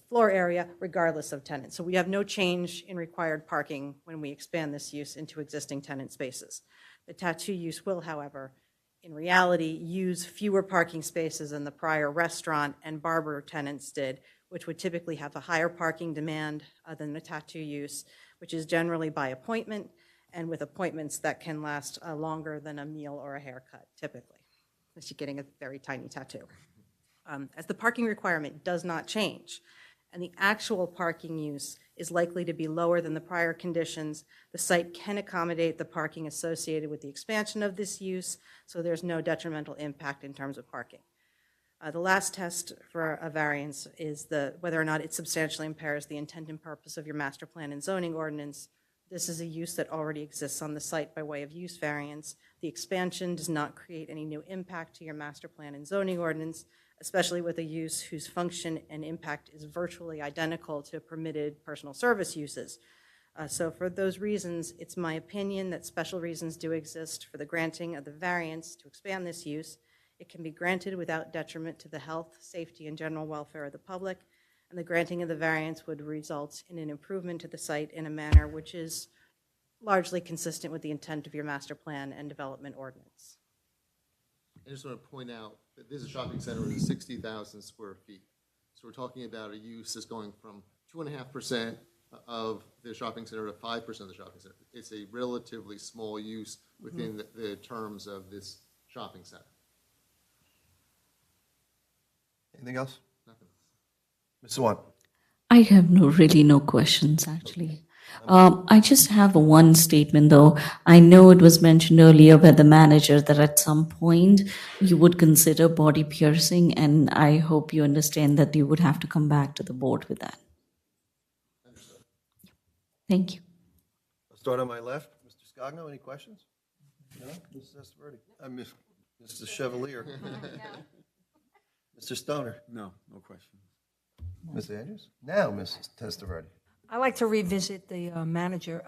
floor area, regardless of tenant. So we have no change in required parking when we expand this use into existing tenant spaces. The tattoo use will, however, in reality, use fewer parking spaces than the prior restaurant and barber tenants did, which would typically have a higher parking demand than the tattoo use, which is generally by appointment, and with appointments that can last longer than a meal or a haircut, typically, unless you're getting a very tiny tattoo. As the parking requirement does not change, and the actual parking use is likely to be lower than the prior conditions, the site can accommodate the parking associated with the expansion of this use, so there's no detrimental impact in terms of parking. The last test for a variance is whether or not it substantially impairs the intent and purpose of your master plan and zoning ordinance. This is a use that already exists on the site by way of use variance. The expansion does not create any new impact to your master plan and zoning ordinance, especially with a use whose function and impact is virtually identical to permitted personal service uses. So for those reasons, it's my opinion that special reasons do exist for the granting of the variance to expand this use. It can be granted without detriment to the health, safety, and general welfare of the public, and the granting of the variance would result in an improvement to the site in a manner which is largely consistent with the intent of your master plan and development ordinance. I just want to point out that this is a shopping center with 60,000 square feet. So we're talking about a use that's going from 2.5% of the shopping center to 5% of the shopping center. It's a relatively small use within the terms of this shopping center. Anything else? Nothing. Ms. Swan? I have really no questions, actually. I just have one statement, though. I know it was mentioned earlier by the manager that at some point you would consider body piercing, and I hope you understand that you would have to come back to the board with that. Understood. Thank you. I'll start on my left. Mr. Scogno, any questions? No? Mrs. Esteverde? Mr. Chevalier? Mr. Stoner? No question. Ms. Andrews? Now, Mrs. Testaverde. I'd like to revisit the manager.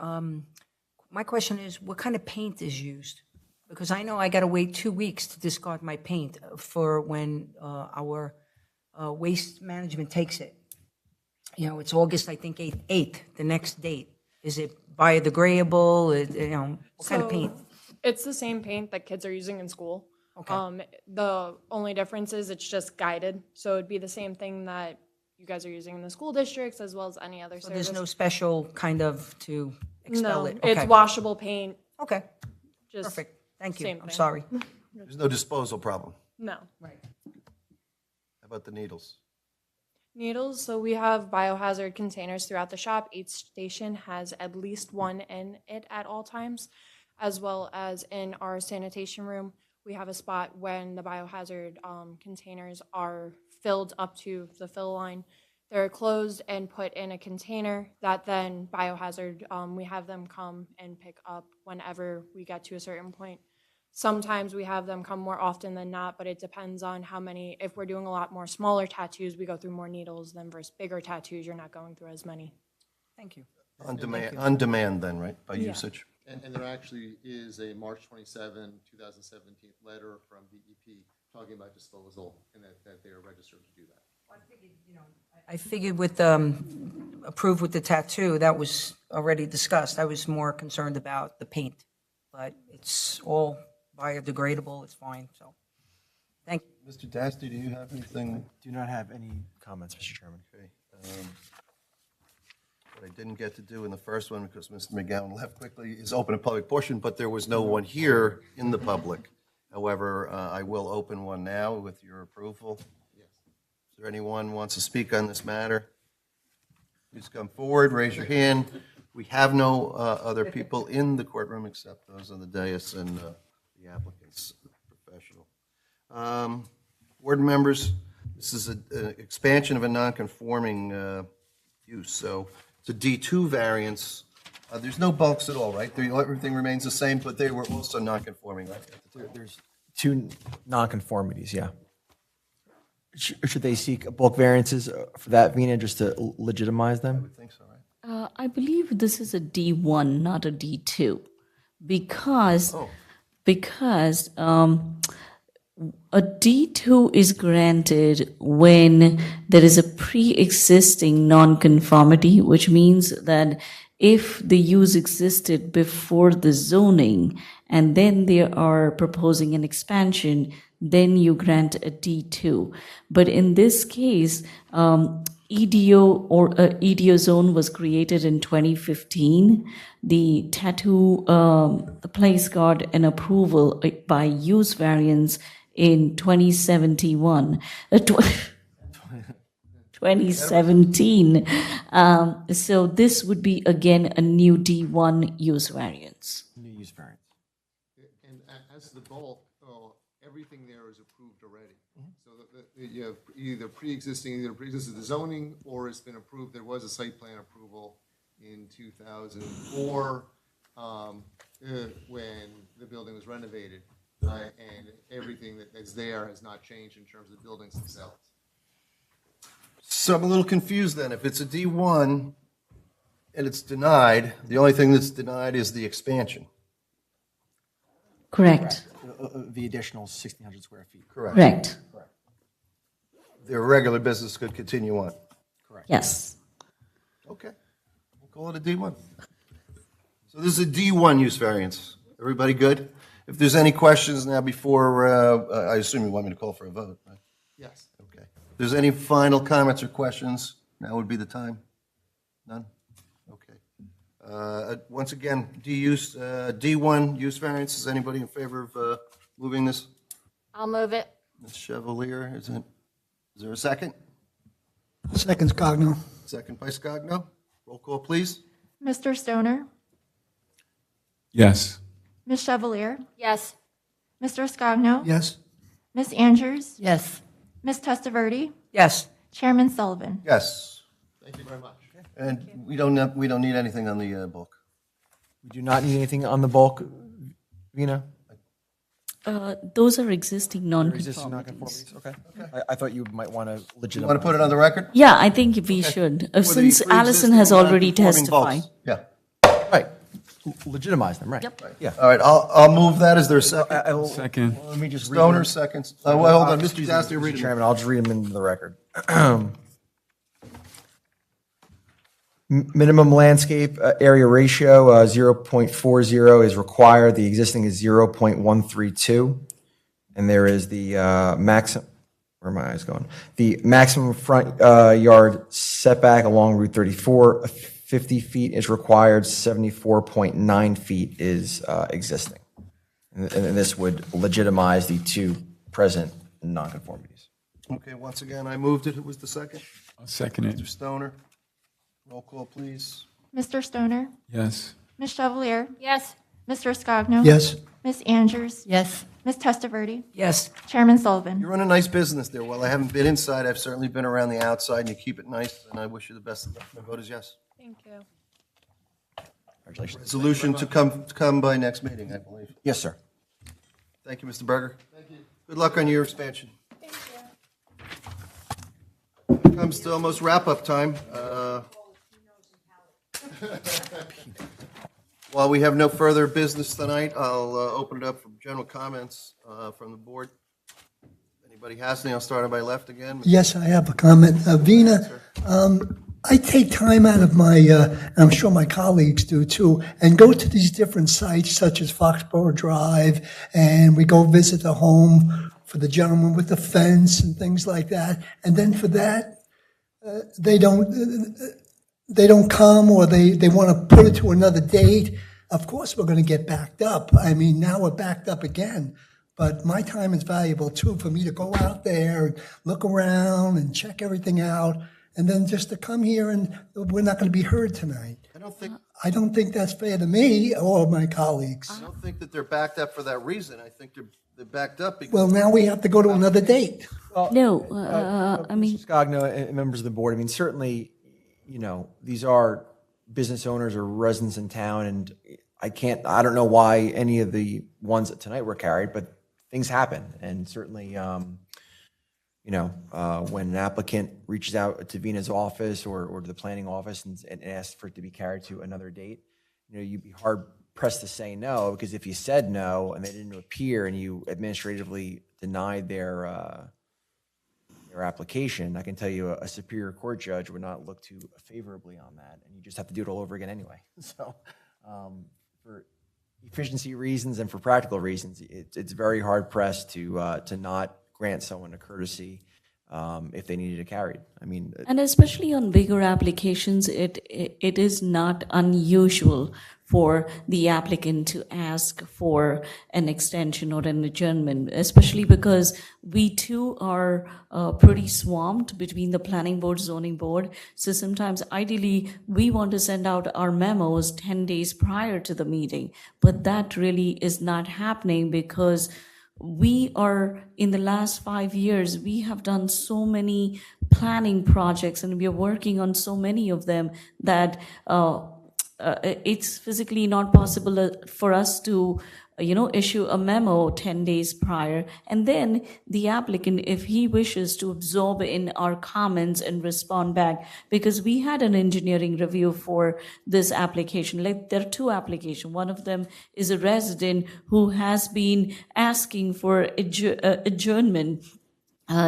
My question is, what kind of paint is used? Because I know I got to wait 2 weeks to discard my paint for when our waste management takes it. You know, it's August, I think, 8th, the next date. Is it biodegradable? What kind of paint? It's the same paint that kids are using in school. Okay. The only difference is it's just guided. So it'd be the same thing that you guys are using in the school districts as well as any other So service. there's no special kind of to expel No, it? Okay. it's washable paint. Okay. Just Perfect. Thank you. same I'm thing. sorry. There's no disposal problem. No. Right. How about the needles? Needles, so we have biohazard containers throughout the shop. Each station has at least one in it at all times, as well as in our sanitation room. We have a spot when the biohazard containers are filled up to the fill line. They're closed and put in a container that then biohazard, we have them come and pick up whenever we get to a certain point. Sometimes we have them come more often than not, but it depends on how many. If we're doing a lot more smaller tattoos, we go through more needles than versus bigger tattoos, you're not going through as many. Thank you. On demand then, right, by Yeah. usage? And there actually is a March 27, 2017 letter from DEP talking about disposal and that they are registered to do that. I figured with approved with the tattoo, that was already discussed. I was more concerned about the paint, but it's all biodegradable. It's fine. So, thank you. Mr. Dasty, do you have anything? Do not have any comments, Mr. Chairman. Okay. What I didn't get to do in the first one, because Mr. McGowan left quickly, is open a public portion, but there was no one here in the public. However, I will open one now with your approval. Yes. Is there anyone who wants to speak on this matter? Please come forward, raise your hand. We have no other people in the courtroom except those on the dais and the applicant's professional. Board members, this is an expansion of a non-conforming use, so it's a D2 variance. There's no bulks at all, right? Everything remains the same, but they were also non-conforming, right? There's two nonconformities, yeah. Should they seek bulk variances for that, Vina, just to legitimize them? I would think so, right? I believe this is a D1, not a D2, because a D2 is granted when there is a pre-existing nonconformity, which means that if the use existed before the zoning and then they are proposing an expansion, then you grant a D2. But in this case, EDO or EDO zone was created in 2015. The tattoo place got an approval by use variance in 2017. 2017. So this would be, again, a new D1 use variance. New use variance. And as the bulk, everything there is approved already. So you have either pre-existing the zoning, or it's been approved. There was a site plan approval in 2004 when the building was renovated. And everything that's there has not changed in terms of the buildings themselves. So I'm a little confused then. If it's a D1 and it's denied, the only thing that's denied is the expansion. Correct. The additional 1,600 square feet. Correct. Their regular business could continue on. Correct. Yes. Okay. We'll call it a D1. So this is a D1 use variance. Everybody good? If there's any questions now before, I assume you want me to call for a vote, right? Yes. Okay. If there's any final comments or questions, now would be the time. None? Okay. Once again, D1 use variance. Is anybody in favor of moving this? I'll move it. Ms. Chevalier, is there a second? Second, Scogno. Second by Scogno. Roll call, please. Mr. Stoner, Yes. Ms. Chevalier, Yes. Mr. Scogno, Yes. Ms. Andrews, Yes. Ms. Testaverde, Yes. Chairman Sullivan. Yes. Thank you very much. And we don't need anything on the bulk. We do not need anything on the bulk, Vina? Those are existing Existing non-conformities. non-conformities, okay. I thought you might want to You legitimize. want to put it on the record? Yeah, I think we should. Since Allison has already testified. Yeah. Right. Legitimize them, right. Yep. Yeah. All right, I'll move that. Is there a second? Second. Let me just read Stoner, them. seconds. Well, hold on, Mr. Excuse me, Dasty, Mr. read them. Chairman, I'll just read them into the record. Minimum landscape area ratio, 0.40 is required. The existing is 0.132. And there is the maximum, where are my eyes going? The maximum front yard setback along Route 34, 50 feet is required, 74.9 feet is existing. And this would legitimize the two present nonconformities. Okay, once again, I moved it. Who was the second? I'll second it. Mr. Stoner. Roll call, please. Mr. Stoner, Yes. Ms. Chevalier, Yes. Mr. Scogno. Yes. Ms. Andrews, Yes. Ms. Testaverde, Yes. Chairman Sullivan. You run a nice business there. While I haven't been inside, I've certainly been around the outside, and you keep it nice, and I wish you the best of luck. My vote is yes. Thank you. Congratulations. Resolution to come by next meeting, I believe. Yes, sir. Thank you, Mr. Berger. Thank you. Good luck on your expansion. Thank you. Comes to almost wrap-up time. While we have no further business tonight, I'll open it up for general comments from the board. Anybody has any? I'll start on my left again. Yes, I have a comment. Vina, I take time out of my, and I'm sure my colleagues do too, and go to these different sites such as Foxborough Drive, and we go visit the home for the gentleman with the fence and things like that. And then for that, they don't come, or they want to put it to another date. Of course, we're going to get backed up. I mean, now we're backed up again. But my time is valuable too, for me to go out there and look around and check everything out, and then just to come here and we're not going to be heard tonight. I don't think that's fair to me or my colleagues. I don't think that they're backed up for that reason. I think they're backed up because. Well, now we have to go to another date. No, I mean, Scogno and members of the board, I mean, certainly, you know, these are business owners or residents in town, and I don't know why any of the ones that tonight were carried, but things happen. And certainly, you know, when an applicant reaches out to Vina's office or to the planning office and asks for it to be carried to another date, you know, you'd be hard pressed to say no, because if you said no and they didn't appear and you administratively denied their application, I can tell you a superior court judge would not look too favorably on that, and you just have to do it all over again anyway. So for efficiency reasons and for practical reasons, it's very hard pressed to not grant someone a courtesy if they needed it carried. I mean, And especially on bigger applications, it is not unusual for the applicant to ask for an extension or an adjournment, especially because we too are pretty swamped between the planning board, zoning board. So sometimes ideally we want to send out our memos 10 days prior to the meeting, but that really is not happening because we are, in the last 5 years, we have done so many planning projects and we are working on so many of them that it's physically not possible for us to issue a memo 10 days prior. And then the applicant, if he wishes to absorb in our comments and respond back, because we had an engineering review for this application. Like, there are two applications. One of them is a resident who has been asking for adjournment,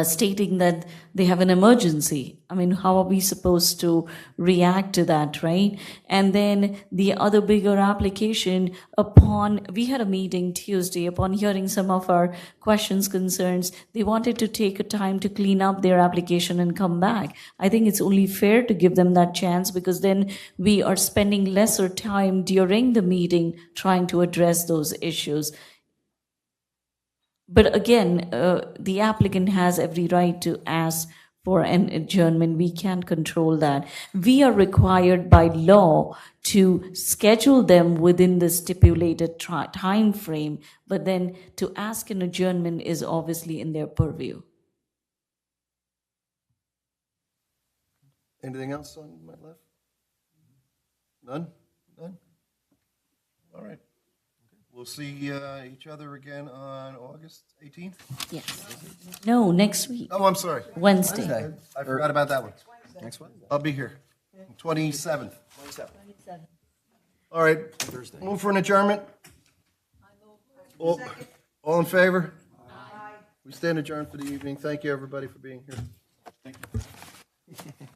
stating that they have an emergency. I mean, how are we supposed to react to that, right? And then the other bigger application, we had a meeting Tuesday, upon hearing some of our questions, concerns, they wanted to take a time to clean up their application and come back. I think it's only fair to give them that chance, because then we are spending lesser time during the meeting trying to address those issues. But again, the applicant has every right to ask for an adjournment. We can't control that. We are required by law to schedule them within the stipulated time frame, but then to ask an adjournment is obviously in their purview. Anything else on my left? None? None? All right. We'll see each other again on August 18th? Yes. No, next week. Oh, I'm sorry. Wednesday. I forgot about that one. Next one? I'll be here. 27th. All right. Thursday. Move for an adjournment? All in favor? Aye. We stand adjourned for the evening. Thank you, everybody, for being here. Thank you.